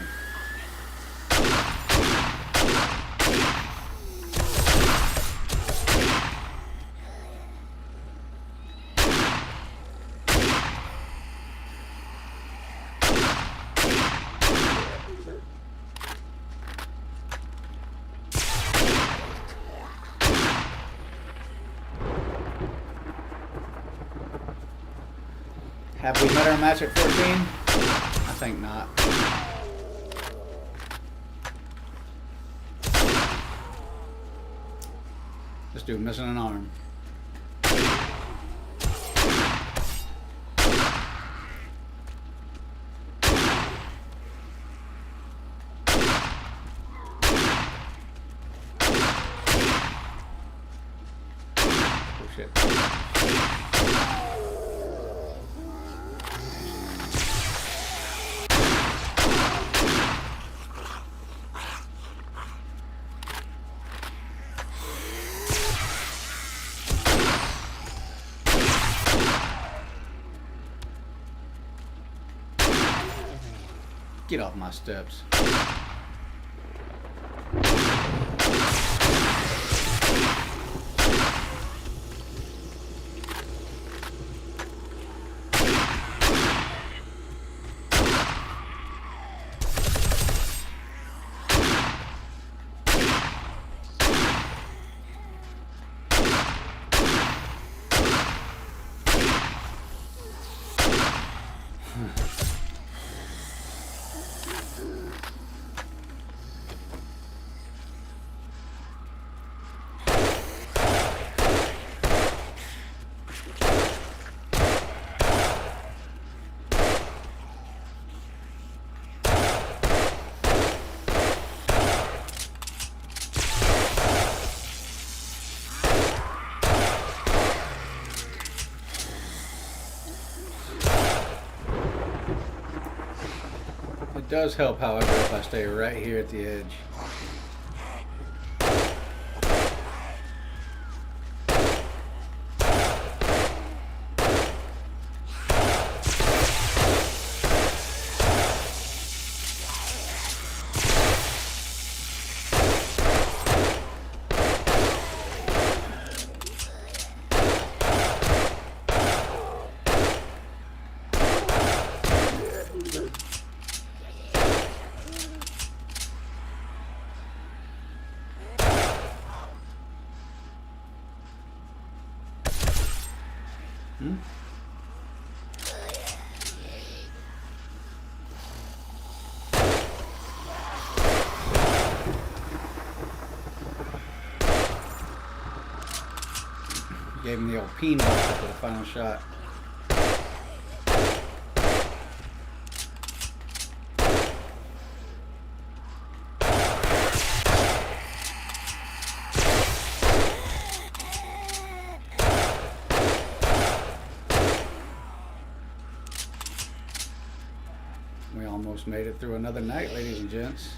Have we met our match at 14? I think not. This dude missing an arm. Oh shit. Get off my steps. It does help, however, if I stay right here at the edge. Gave him the old peen buster for the final shot. almost made it through another night, ladies and gents.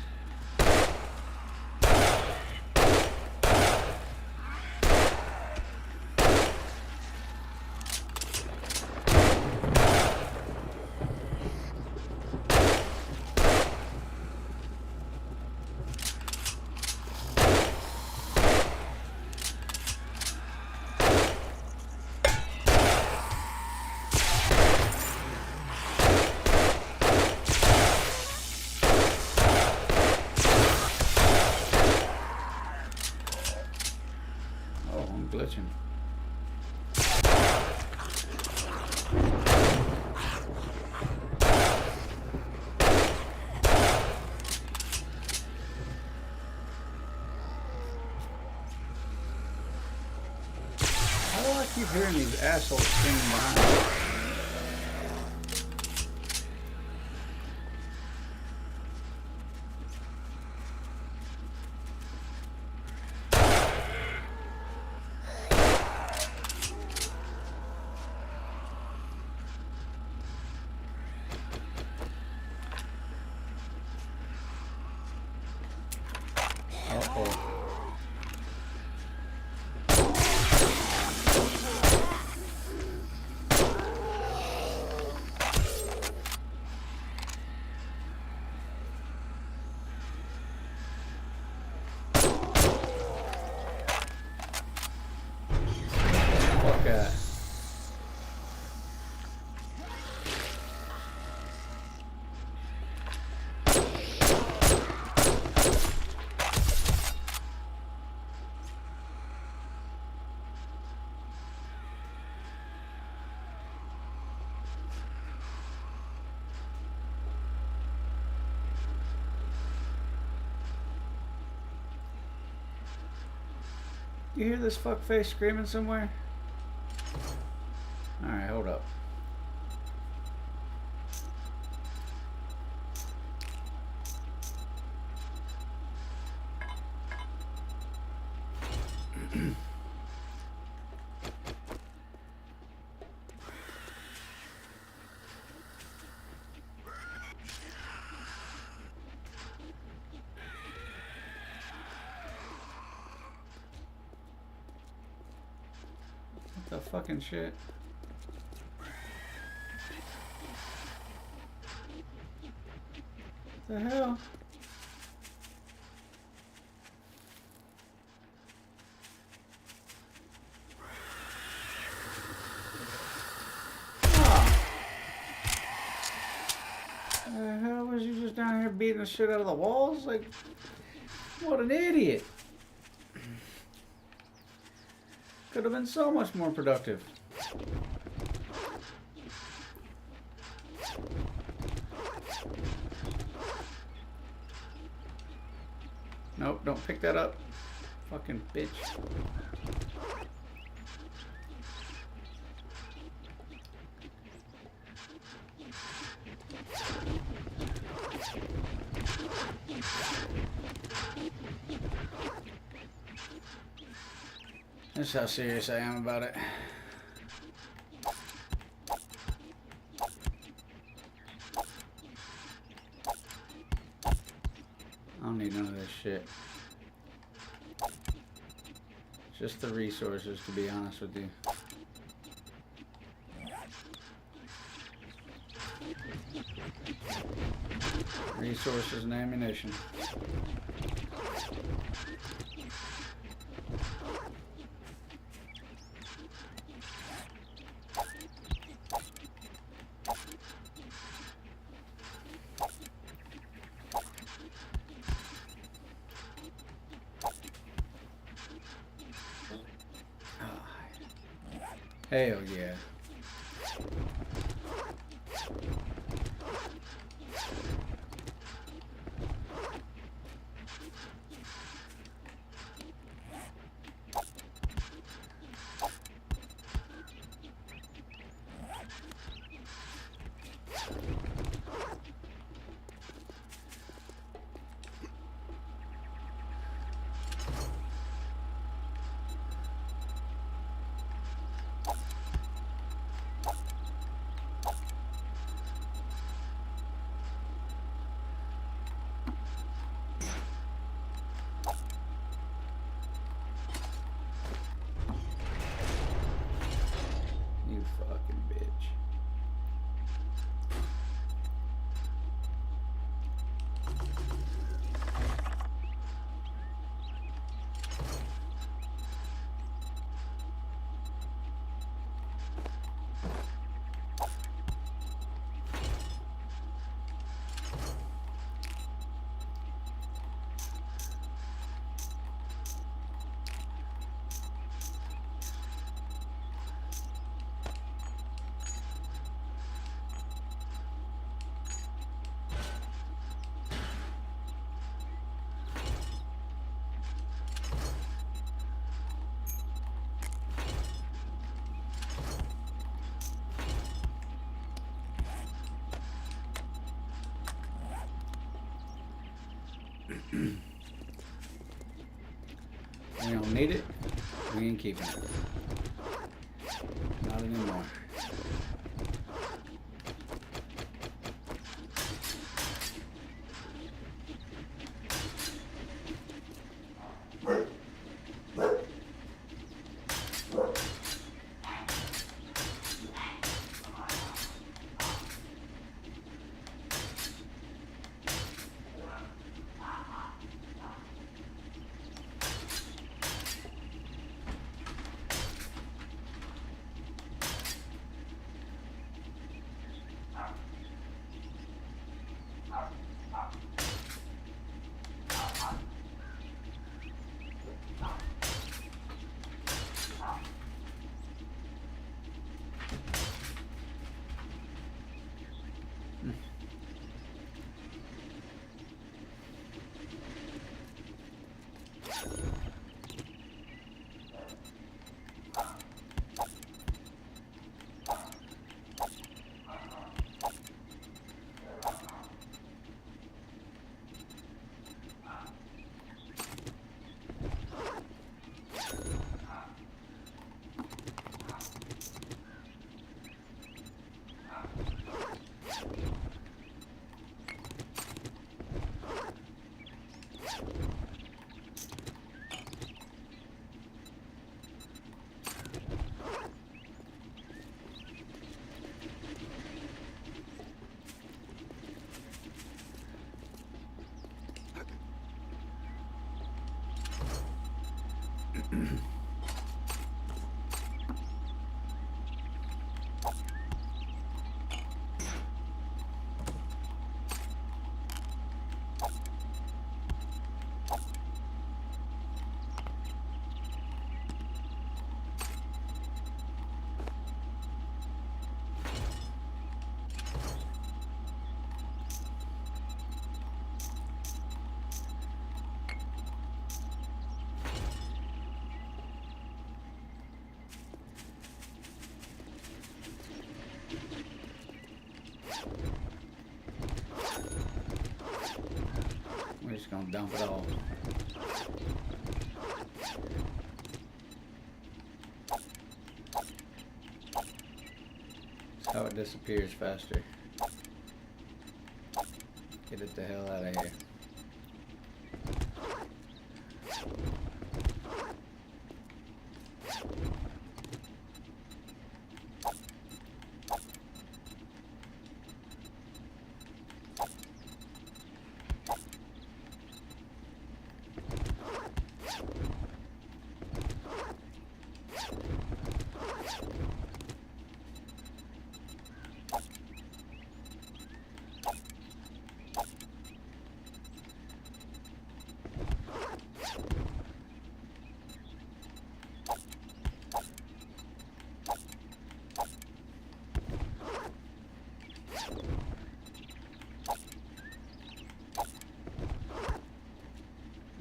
Glitching. How do I keep hearing these assholes screaming behind me? You hear this fuckface screaming somewhere? Alright, hold up. The fucking shit. What the hell? Oh. The hell was you just down here beating the shit out of the walls? Like, what an idiot. Could have been so much more productive. Nope, don't pick that up. Fucking bitch. That's how serious I am about it. I don't need none of this shit. Just the resources, to be honest with you. Resources and ammunition. Hell yeah. We don't need it. We ain't keeping it. Not anymore. We're just gonna dump it all. That's how it disappears faster. Get it the hell out of here.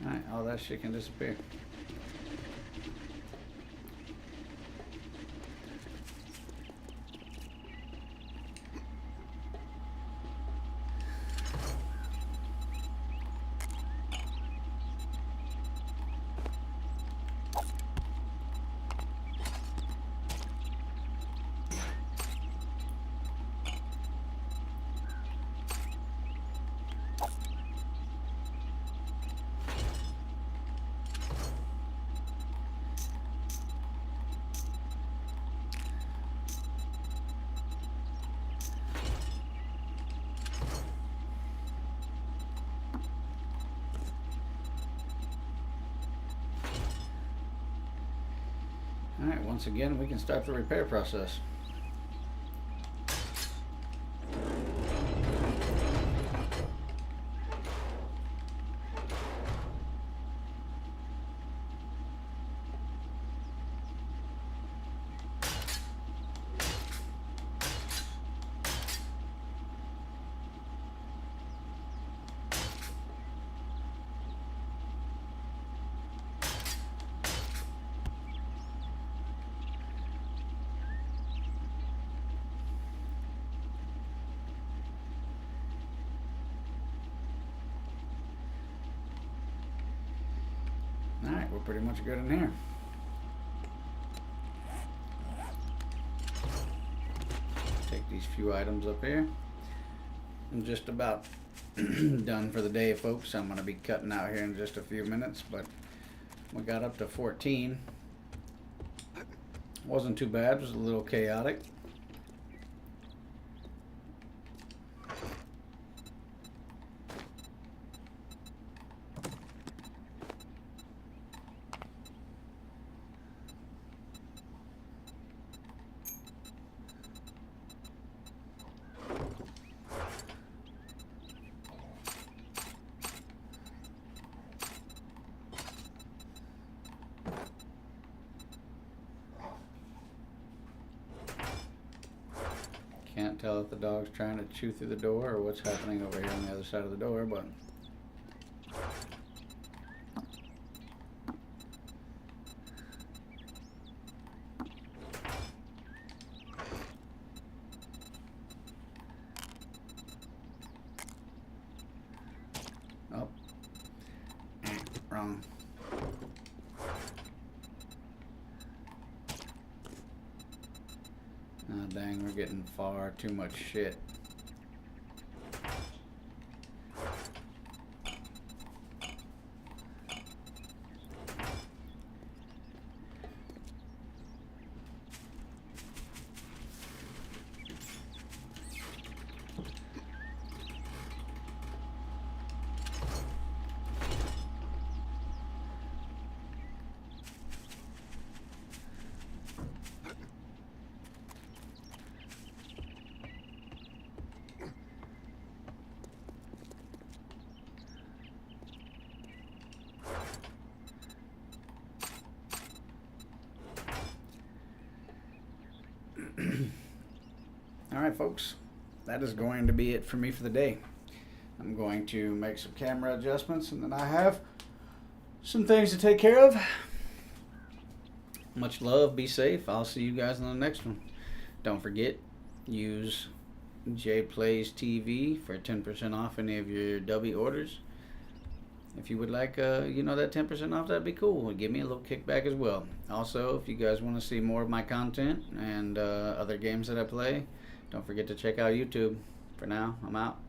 Alright, all that shit can disappear. Alright, once again, we can start the repair process. Alright, we're pretty much good in here. Take these few items up here. I'm just about done for the day, folks. I'm going to be cutting out here in just a few minutes, but we got up to 14. Wasn't too bad. It was a little chaotic. Can't tell if the dog's trying to chew through the door or what's happening over here on the other side of the door, but oh, wrong. Oh, dang, we're getting far too much shit. Alright folks, that is going to be it for me for the day. I'm going to make some camera adjustments and then I have some things to take care of. Much love, be safe. I'll see you guys on the next one. Don't forget, use JPlays TV for 10% off any of your W orders. If you would like, that 10% off, that'd be cool. Give me a little kickback as well. Also, if you guys want to see more of my content and other games that I play, don't forget to check out YouTube. For now, I'm out.